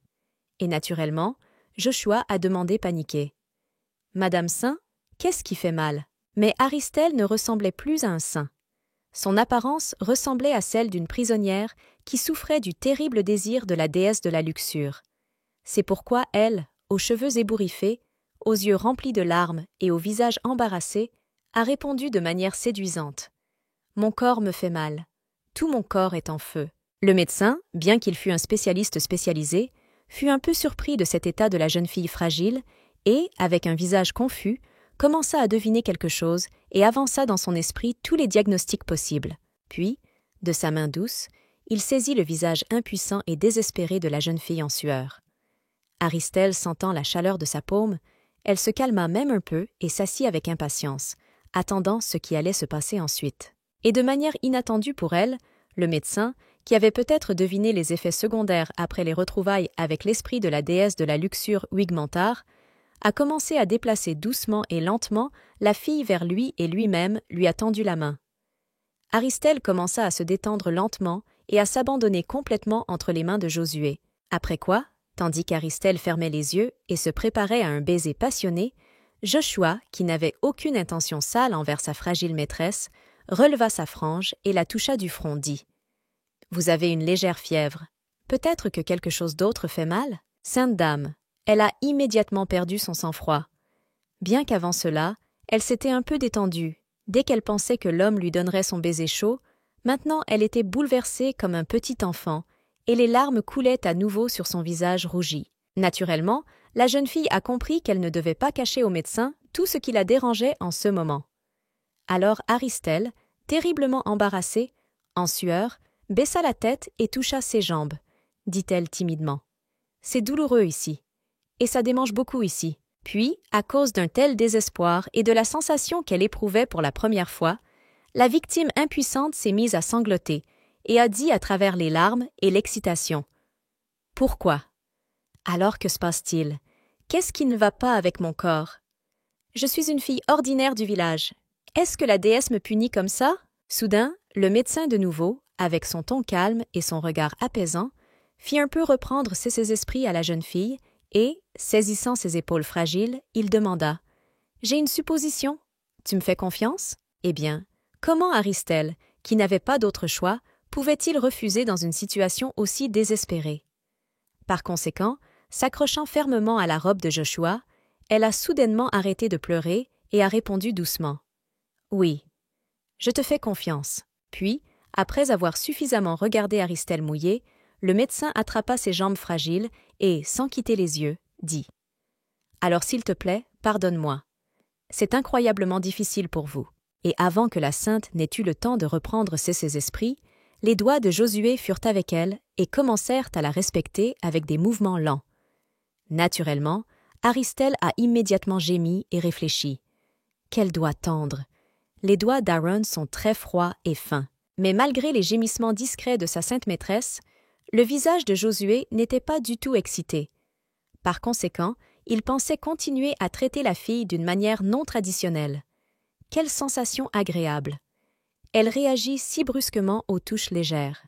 Et naturellement, Joshua a demandé paniqué. « Madame Saint, qu'est-ce qui fait mal ?» Mais Aristelle ne ressemblait plus à un saint. Son apparence ressemblait à celle d'une prisonnière qui souffrait du terrible désir de la déesse de la luxure. C'est pourquoi elle, aux cheveux ébouriffés, aux yeux remplis de larmes et au visage embarrassé, a répondu de manière séduisante. « Mon corps me fait mal. Tout mon corps est en feu. » Le médecin, bien qu'il fût un spécialiste spécialisé, fut un peu surpris de cet état de la jeune fille fragile et, avec un visage confus, commença à deviner quelque chose et avança dans son esprit tous les diagnostics possibles. Puis, de sa main douce, il saisit le visage impuissant et désespéré de la jeune fille en sueur. Aristelle sentant la chaleur de sa paume, elle se calma même un peu et s'assit avec impatience, attendant ce qui allait se passer ensuite. Et de manière inattendue pour elle, le médecin, qui avait peut-être deviné les effets secondaires après les retrouvailles avec l'esprit de la déesse de la luxure Wigmentar, a commencé à déplacer doucement et lentement la fille vers lui et lui-même lui a tendu la main. Aristelle commença à se détendre lentement et à s'abandonner complètement entre les mains de Josué, après quoi, tandis qu'Aristelle fermait les yeux et se préparait à un baiser passionné, Joshua, qui n'avait aucune intention sale envers sa fragile maîtresse, releva sa frange et la toucha du front, dit « Vous avez une légère fièvre. Peut-être que quelque chose d'autre fait mal ? Sainte dame, elle a immédiatement perdu son sang-froid. Bien qu'avant cela, elle s'était un peu détendue. Dès qu'elle pensait que l'homme lui donnerait son baiser chaud, maintenant elle était bouleversée comme un petit enfant, et les larmes coulaient à nouveau sur son visage rougi. Naturellement, la jeune fille a compris qu'elle ne devait pas cacher au médecin tout ce qui la dérangeait en ce moment. Alors Aristelle, terriblement embarrassée, en sueur, baissa la tête et toucha ses jambes, dit-elle timidement. « C'est douloureux ici. Et ça démange beaucoup ici. » Puis, à cause d'un tel désespoir et de la sensation qu'elle éprouvait pour la première fois, la victime impuissante s'est mise à sangloter et a dit à travers les larmes et l'excitation « Pourquoi ?» Alors que se passe-t-il? Qu'est-ce qui ne va pas avec mon corps? Je suis une fille ordinaire du village. Est-ce que la déesse me punit comme ça? Soudain, le médecin de nouveau, avec son ton calme et son regard apaisant, fit un peu reprendre ses esprits à la jeune fille et, saisissant ses épaules fragiles, il demanda « J'ai une supposition. Tu me fais confiance? » Eh bien, comment Aristelle, qui n'avait pas d'autre choix, pouvait-il refuser dans une situation aussi désespérée? Par conséquent, s'accrochant fermement à la robe de Joshua, elle a soudainement arrêté de pleurer et a répondu doucement « Oui, je te fais confiance. » Puis, après avoir suffisamment regardé Aristelle mouillée, le médecin attrapa ses jambes fragiles et, sans quitter les yeux, dit « Alors s'il te plaît, pardonne-moi. c'est incroyablement difficile pour vous. » Et avant que la sainte n'ait eu le temps de reprendre ses esprits, les doigts de Josué furent avec elle et commencèrent à la respecter avec des mouvements lents. Naturellement, Aristelle a immédiatement gémi et réfléchi. Quels doigts tendres! Les doigts d'Aaron sont très froids et fins. Mais malgré les gémissements discrets de sa sainte maîtresse, le visage de Josué n'était pas du tout excité. Par conséquent, il pensait continuer à traiter la fille d'une manière non traditionnelle. Quelle sensation agréable! Elle réagit si brusquement aux touches légères.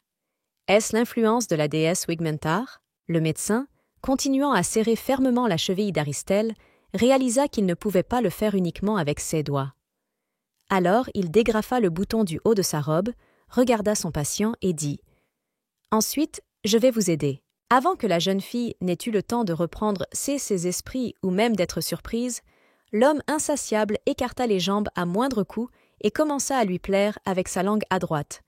Est-ce l'influence de la déesse Wigmentar? Le médecin, continuant à serrer fermement la cheville d'Aristelle, réalisa qu'il ne pouvait pas le faire uniquement avec ses doigts. Alors il dégrafa le bouton du haut de sa robe, regarda son patient et dit « Ensuite, je vais vous aider. » Avant que la jeune fille n'ait eu le temps de reprendre ses esprits ou même d'être surprise, l'homme insatiable écarta les jambes à moindre coup et commença à lui plaire avec sa langue à droite.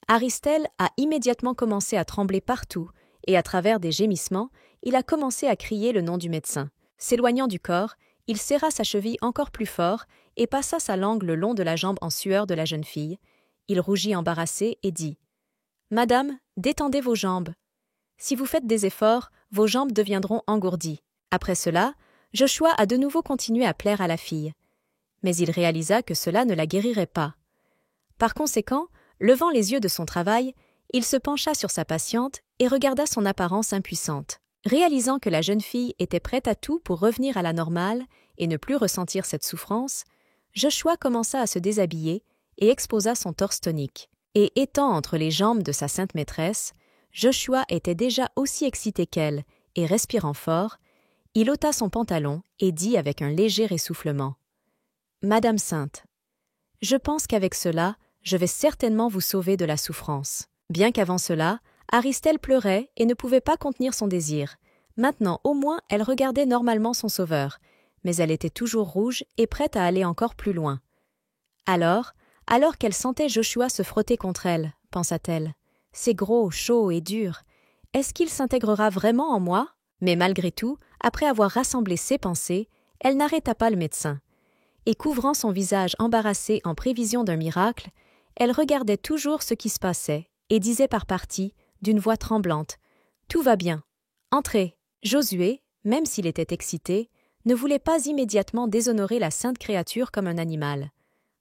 Aristelle a immédiatement commencé à trembler partout et à travers des gémissements, il a commencé à crier le nom du médecin. S'éloignant du corps, il serra sa cheville encore plus fort et passa sa langue le long de la jambe en sueur de la jeune fille. Il rougit embarrassé et dit « Madame, détendez vos jambes. Si vous faites des efforts, vos jambes deviendront engourdies. » Après cela, Joshua a de nouveau continué à plaire à la fille. Mais il réalisa que cela ne la guérirait pas. Par conséquent, levant les yeux de son travail, il se pencha sur sa patiente et regarda son apparence impuissante. Réalisant que la jeune fille était prête à tout pour revenir à la normale et ne plus ressentir cette souffrance, Joshua commença à se déshabiller et exposa son torse tonique. Et étant entre les jambes de sa sainte maîtresse, Joshua était déjà aussi excité qu'elle, et respirant fort, il ôta son pantalon et dit avec un léger essoufflement « Madame Sainte, je pense qu'avec cela, je vais certainement vous sauver de la souffrance. » Bien qu'avant cela, Aristelle pleurait et ne pouvait pas contenir son désir. Maintenant, au moins, elle regardait normalement son sauveur, mais elle était toujours rouge et prête à aller encore plus loin. Alors qu'elle sentait Joshua se frotter contre elle, pensa-t-elle, « C'est gros, chaud et dur. Est-ce qu'il s'intégrera vraiment en moi ?» Mais malgré tout, après avoir rassemblé ses pensées, elle n'arrêta pas le médecin. Et couvrant son visage embarrassé en prévision d'un miracle, elle regardait toujours ce qui se passait et disait par partie, d'une voix tremblante, « Tout va bien. Entrez. » Josué, même s'il était excité, ne voulait pas immédiatement déshonorer la sainte créature comme un animal.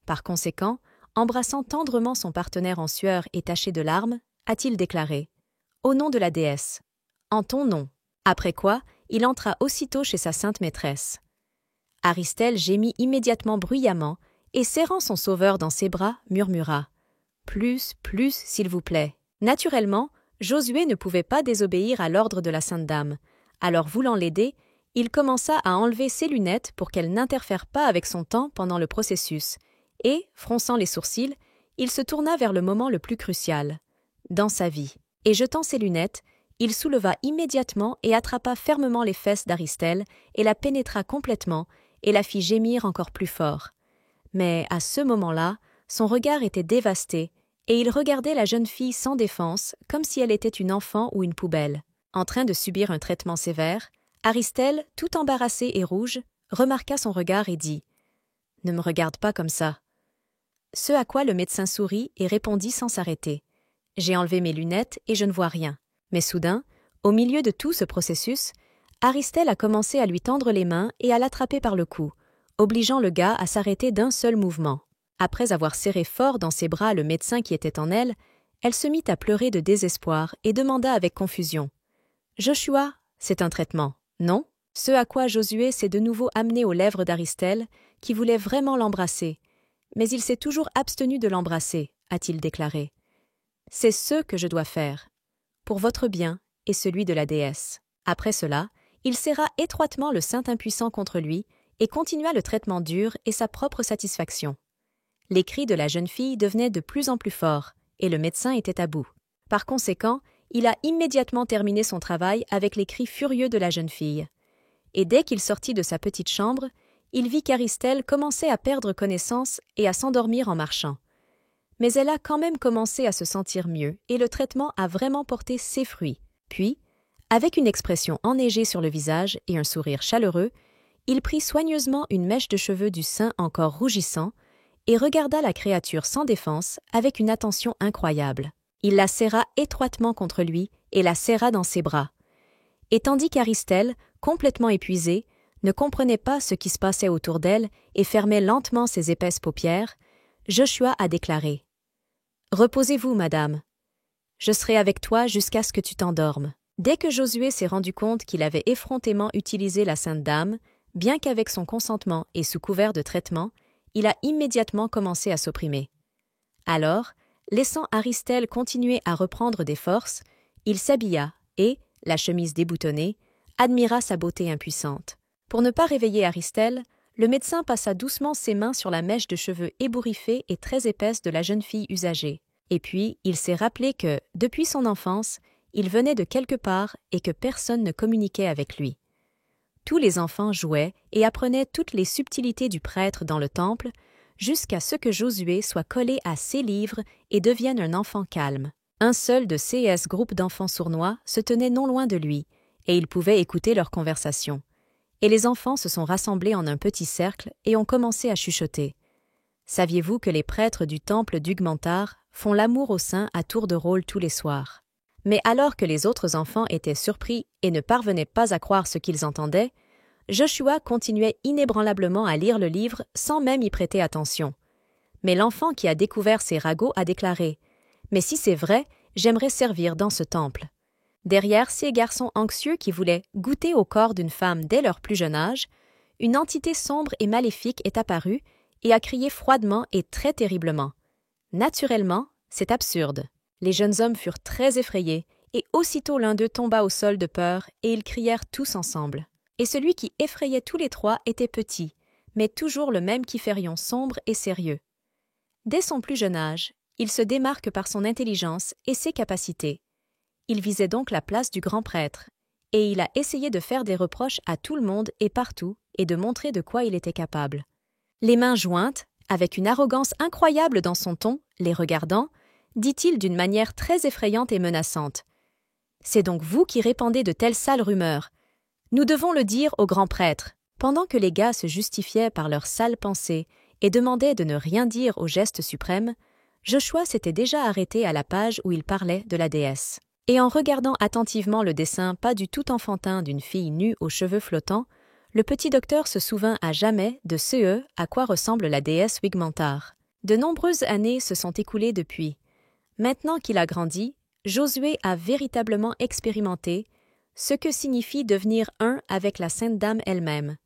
Par conséquent, embrassant tendrement son partenaire en sueur et taché de larmes, a-t-il déclaré « Au nom de la déesse. En ton nom. » Après quoi, il entra aussitôt chez sa sainte maîtresse. Aristelle gémit immédiatement bruyamment et serrant son sauveur dans ses bras, murmura « Plus, s'il vous plaît. » Naturellement, Josué ne pouvait pas désobéir à l'ordre de la sainte dame. Alors voulant l'aider, il commença à enlever ses lunettes pour qu'elles n'interfèrent pas avec son temps pendant le processus, et, fronçant les sourcils, il se tourna vers le moment le plus crucial, dans sa vie, et jetant ses lunettes, il souleva immédiatement et attrapa fermement les fesses d'Aristelle et la pénétra complètement et la fit gémir encore plus fort. Mais à ce moment-là, son regard était dévasté et il regardait la jeune fille sans défense comme si elle était une enfant ou une poubelle. En train de subir un traitement sévère, Aristelle, tout embarrassée et rouge, remarqua son regard et dit « Ne me regarde pas comme ça. » Ce à quoi le médecin sourit et répondit sans s'arrêter « J'ai enlevé mes lunettes et je ne vois rien. » Mais soudain, au milieu de tout ce processus, Aristelle a commencé à lui tendre les mains et à l'attraper par le cou, obligeant le gars à s'arrêter d'un seul mouvement. Après avoir serré fort dans ses bras le médecin qui était en elle, elle se mit à pleurer de désespoir et demanda avec confusion « Joshua, c'est un traitement, non ?» Ce à quoi Josué s'est de nouveau amené aux lèvres d'Aristelle, qui voulait vraiment l'embrasser. Mais il s'est toujours abstenu de l'embrasser, a-t-il déclaré. « C'est ce que je dois faire, pour votre bien et celui de la déesse. » Après cela, il serra étroitement le saint impuissant contre lui et continua le traitement dur et sa propre satisfaction. Les cris de la jeune fille devenaient de plus en plus forts, et le médecin était à bout. Par conséquent, il a immédiatement terminé son travail avec les cris furieux de la jeune fille. Et dès qu'il sortit de sa petite chambre, il vit qu'Aristelle commençait à perdre connaissance et à s'endormir en marchant. Mais elle a quand même commencé à se sentir mieux et le traitement a vraiment porté ses fruits. Puis, avec une expression enneigée sur le visage et un sourire chaleureux, Il prit soigneusement une mèche de cheveux du sein encore rougissant et regarda la créature sans défense avec une attention incroyable. Il la serra étroitement contre lui et la serra dans ses bras. Et tandis qu'Aristelle, complètement épuisée, ne comprenait pas ce qui se passait autour d'elle et fermait lentement ses épaisses paupières, Joshua a déclaré « Reposez-vous, madame. Je serai avec toi jusqu'à ce que tu t'endormes. » Dès que Josué s'est rendu compte qu'il avait effrontément utilisé la Sainte Dame, bien qu'avec son consentement et sous couvert de traitement, il a immédiatement commencé à s'opprimer. Alors, laissant Aristelle continuer à reprendre des forces, il s'habilla et, la chemise déboutonnée, admira sa beauté impuissante. Pour ne pas réveiller Aristelle, le médecin passa doucement ses mains sur la mèche de cheveux ébouriffée et très épaisse de la jeune fille usagée. Et puis, il s'est rappelé que, depuis son enfance, il venait de quelque part et que personne ne communiquait avec lui. Tous les enfants jouaient et apprenaient toutes les subtilités du prêtre dans le temple, jusqu'à ce que Josué soit collé à ses livres et devienne un enfant calme. Un seul de ces groupes d'enfants sournois se tenait non loin de lui, et il pouvait écouter leurs conversations. Et les enfants se sont rassemblés en un petit cercle et ont commencé à chuchoter. Saviez-vous que les prêtres du temple d'Ugmentar font l'amour au sein à tour de rôle tous les soirs? Mais alors que les autres enfants étaient surpris et ne parvenaient pas à croire ce qu'ils entendaient, Joshua continuait inébranlablement à lire le livre sans même y prêter attention. Mais l'enfant qui a découvert ces ragots a déclaré « Mais si c'est vrai, j'aimerais servir dans ce temple. » Derrière ces garçons anxieux qui voulaient goûter au corps d'une femme dès leur plus jeune âge, une entité sombre et maléfique est apparue et a crié froidement et très terriblement. Naturellement, c'est absurde. Les jeunes hommes furent très effrayés, et aussitôt l'un d'eux tomba au sol de peur, et ils crièrent tous ensemble. Et celui qui effrayait tous les trois était petit, mais toujours le même Kyphérion sombre et sérieux. Dès son plus jeune âge, il se démarque par son intelligence et ses capacités. Il visait donc la place du grand prêtre, et il a essayé de faire des reproches à tout le monde et partout, et de montrer de quoi il était capable. Les mains jointes, avec une arrogance incroyable dans son ton, les regardant, dit-il d'une manière très effrayante et menaçante. « C'est donc vous qui répandez de telles sales rumeurs. Nous devons le dire au grand prêtre. » Pendant que les gars se justifiaient par leurs sales pensées et demandaient de ne rien dire au geste suprême, Joshua s'était déjà arrêté à la page où il parlait de la déesse. Et en regardant attentivement le dessin pas du tout enfantin d'une fille nue aux cheveux flottants, le petit docteur se souvint à jamais de ce à quoi ressemble la déesse Wigmentar. De nombreuses années se sont écoulées depuis. Maintenant qu'il a grandi, Josué a véritablement expérimenté ce que signifie devenir un avec la Sainte Dame elle-même.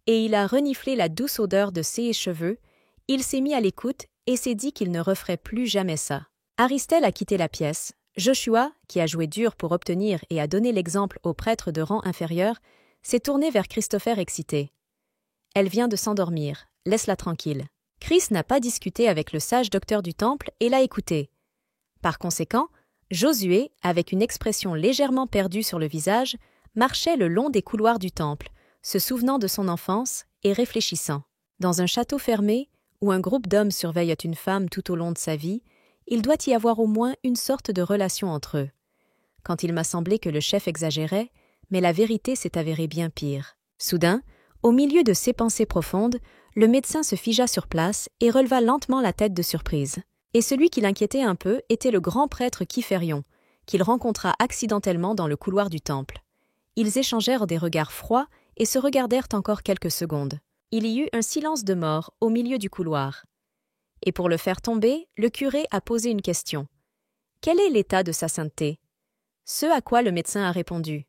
Et il a reniflé la douce odeur de ses cheveux, il s'est mis à l'écoute et s'est dit qu'il ne referait plus jamais ça. Aristelle a quitté la pièce. Joshua, qui a joué dur pour obtenir et a donné l'exemple aux prêtres de rang inférieur, s'est tourné vers Christopher excité. « Elle vient de s'endormir, laisse-la tranquille. » Chris n'a pas discuté avec le sage docteur du temple et l'a écouté. Par conséquent, Josué, avec une expression légèrement perdue sur le visage, marchait le long des couloirs du temple, se souvenant de son enfance et réfléchissant. Dans un château fermé, où un groupe d'hommes surveille une femme tout au long de sa vie, il doit y avoir au moins une sorte de relation entre eux. Quand il m'a semblé que le chef exagérait, mais la vérité s'est avérée bien pire. Soudain, au milieu de ses pensées profondes, le médecin se figea sur place et releva lentement la tête de surprise. Et celui qui l'inquiétait un peu était le grand prêtre Kyphérion, qu'il rencontra accidentellement dans le couloir du temple. Ils échangèrent des regards froids et se regardèrent encore quelques secondes. Il y eut un silence de mort au milieu du couloir. Et pour le faire tomber, le curé a posé une question. Quel est l'état de sa sainteté? Ce à quoi le médecin a répondu.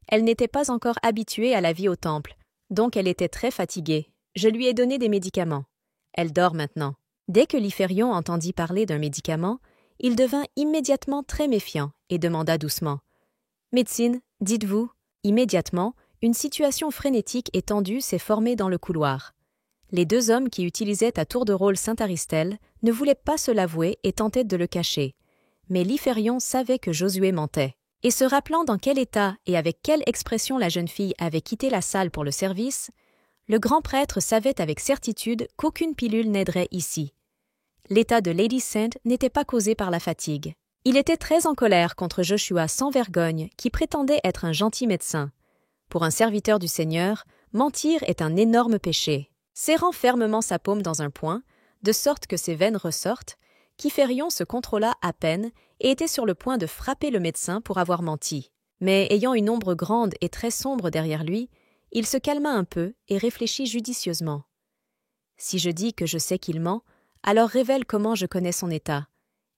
Elle n'était pas encore habituée à la vie au temple, donc elle était très fatiguée. Je lui ai donné des médicaments. Elle dort maintenant. Dès que Lyphérion entendit parler d'un médicament, il devint immédiatement très méfiant et demanda doucement. « Médecine, dites-vous » Immédiatement, une situation frénétique et tendue s'est formée dans le couloir. Les deux hommes qui utilisaient à tour de rôle Saint-Aristelle ne voulaient pas se l'avouer et tentaient de le cacher. Mais Lyphérion savait que Josué mentait. Et se rappelant dans quel état et avec quelle expression la jeune fille avait quitté la salle pour le service, le grand prêtre savait avec certitude qu'aucune pilule n'aiderait ici. L'état de Lady Saint n'était pas causé par la fatigue. Il était très en colère contre Joshua sans vergogne qui prétendait être un gentil médecin. Pour un serviteur du Seigneur, Mentir est un énorme péché. Serrant fermement sa paume dans un poing, de sorte que ses veines ressortent, Kyphérion se contrôla à peine et était sur le point de frapper le médecin pour avoir menti. Mais ayant une ombre grande et très sombre derrière lui, il se calma un peu et réfléchit judicieusement. Si je dis que je sais qu'il ment, alors révèle comment je connais son état,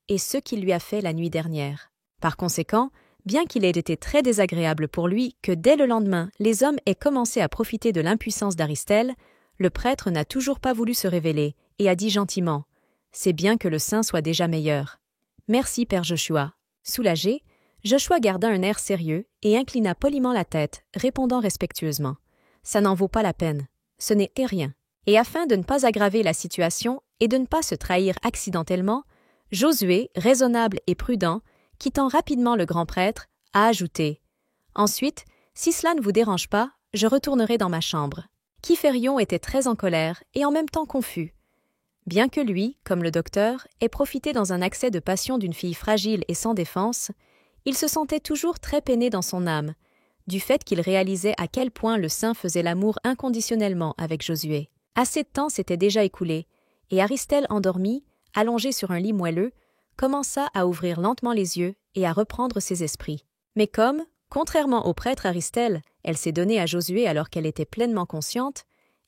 et ce qu'il lui a fait la nuit dernière. Par conséquent, bien qu'il ait été très désagréable pour lui que dès le lendemain, les hommes aient commencé à profiter de l'impuissance d'Aristelle, le prêtre n'a toujours pas voulu se révéler et a dit gentiment « C'est bien que le saint soit déjà meilleur. »« Merci, Père Joshua. » Soulagé, Joshua garda un air sérieux et inclina poliment la tête, répondant respectueusement « Ça n'en vaut pas la peine. Ce n'est rien. » Et afin de ne pas aggraver la situation et de ne pas se trahir accidentellement, Josué, raisonnable et prudent, quittant rapidement le grand prêtre, a ajouté « Ensuite, si cela ne vous dérange pas, je retournerai dans ma chambre. » Kyphérion était très en colère et en même temps confus. Bien que lui, comme le docteur, ait profité dans un accès de passion d'une fille fragile et sans défense, il se sentait toujours très peiné dans son âme, du fait qu'il réalisait à quel point le saint faisait l'amour inconditionnellement avec Josué. Assez de temps s'était déjà écoulé, et Aristelle endormie, allongée sur un lit moelleux, commença à ouvrir lentement les yeux et à reprendre ses esprits. Mais comme, contrairement au prêtre Aristelle, elle s'est donnée à Josué alors qu'elle était pleinement consciente,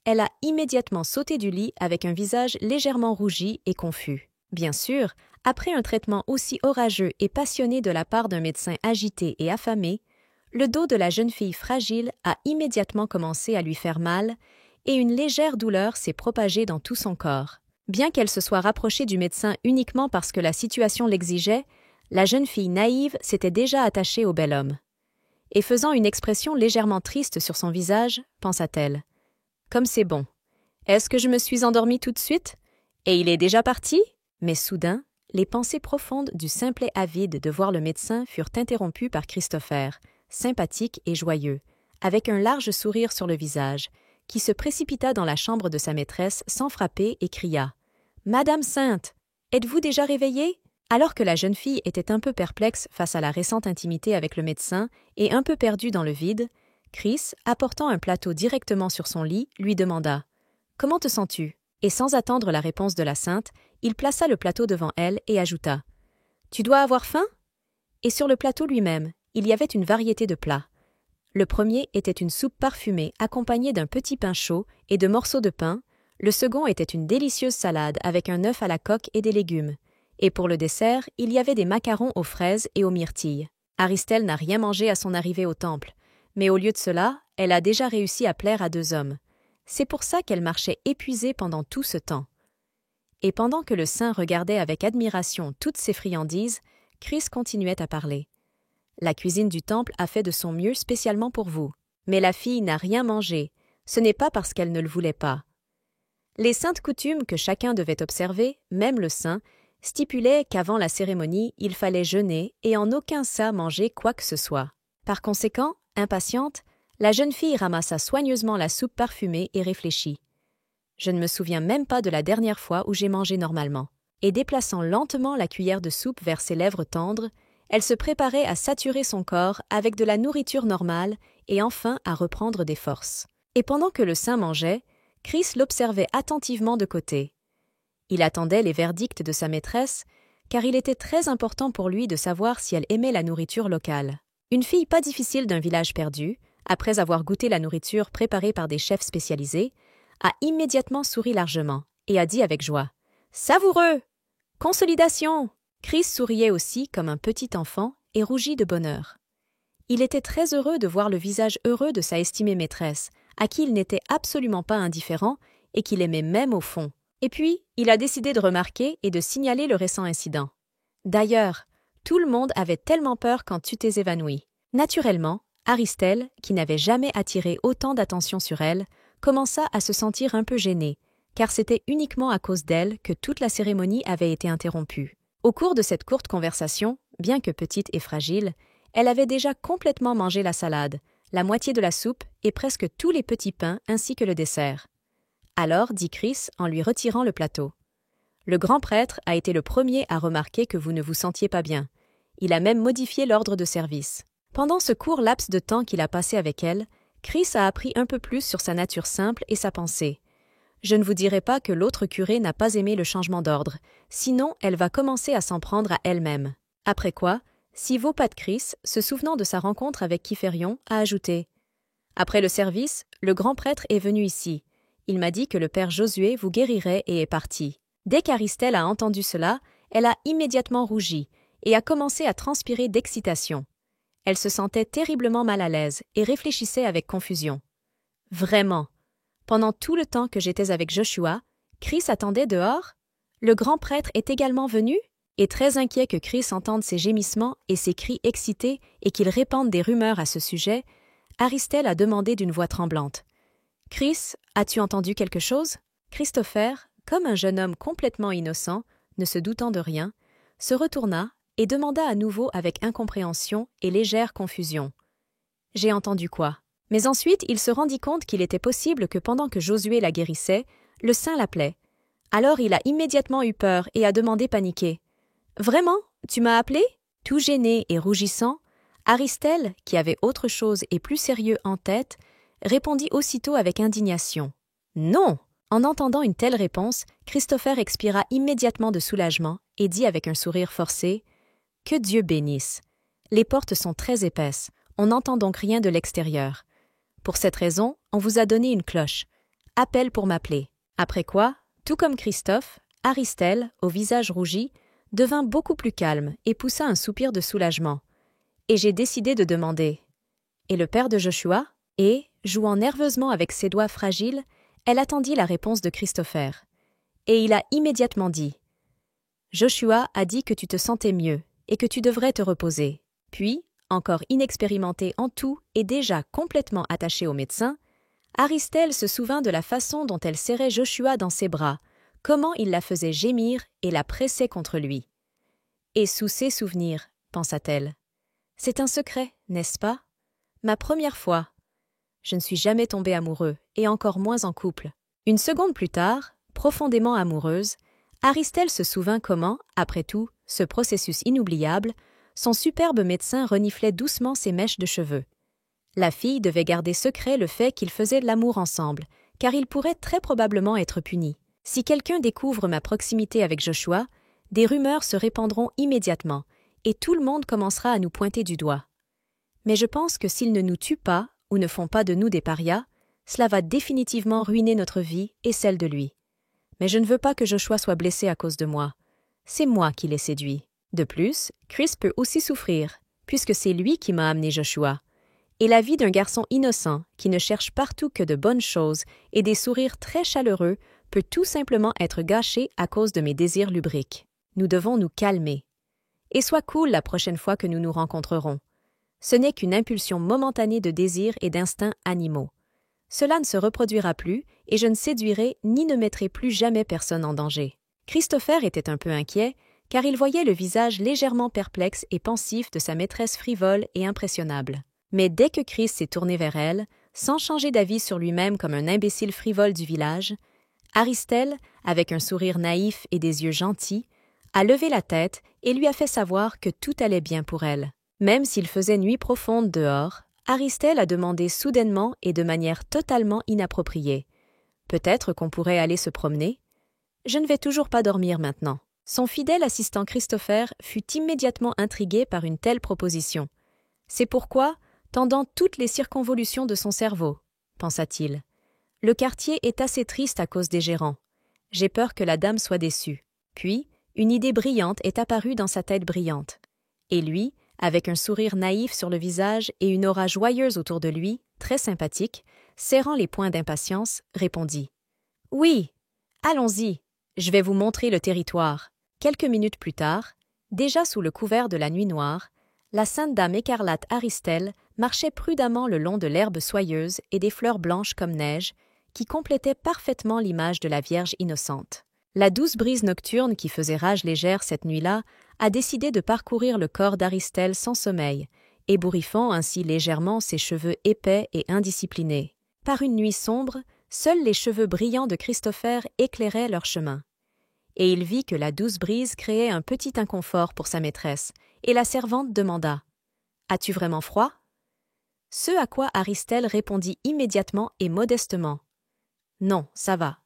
elle a immédiatement sauté du lit avec un visage légèrement rougi et confus. Bien sûr, après un traitement aussi orageux et passionné de la part d'un médecin agité et affamé, le dos de la jeune fille fragile a immédiatement commencé à lui faire mal et une légère douleur s'est propagée dans tout son corps. Bien qu'elle se soit rapprochée du médecin uniquement parce que la situation l'exigeait, la jeune fille naïve s'était déjà attachée au bel homme. Et faisant une expression légèrement triste sur son visage, pensa-t-elle « Comme c'est bon. Est-ce que je me suis endormie tout de suite? Et il est déjà parti ?» Mais soudain, les pensées profondes du simplet avide de voir le médecin furent interrompues par Christopher, sympathique et joyeux, avec un large sourire sur le visage, qui se précipita dans la chambre de sa maîtresse sans frapper et cria « Madame Sainte, êtes-vous déjà réveillée ?» Alors que la jeune fille était un peu perplexe face à la récente intimité avec le médecin et un peu perdue dans le vide, Chris, apportant un plateau directement sur son lit, lui demanda « Comment te sens-tu » Et sans attendre la réponse de la sainte, il plaça le plateau devant elle et ajouta « Tu dois avoir faim ?» Et sur le plateau lui-même, il y avait une variété de plats. Le premier était une soupe parfumée accompagnée d'un petit pain chaud et de morceaux de pain, le second était une délicieuse salade avec un œuf à la coque et des légumes. Et pour le dessert, il y avait des macarons aux fraises et aux myrtilles. Aristelle n'a rien mangé à son arrivée au temple, mais au lieu de cela, elle a déjà réussi à plaire à 2 hommes. C'est pour ça qu'elle marchait épuisée pendant tout ce temps. Et pendant que le saint regardait avec admiration toutes ces friandises, Chris continuait à parler. « La cuisine du temple a fait de son mieux spécialement pour vous, mais la fille n'a rien mangé, ce n'est pas parce qu'elle ne le voulait pas. » Les saintes coutumes que chacun devait observer, même le saint, stipulait qu'avant la cérémonie, il fallait jeûner et en aucun cas manger quoi que ce soit. Par conséquent, impatiente, la jeune fille ramassa soigneusement la soupe parfumée et réfléchit. « Je ne me souviens même pas de la dernière fois où j'ai mangé normalement. » Et déplaçant lentement la cuillère de soupe vers ses lèvres tendres, elle se préparait à saturer son corps avec de la nourriture normale et enfin à reprendre des forces. Et pendant que le saint mangeait, Chris l'observait attentivement de côté. Il attendait les verdicts de sa maîtresse, car il était très important pour lui de savoir si elle aimait la nourriture locale. Une fille pas difficile d'un village perdu, après avoir goûté la nourriture préparée par des chefs spécialisés, a immédiatement souri largement et a dit avec joie « Savoureux! Consolidation !» Chris souriait aussi comme un petit enfant et rougit de bonheur. Il était très heureux de voir le visage heureux de sa estimée maîtresse, à qui il n'était absolument pas indifférent et qu'il aimait même au fond. Et puis, il a décidé de remarquer et de signaler le récent incident. D'ailleurs, tout le monde avait tellement peur quand tu t'es évanoui. Naturellement, Aristelle, qui n'avait jamais attiré autant d'attention sur elle, commença à se sentir un peu gênée, car c'était uniquement à cause d'elle que toute la cérémonie avait été interrompue. Au cours de cette courte conversation, bien que petite et fragile, elle avait déjà complètement mangé la salade, la moitié de la soupe et presque tous les petits pains ainsi que le dessert. Alors, dit Chris en lui retirant le plateau. Le grand prêtre a été le premier à remarquer que vous ne vous sentiez pas bien. Il a même modifié l'ordre de service. Pendant ce court laps de temps qu'il a passé avec elle, Chris a appris un peu plus sur sa nature simple et sa pensée. Je ne vous dirai pas que l'autre curé n'a pas aimé le changement d'ordre, sinon elle va commencer à s'en prendre à elle-même. Après quoi, Sivo-Pat Chris, se souvenant de sa rencontre avec Kiférion, a ajouté « Après le service, le grand prêtre est venu ici. Il m'a dit que le père Josué vous guérirait et est parti. » Dès qu'Aristelle a entendu cela, elle a immédiatement rougi et a commencé à transpirer d'excitation. Elle se sentait terriblement mal à l'aise et réfléchissait avec confusion. Vraiment, pendant tout le temps que j'étais avec Joshua, Chris attendait dehors? Le grand prêtre est également venu? Et très inquiet que Chris entende ses gémissements et ses cris excités et qu'il répande des rumeurs à ce sujet, Aristelle a demandé d'une voix tremblante. « Chris, as-tu entendu quelque chose ?» Christopher, comme un jeune homme complètement innocent, ne se doutant de rien, se retourna et demanda à nouveau avec incompréhension et légère confusion. « J'ai entendu quoi ?» Mais ensuite, il se rendit compte qu'il était possible que pendant que Josué la guérissait, le saint l'appelait. Alors il a immédiatement eu peur et a demandé paniqué. « Vraiment? Tu m'as appelé ?» Tout gêné et rougissant, Aristelle, qui avait autre chose et plus sérieux en tête, répondit aussitôt avec indignation. « Non !» En entendant une telle réponse, Christopher expira immédiatement de soulagement et dit avec un sourire forcé « Que Dieu bénisse. Les portes sont très épaisses, on n'entend donc rien de l'extérieur. Pour cette raison, on vous a donné une cloche. Appel pour m'appeler. » Après quoi, tout comme Christophe, Aristelle, au visage rougi, devint beaucoup plus calme et poussa un soupir de soulagement. Et j'ai décidé de demander « Et le père de Joshua ?» Et, jouant nerveusement avec ses doigts fragiles, elle attendit la réponse de Christopher. Et il a immédiatement dit « Joshua a dit que tu te sentais mieux et que tu devrais te reposer. » Puis, encore inexpérimenté en tout et déjà complètement attaché au médecin, Aristelle se souvint de la façon dont elle serrait Joshua dans ses bras, comment il la faisait gémir et la pressait contre lui. « Et sous ces souvenirs, pensa-t-elle. C'est un secret, n'est-ce pas? Ma première fois. Je ne suis jamais tombée amoureux, et encore moins en couple. » Une seconde plus tard, profondément amoureuse, Aristelle se souvint comment, après tout, ce processus inoubliable, son superbe médecin reniflait doucement ses mèches de cheveux. La fille devait garder secret le fait qu'ils faisaient de l'amour ensemble, car il pourrait très probablement être puni. Si quelqu'un découvre ma proximité avec Joshua, des rumeurs se répandront immédiatement, et tout le monde commencera à nous pointer du doigt. Mais je pense que s'ils ne nous tuent pas, ou ne font pas de nous des parias, cela va définitivement ruiner notre vie et celle de lui. Mais je ne veux pas que Joshua soit blessé à cause de moi. C'est moi qui l'ai séduit. De plus, Chris peut aussi souffrir, puisque c'est lui qui m'a amené Joshua. Et la vie d'un garçon innocent, qui ne cherche partout que de bonnes choses et des sourires très chaleureux, peut tout simplement être gâchée à cause de mes désirs lubriques. Nous devons nous calmer. Et sois cool la prochaine fois que nous nous rencontrerons. Ce n'est qu'une impulsion momentanée de désir et d'instincts animaux. Cela ne se reproduira plus et je ne séduirai ni ne mettrai plus jamais personne en danger. Christopher était un peu inquiet, car il voyait le visage légèrement perplexe et pensif de sa maîtresse frivole et impressionnable. Mais dès que Chris s'est tourné vers elle, sans changer d'avis sur lui-même comme un imbécile frivole du village, Aristelle, avec un sourire naïf et des yeux gentils, a levé la tête et lui a fait savoir que tout allait bien pour elle. Même s'il faisait nuit profonde dehors, Aristelle a demandé soudainement et de manière totalement inappropriée. « Peut-être qu'on pourrait aller se promener ? Je ne vais toujours pas dormir maintenant. » Son fidèle assistant Christopher fut immédiatement intrigué par une telle proposition. C'est pourquoi, tendant toutes les circonvolutions de son cerveau, pensa-t-il. Le quartier est assez triste à cause des gérants. J'ai peur que la dame soit déçue. Puis, une idée brillante est apparue dans sa tête brillante. Et lui, avec un sourire naïf sur le visage et une aura joyeuse autour de lui, très sympathique, serrant les poings d'impatience, répondit « Oui, allons-y, je vais vous montrer le territoire. » Quelques minutes plus tard, déjà sous le couvert de la nuit noire, la sainte dame écarlate Aristelle marchait prudemment le long de l'herbe soyeuse et des fleurs blanches comme neige, qui complétaient parfaitement l'image de la Vierge innocente. La douce brise nocturne qui faisait rage légère cette nuit-là a décidé de parcourir le corps d'Aristelle sans sommeil, ébouriffant ainsi légèrement ses cheveux épais et indisciplinés. Par une nuit sombre, seuls les cheveux brillants de Christopher éclairaient leur chemin. Et il vit que la douce brise créait un petit inconfort pour sa maîtresse, et la servante demanda « As-tu vraiment froid ?» Ce à quoi Aristelle répondit immédiatement et modestement. « Non, ça va,